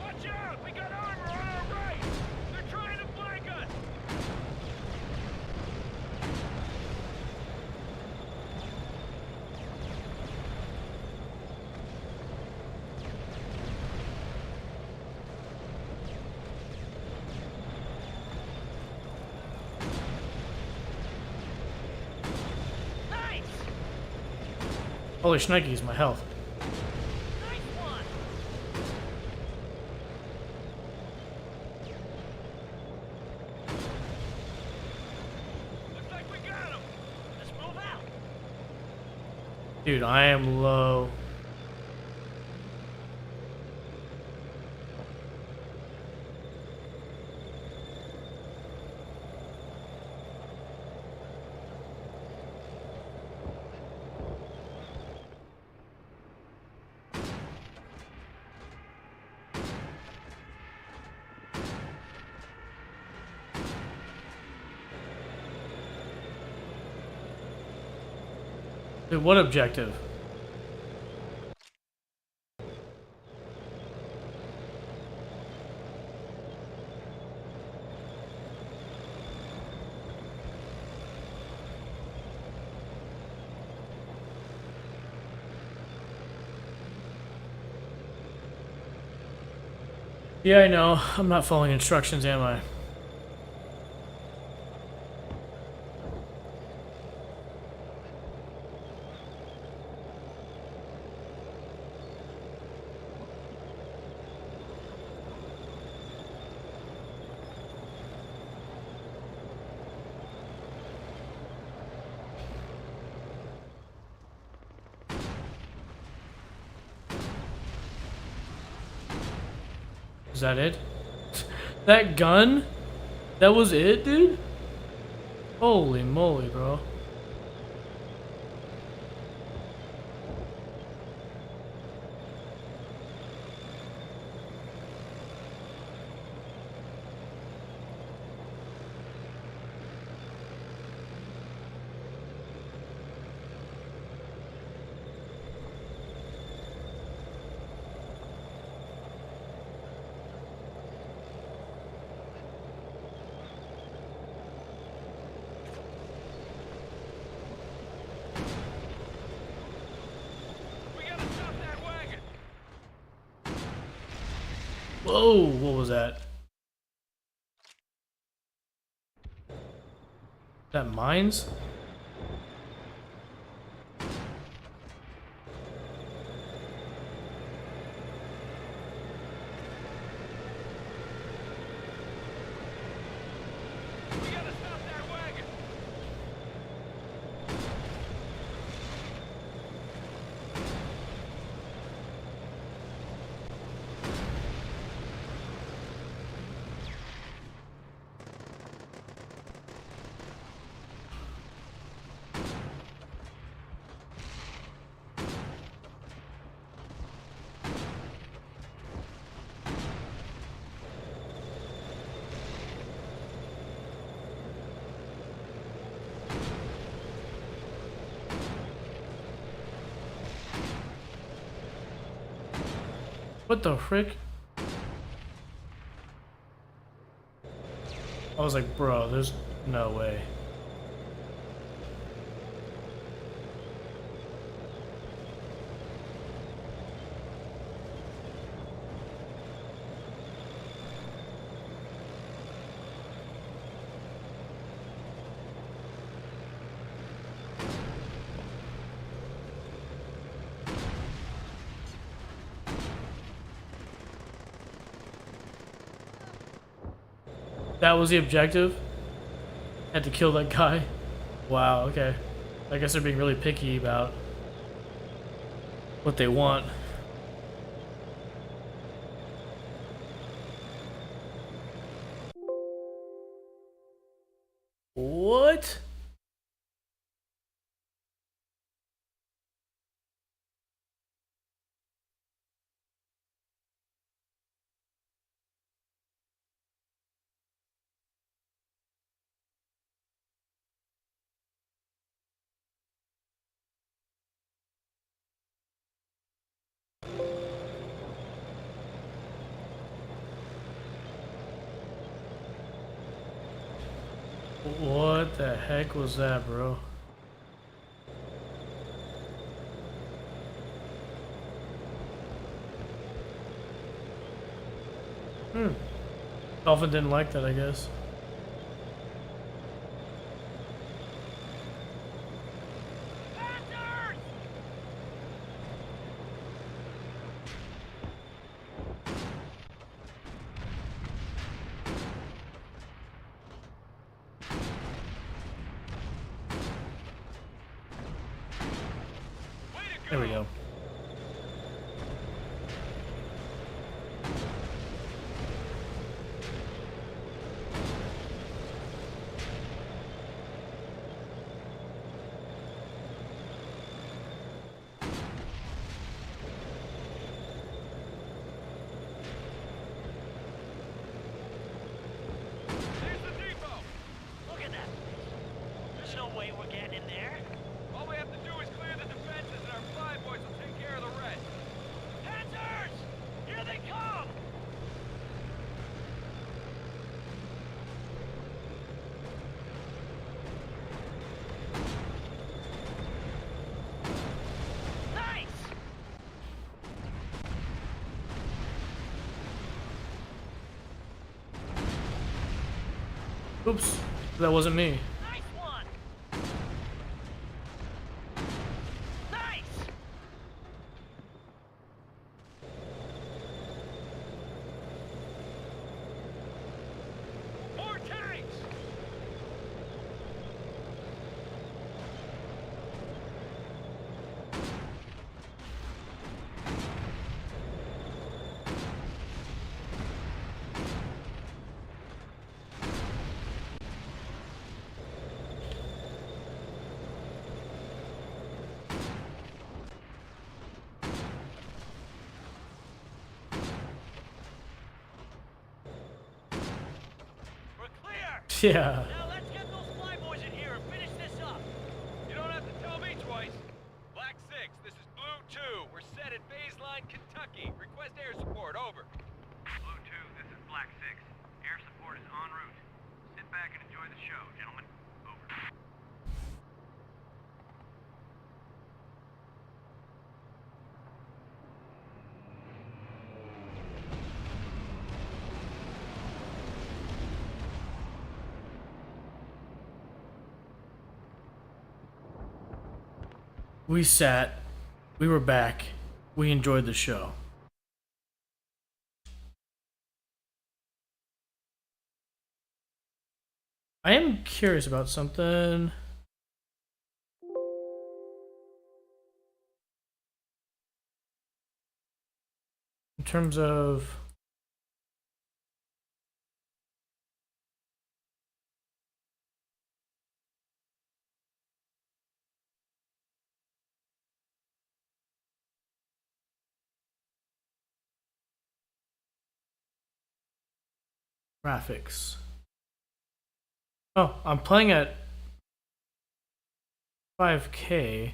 Watch out! We got armor on our right! They're trying to flank us! Nice. Holy shnikes, my health. Nice one. Looks like we got them! Let's move out. Dude, I am low. Dude, what objective? Yeah, I know. I'm not following instructions, am I? Is that it? That gun? That was it, dude? Holy moly, bro. Whoa, what was that? That mines? What the frick? I was like, bro, there's no way. That was the objective? Had to kill that guy? Wow, okay. I guess they're being really picky about what they want. What? What the heck was that, bro? Dolphin didn't like that, I guess. There we go. Look at that. There's no way we're getting in there. All we have to do is clear the defenses and our fly boys will take care of the rest. Panzers! Here they come! Nice! Oops, that wasn't me. Nice one! Nice! More tanks! We're clear! Yeah. Now let's get those fly boys in here and finish this up. You don't have to tell me twice. Black 6, this is Blue 2. We're set at Baseline, Kentucky. Request air support, over. Blue 2, this is Black 6. Air support is en route. Sit back and enjoy the show, gentlemen. Over. We sat. We were back. We enjoyed the show. I am curious about something. In terms of graphics. Oh, I'm playing at 5K.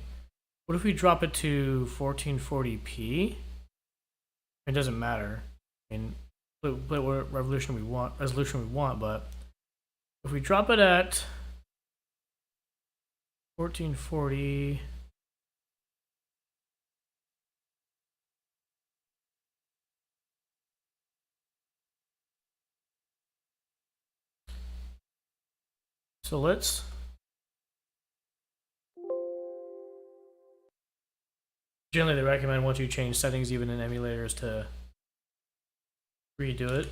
What if we drop it to 1440p? It doesn't matter. I mean, what resolution we want, but if we drop it at 1440, so let's generally they recommend once you change settings even in emulators to redo it.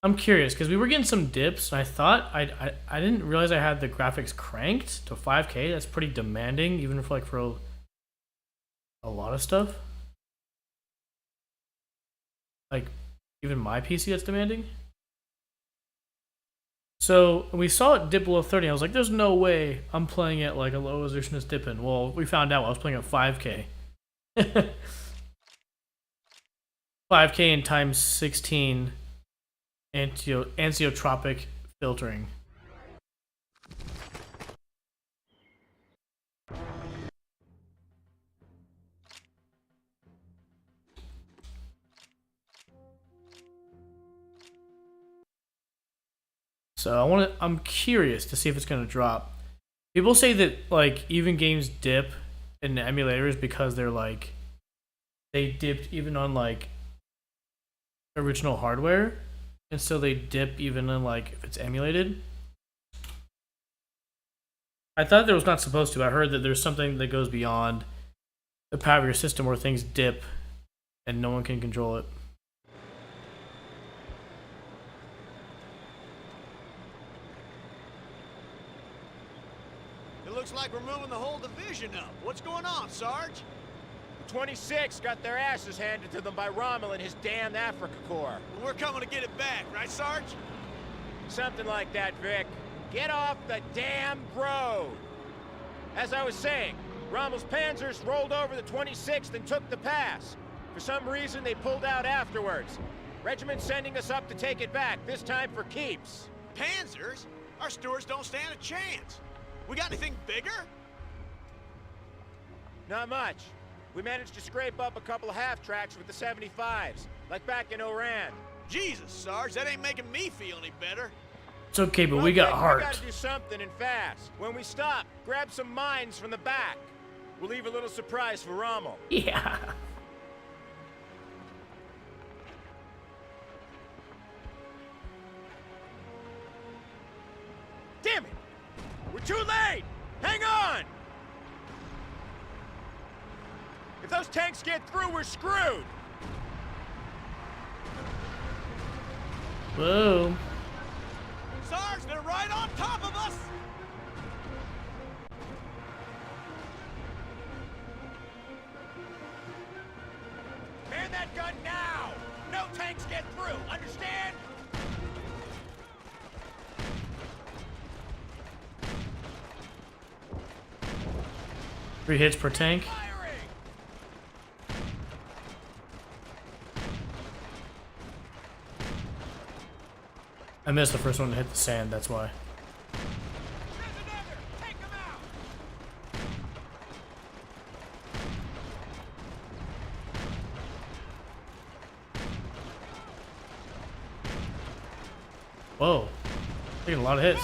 I'm curious because we were getting some dips and I thought I didn't realize I had the graphics cranked to 5K. That's pretty demanding even for a lot of stuff. Like even my PC that's demanding. So we saw it dip below 30. I was like, there's no way I'm playing at like a low resolution is dipping. Well, we found out I was playing at 5K. 5K and times 16 anisotropic filtering. So I'm curious to see if it's gonna drop. People say that like even games dip in emulators because they're like they dipped even on like original hardware, and so they dip even in like if it's emulated. I thought there was not supposed to. I heard that there's something that goes beyond the power of your system where things dip and no one can control it. Looks like we're moving the whole division up. What's going on, Sarge? The 26 got their asses handed to them by Rommel and his damned Africa Corps. Well, we're coming to get it back, right, Sarge? Something like that, Vic. Get off the damn road! As I was saying, Rommel's panzers rolled over the 26th and took the pass. For some reason, they pulled out afterwards. Regiment sending us up to take it back, this time for keeps. Panzers? Our stewards don't stand a chance. We got anything bigger? Not much. We managed to scrape up a couple of half-tracks with the 75s, like back in Oran. Jesus, Sarge, that ain't making me feel any better. It's okay, but we got heart. We gotta do something and fast. When we stop, grab some mines from the back. We'll leave a little surprise for Rommel. Yeah. Damn it! We're too late! Hang on! If those tanks get through, we're screwed! Whoa. Sarge, they're right on top of us! Man that gun now! No tanks get through, understand? Three hits per tank. I missed the first one to hit the sand, that's why. Whoa. Taking a lot of hits.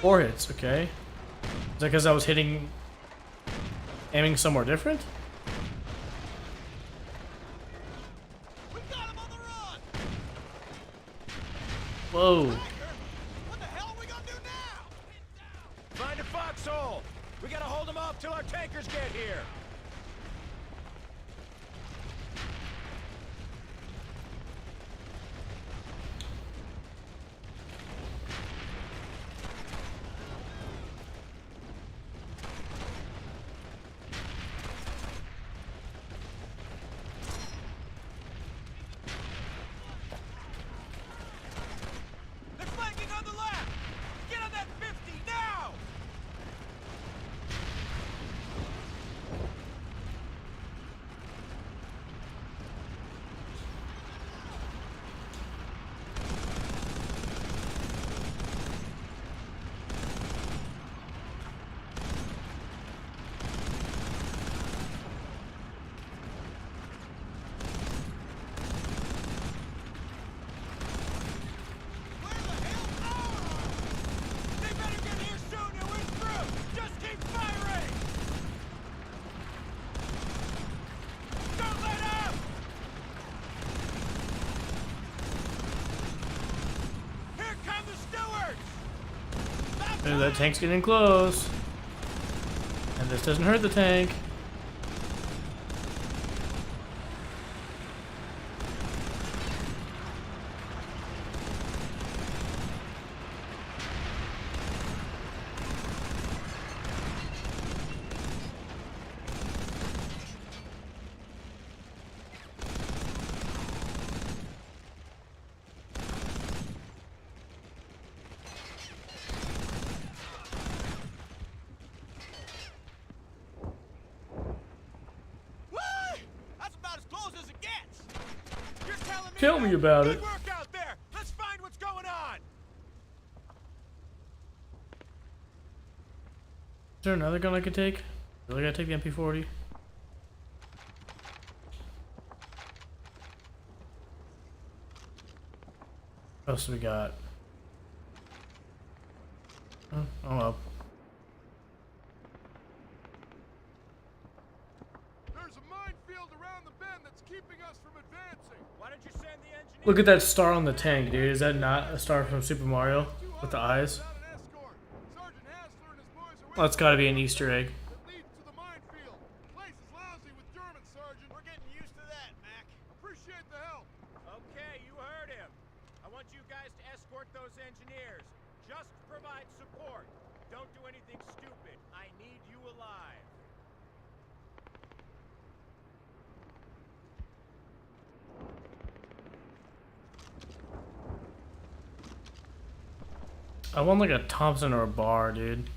4 hits, okay. Is that because I was aiming somewhere different? Whoa. What the hell are we gonna do now? Find a foxhole! We gotta hold them off till our tankers get here! They're flanking on the left! Get on that 50 now! They better get here soon or we're through! Just keep firing! Don't let up! Here come the stewards! And that tank's getting close. And this doesn't hurt the tank. That's about as close as it gets! You're telling me Tell me about it. Good work out there! Let's find what's going on! Is there another gun I could take? Really gotta take the MP40? What else do we got? Oh well. There's a minefield around the bend that's keeping us from advancing. Why don't you send the engineer? Look at that star on the tank, dude. Is that not a star from Super Mario? With the eyes? Well, that's gotta be an Easter egg. Place is lousy with German, Sergeant. We're getting used to that, Mac. Appreciate the help. Okay, you heard him. I want you guys to escort those engineers. Just provide support. Don't do anything stupid. I need you alive. I want like a Thompson or a bar, dude.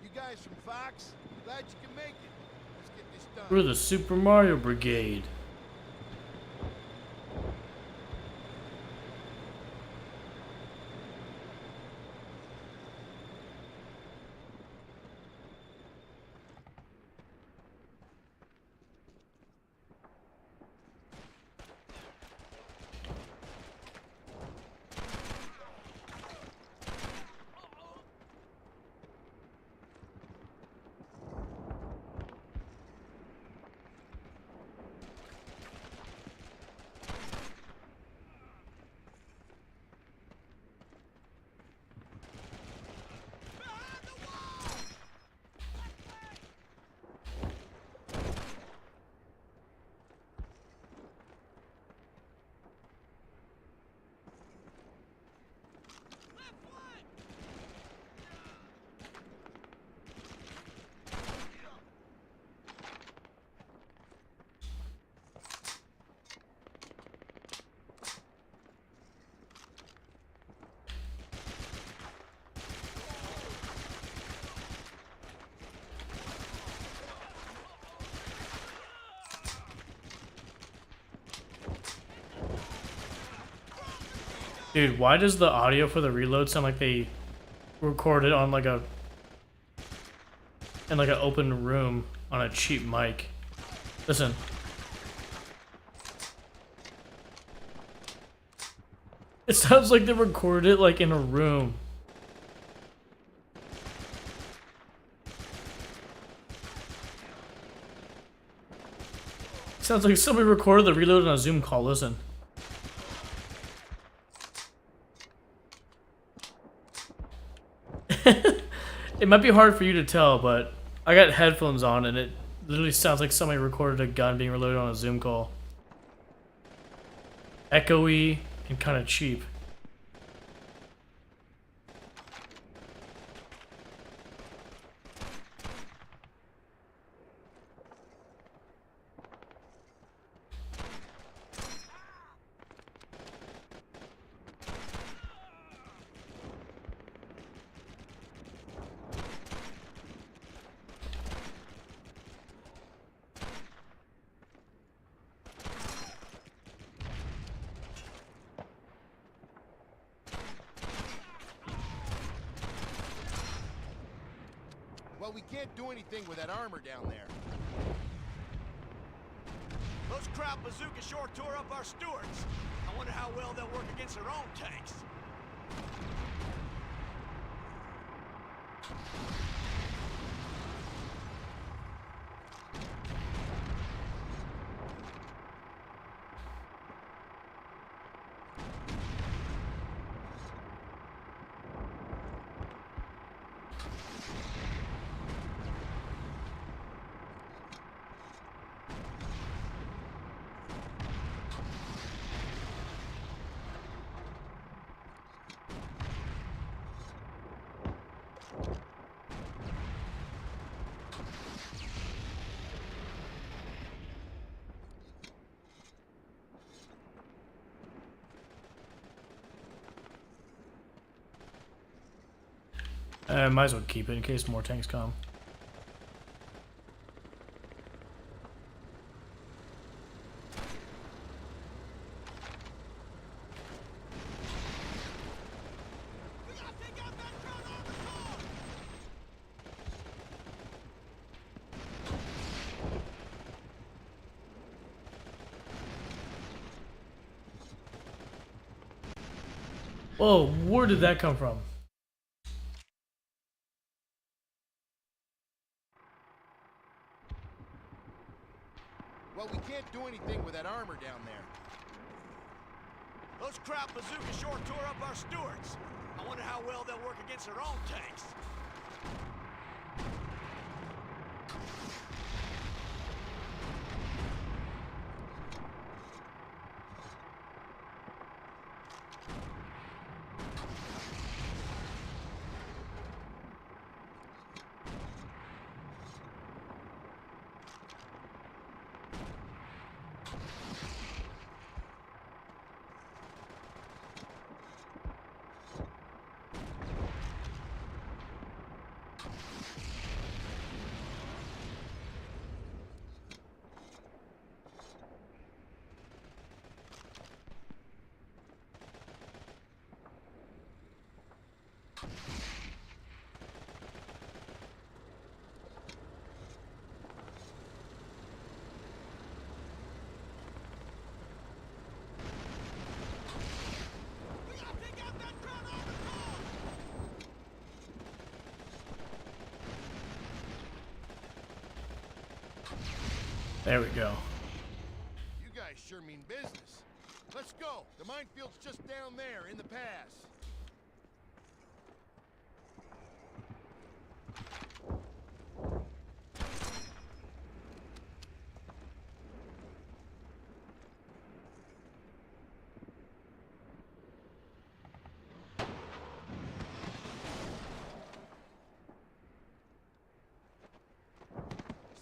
You guys from Fox? Glad you can make it. Let's get this done. We're the Super Mario Brigade. Dude, why does the audio for the reload sound like they recorded on like a in like an open room on a cheap mic? Listen. It sounds like they recorded it like in a room. Sounds like somebody recorded the reload on a Zoom call. Listen. It might be hard for you to tell, but I got headphones on and it literally sounds like somebody recorded a gun being reloaded on a Zoom call. Echoey and kind of cheap. Well, we can't do anything with that armor down there. Those crowd bazookas sure tore up our Stuarts. I wonder how well they'll work against their own tanks. Might as well keep it in case more tanks come. Whoa, where did that come from? Well, we can't do anything with that armor down there. Those crowd bazookas sure tore up our Stuarts. I wonder how well they'll work against their own tanks. There we go. You guys sure mean business. Let's go. The minefield's just down there in the pass.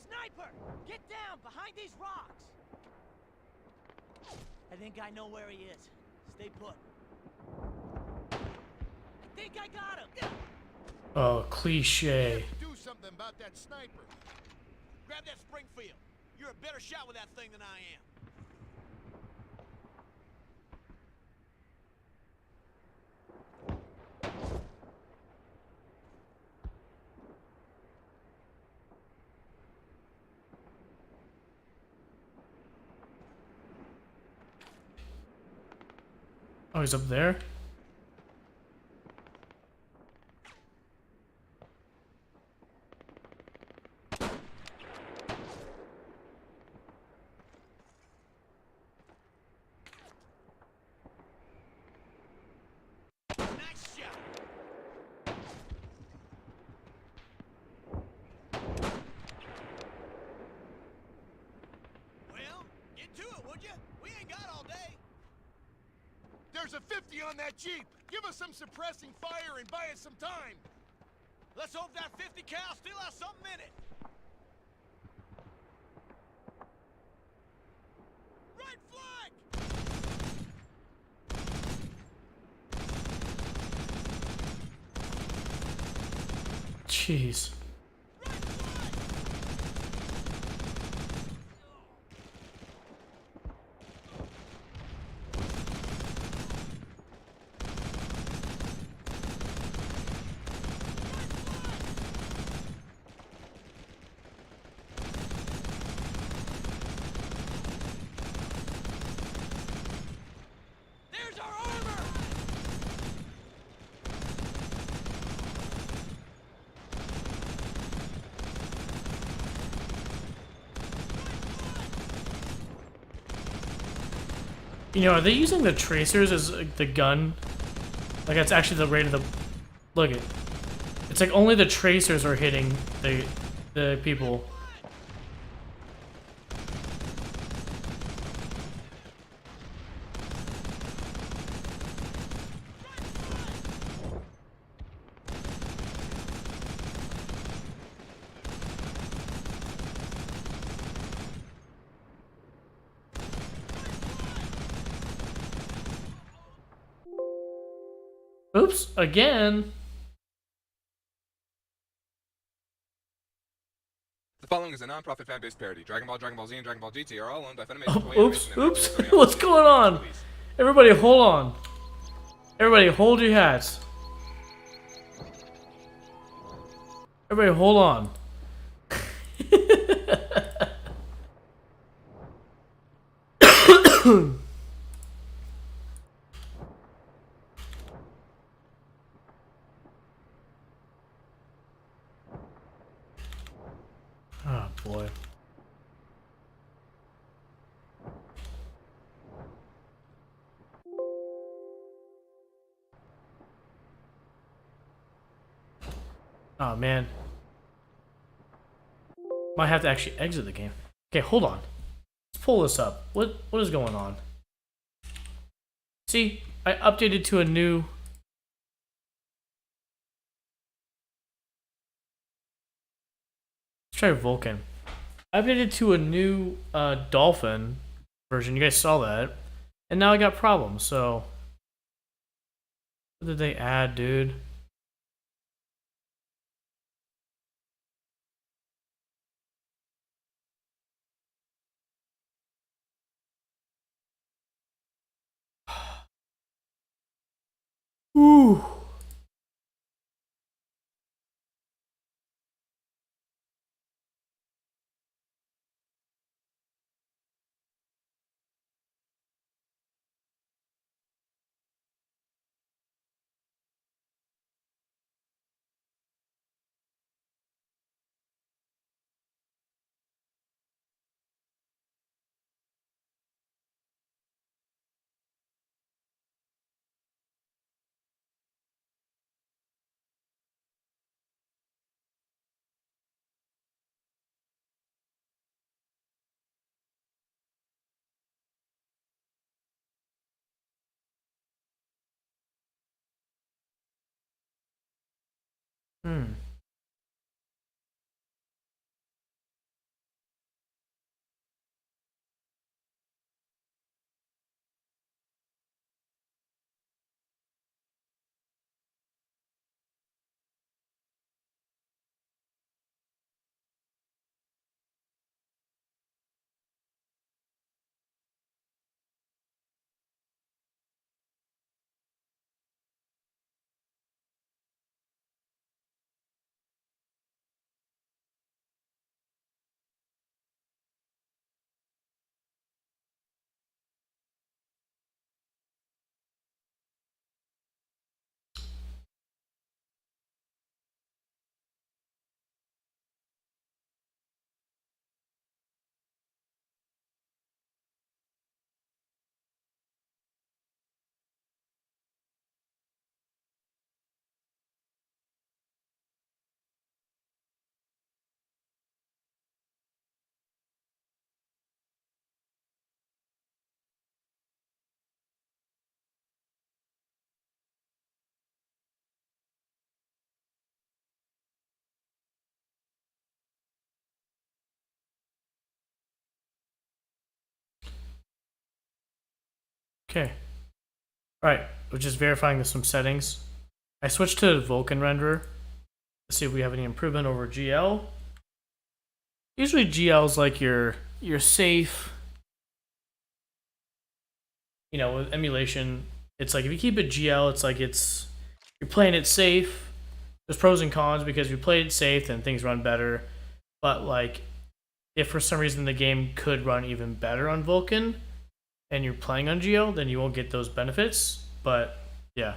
Sniper! Get down behind these rocks! I think I know where he is. Stay put. I think I got him! Oh, cliche. Do something about that sniper. Grab that Springfield. You're a better shot with that thing than I am. Oh, he's up there? There's a 50 on that Jeep. Give us some suppressing fire and buy us some time. Let's hope that 50 cal still has something in it. Right flag! Jeez. There's our armor! You know, are they using the tracers as the gun? Like that's actually the rate of the. Look it. It's like only the tracers are hitting the people. Oops, again. The following is a non-profit fan-based parody. Dragon Ball, Dragon Ball Z, and Dragon Ball GT are all owned by Funimation, Toei Oops, Animation, and oops. Akira Toriyama. What's going on? Everybody, hold on. Everybody, hold your hats. Everybody, hold on. Oh boy. Oh man. Might have to actually exit the game. Okay, hold on. Let's pull this up. What is going on? See, I updated to a new. Let's try Vulcan. I updated to a new Dolphin version. You guys saw that, and now I got problems. So, what did they add, dude? Ooh. Hmm. Okay. Alright, we're just verifying some settings. I switched to Vulkan renderer. Let's see if we have any improvement over GL. Usually GL is like your safe, you know, with emulation. It's like if you keep it GL, it's like you're playing it safe. There's pros and cons because if you play it safe, then things run better. But like, if for some reason the game could run even better on Vulkan, and you're playing on GL, then you won't get those benefits. But yeah.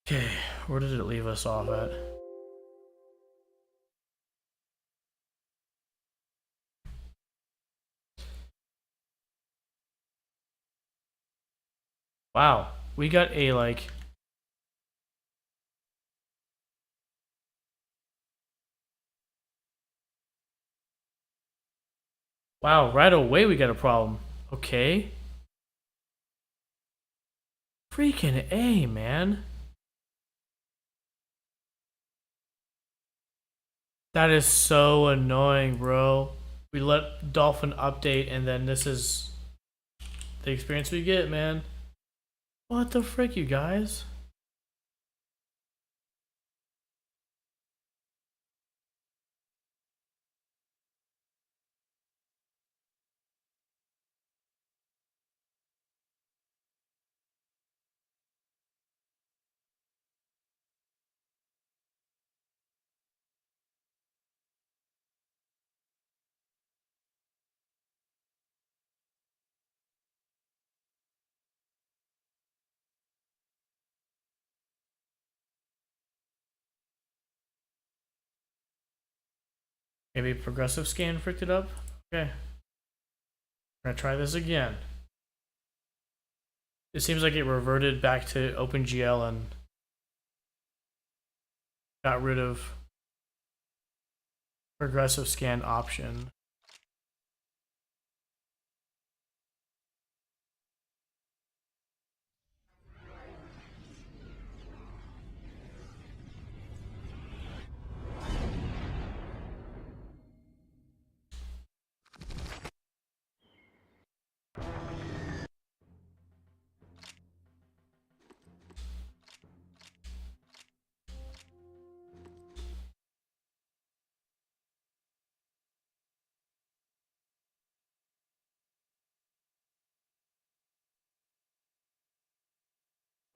Okay, where did it leave us off at? Wow, we got a like... Wow, right away we got a problem. Okay. Freaking A, man. That is so annoying, bro. We let Dolphin update and then this is the experience we get, man. What the frick, you guys? Maybe progressive scan fricked it up? Okay. We're gonna try this again. It seems like it reverted back to OpenGL and got rid of progressive scan option.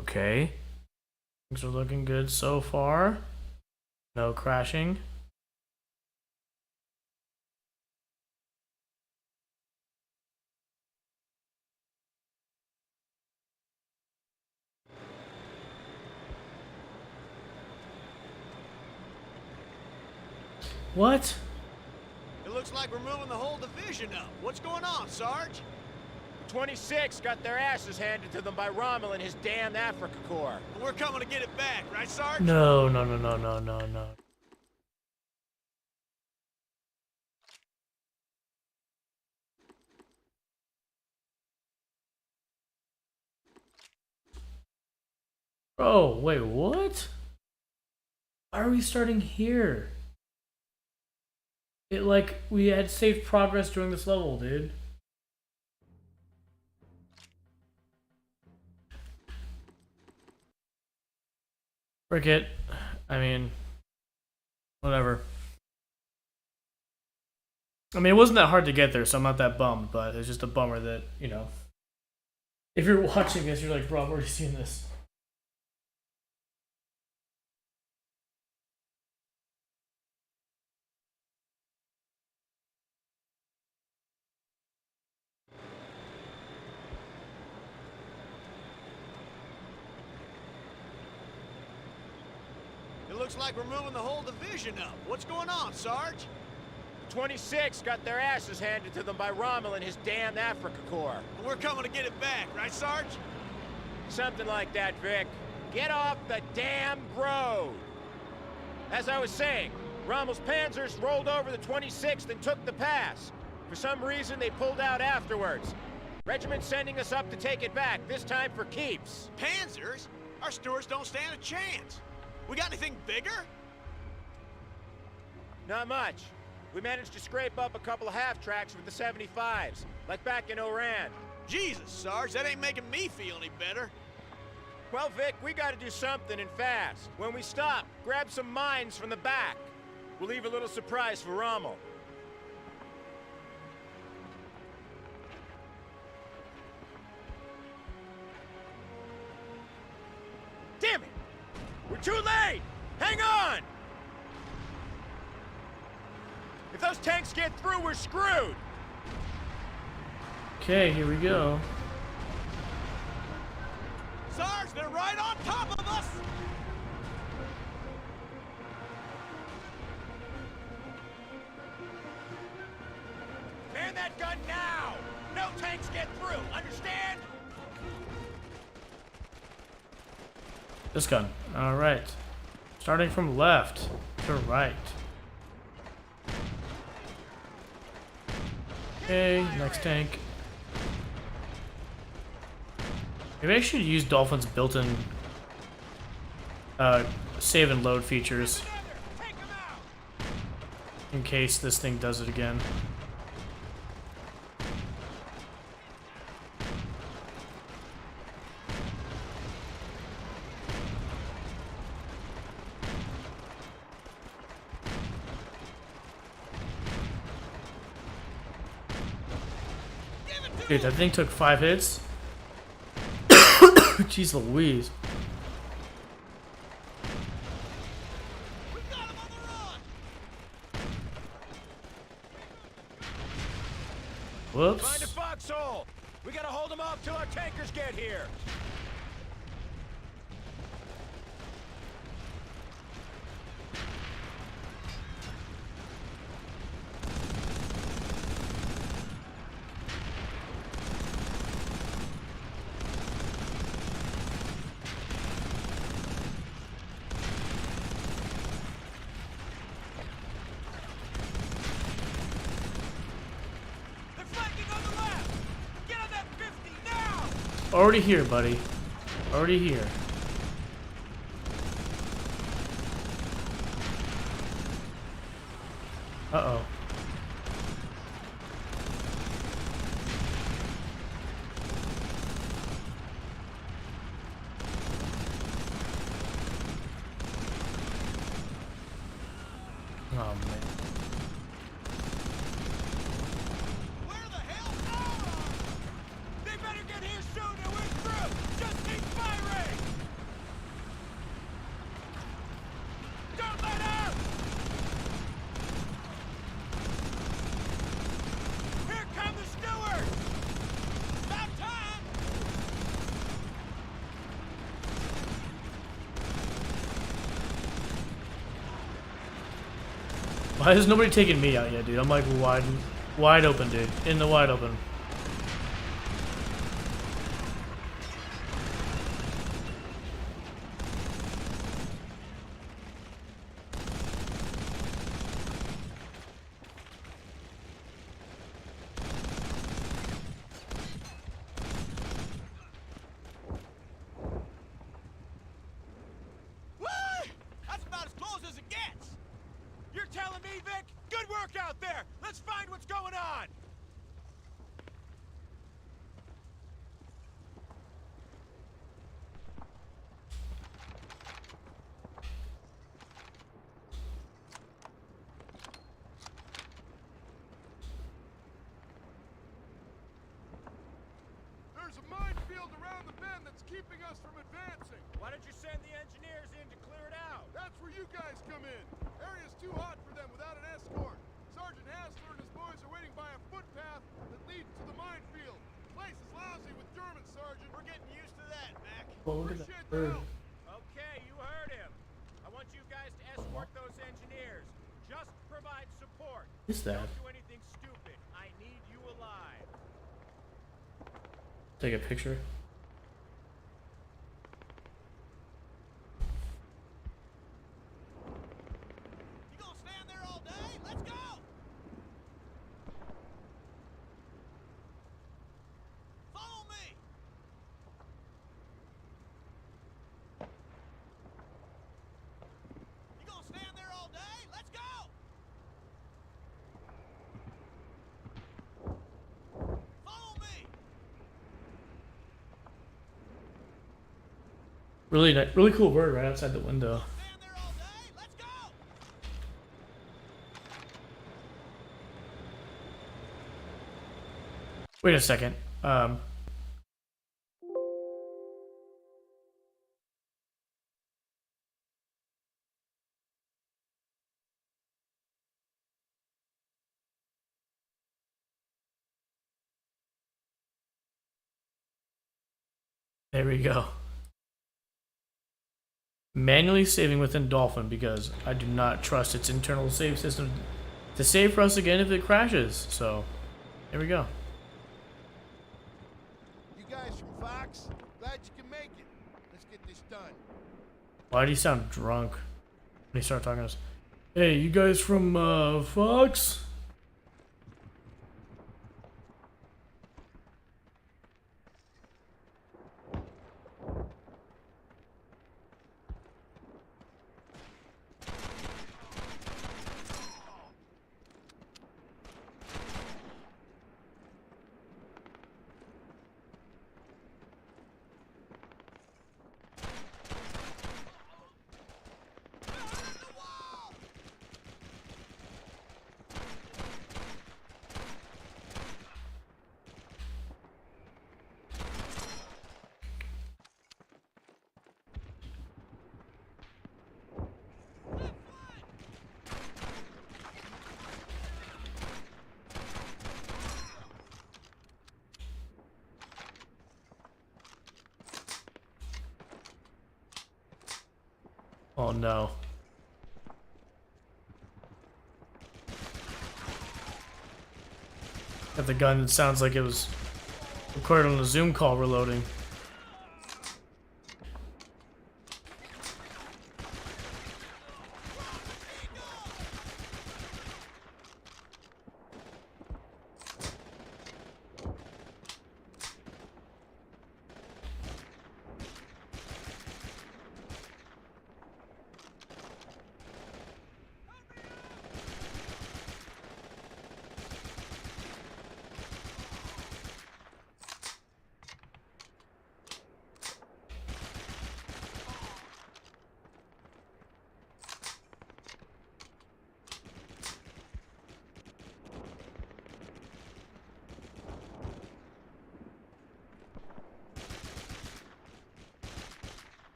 Okay. Things are looking good so far. No crashing. What? It looks like we're moving the whole division up. What's going on, Sarge? 26 got their asses handed to them by Rommel and his damn Africa Corps. We're coming to get it back, right, Sarge? No. Oh, wait, what? Why are we starting here? It like we had saved progress during this level, dude. Frick it. I mean, whatever. I mean, it wasn't that hard to get there, so I'm not that bummed, but it's just a bummer that, you know, if you're watching this, you're like, bro, I've already seen this. Looks like we're moving the whole division up. What's going on, Sarge? 26 got their asses handed to them by Rommel and his damn Africa Corps. And we're coming to get it back, right, Sarge? Something like that, Vic. Get off the damn road! As I was saying, Rommel's panzers rolled over the 26th and took the pass. For some reason, they pulled out afterwards. Regiment sending us up to take it back, this time for keeps. Panzers? Our stewards don't stand a chance. We got anything bigger? Not much. We managed to scrape up a couple of half-tracks with the 75s, like back in Oran. Jesus, Sarge, that ain't making me feel any better. Well, Vic, we gotta do something and fast. When we stop, grab some mines from the back. We'll leave a little surprise for Rommel. Damn it! We're too late! Hang on! If those tanks get through, we're screwed! Okay, here we go. Sarge, they're right on top of us! Man that gun now! No tanks get through, understand? This gun. Alright. Starting from left to right. Okay, next tank. Maybe I should use Dolphin's built-in save and load features in case this thing does it again. Dude, that thing took 5 hits. Jeez Louise. Whoops. Find a foxhole! We gotta hold them off till our tankers get here! Already here, buddy. Already here. Uh-oh. Oh, man. Why is nobody taking me out yet, dude? I'm like wide open, dude. In the wide open. That's about as close as it gets! You're telling me, Vic? Good work out there! Let's find what's going on! There's a minefield around the bend that's keeping us from advancing. Why don't you send the engineers in to clear it out? That's where you guys come in. Area's too hot for them without an escort. Sergeant Hassler and his boys are waiting by a footpath that leads to the minefield. Place is lousy with Germans, Sergeant. We're getting used to that, Mac. Well, look at that bird. Okay, you heard him. I want you guys to Is that? Don't do anything stupid. I need you alive. Take a picture. You gonna stand there all day? Let's go! Follow me! You gonna stand there all day? Let's go! Follow me! Really cool bird right outside the window. Stand there all day? Let's go! Wait a second. There we go. Manually saving within Dolphin because I do not trust its internal save system to save for us again if it crashes. So, there we go. You guys from Fox? Glad you can make it. Let's get this done. Why do you sound drunk when you start talking to us? Hey, you guys from Fox? Oh no. Got the gun that sounds like it was recorded on a Zoom call reloading.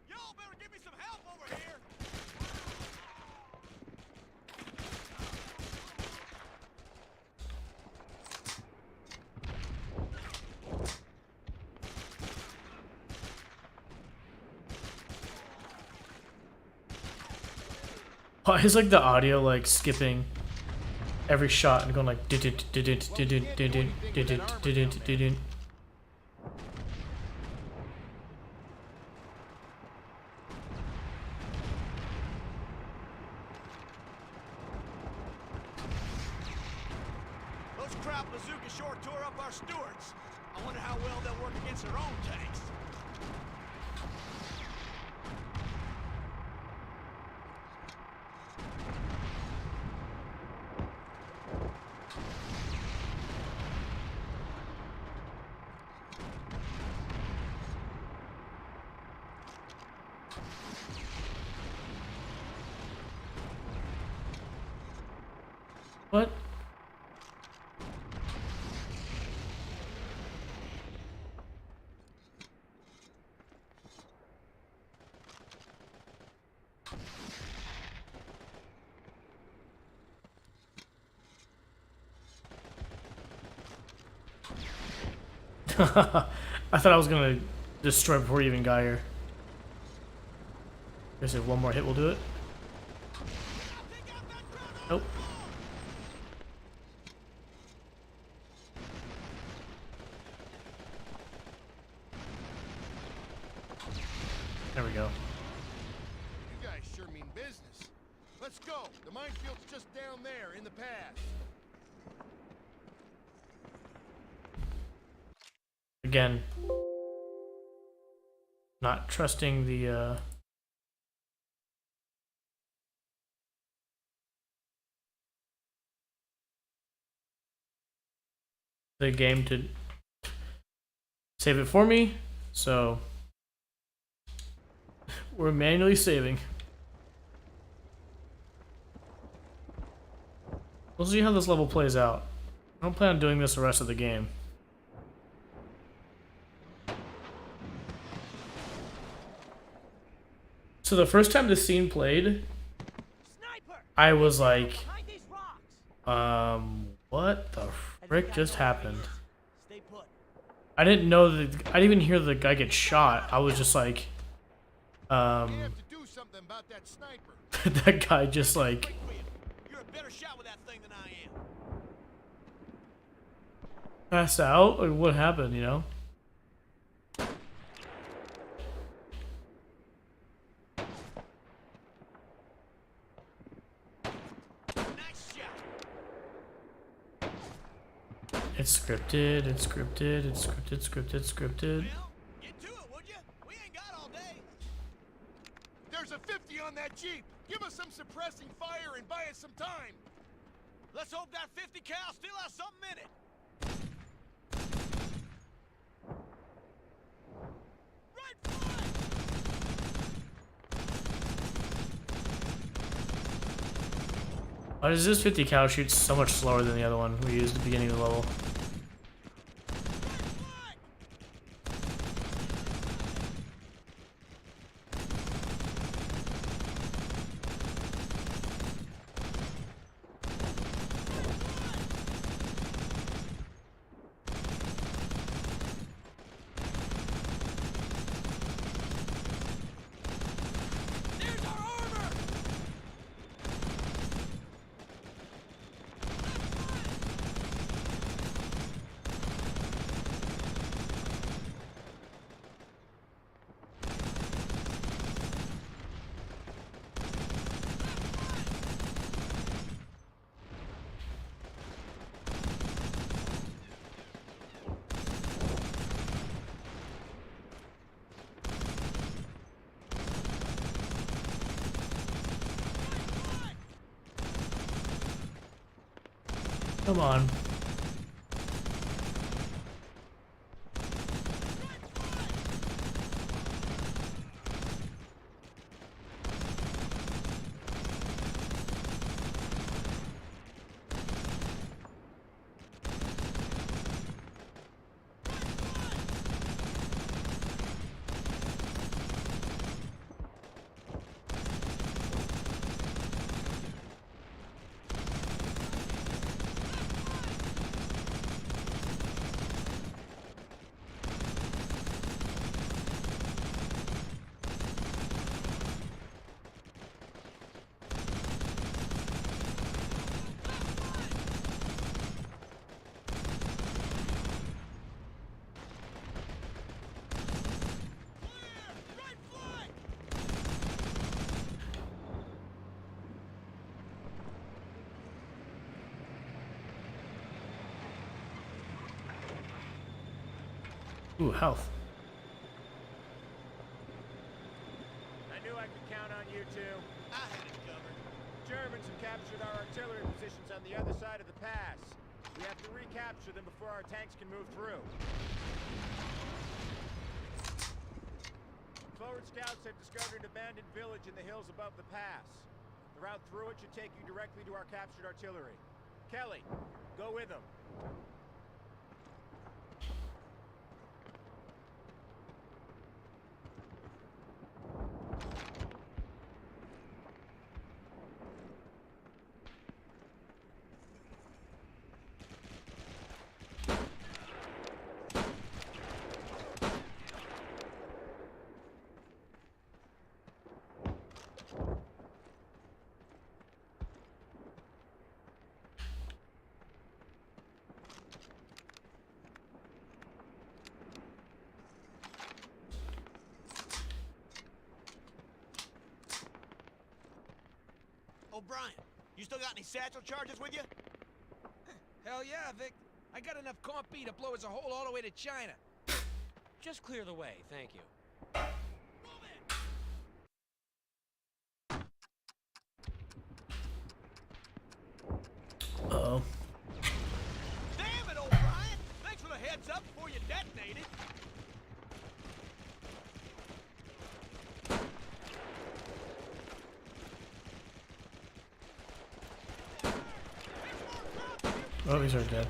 Y'all better give me some help over here! Why is like the audio like skipping every shot and going like didn't. Those crowd bazookas sure tore up our Stewarts. I wonder how well they'll work against their own tanks. What? I thought I was gonna destroy before you even got here. Guess if one more hit will do it. Let's go. The minefield's just down there in the pass. Again, not trusting the game to save it for me, so we're manually saving. We'll see how this level plays out. I don't plan on doing this the rest of the game. So the first time this scene played, I was like, what the frick just happened? I didn't know that, I didn't even hear the guy get shot. I was just like, that guy just like, You're a better shot with that thing than I am. passed out? Like, what happened, you know? It's scripted, it's scripted, it's scripted, scripted. Get to it, would you? We ain't got all day. There's a 50 on that Jeep. Give us some suppressing fire and buy us some time. Let's hope that 50 cal still has something in it. Why does this 50 cal shoot so much slower than the other one we used at the beginning of the level? Come on. Ooh, health. I knew I could count on you two. I had it covered. Germans have captured our artillery positions on the other side of the pass. We have to recapture them before our tanks can move through. Forward scouts have discovered an abandoned village in the hills above the pass. The route through it should take you directly to our captured artillery. Kelly, go with them. O'Brien, you still got any satchel charges with you? Hell yeah, Vic. I got enough Comp B to blow us a hole all the way to China. Just clear the way, thank you. Uh-oh. Damn it, O'Brien! Thanks for the heads up before you detonated. Oh, these are dead.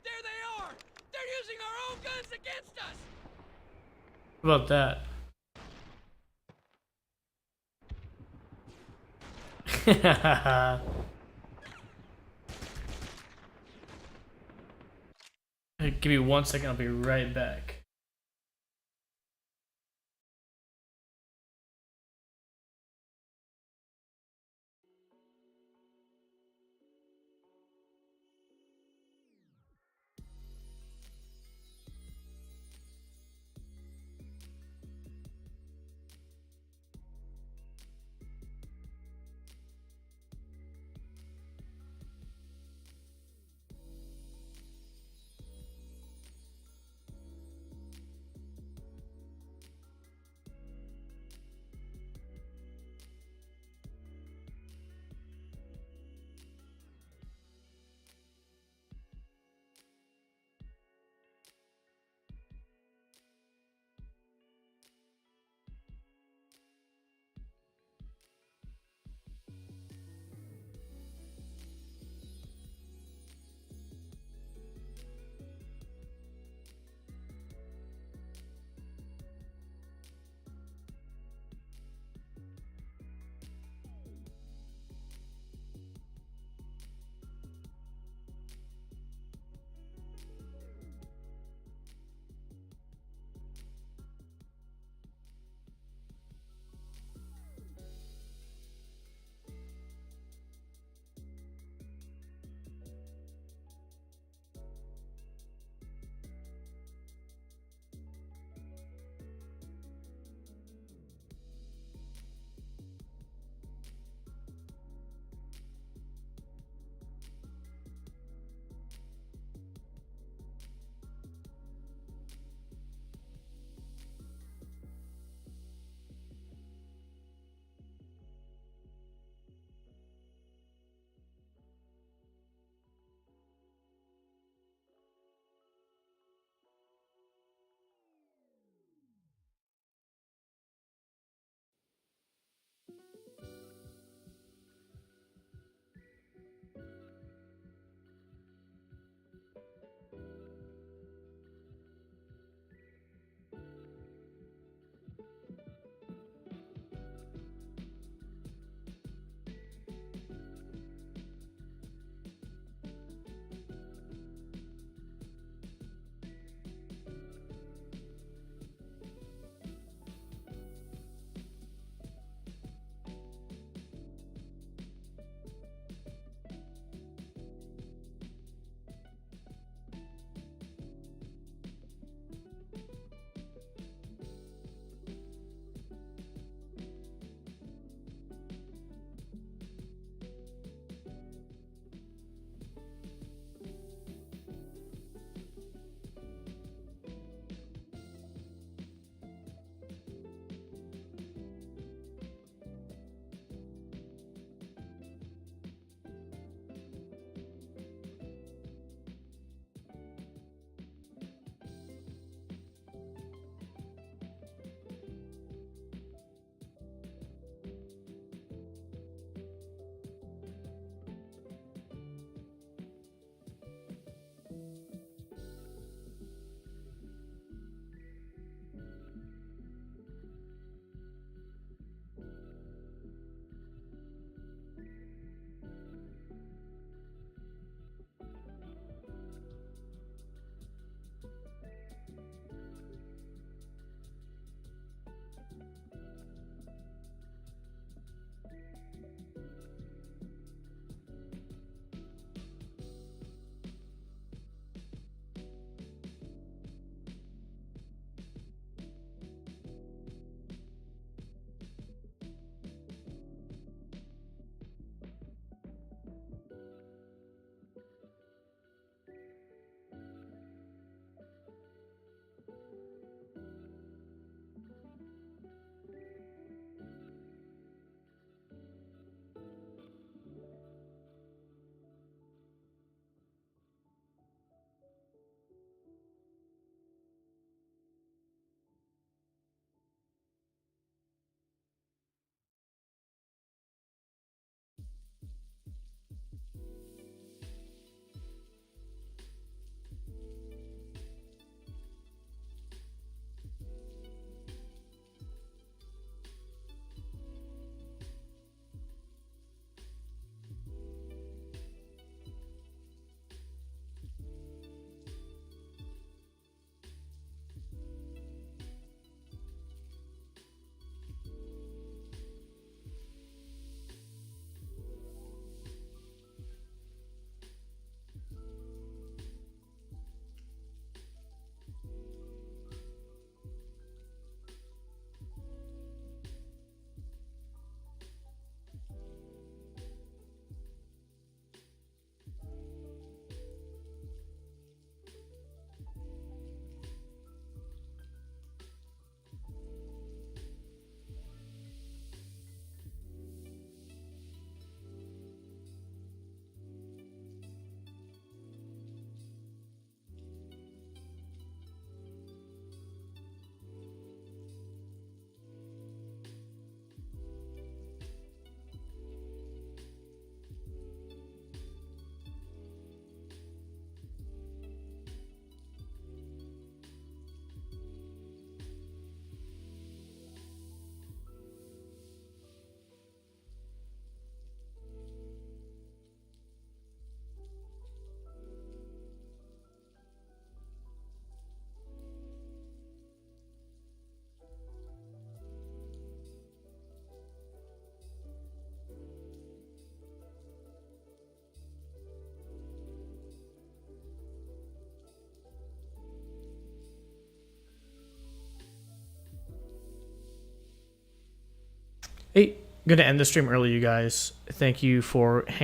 There they are! They're using our own guns against us! What about that? Hey, give me 1 second, I'll be right back. I'm going to end the stream early, you guys. Thank you for hanging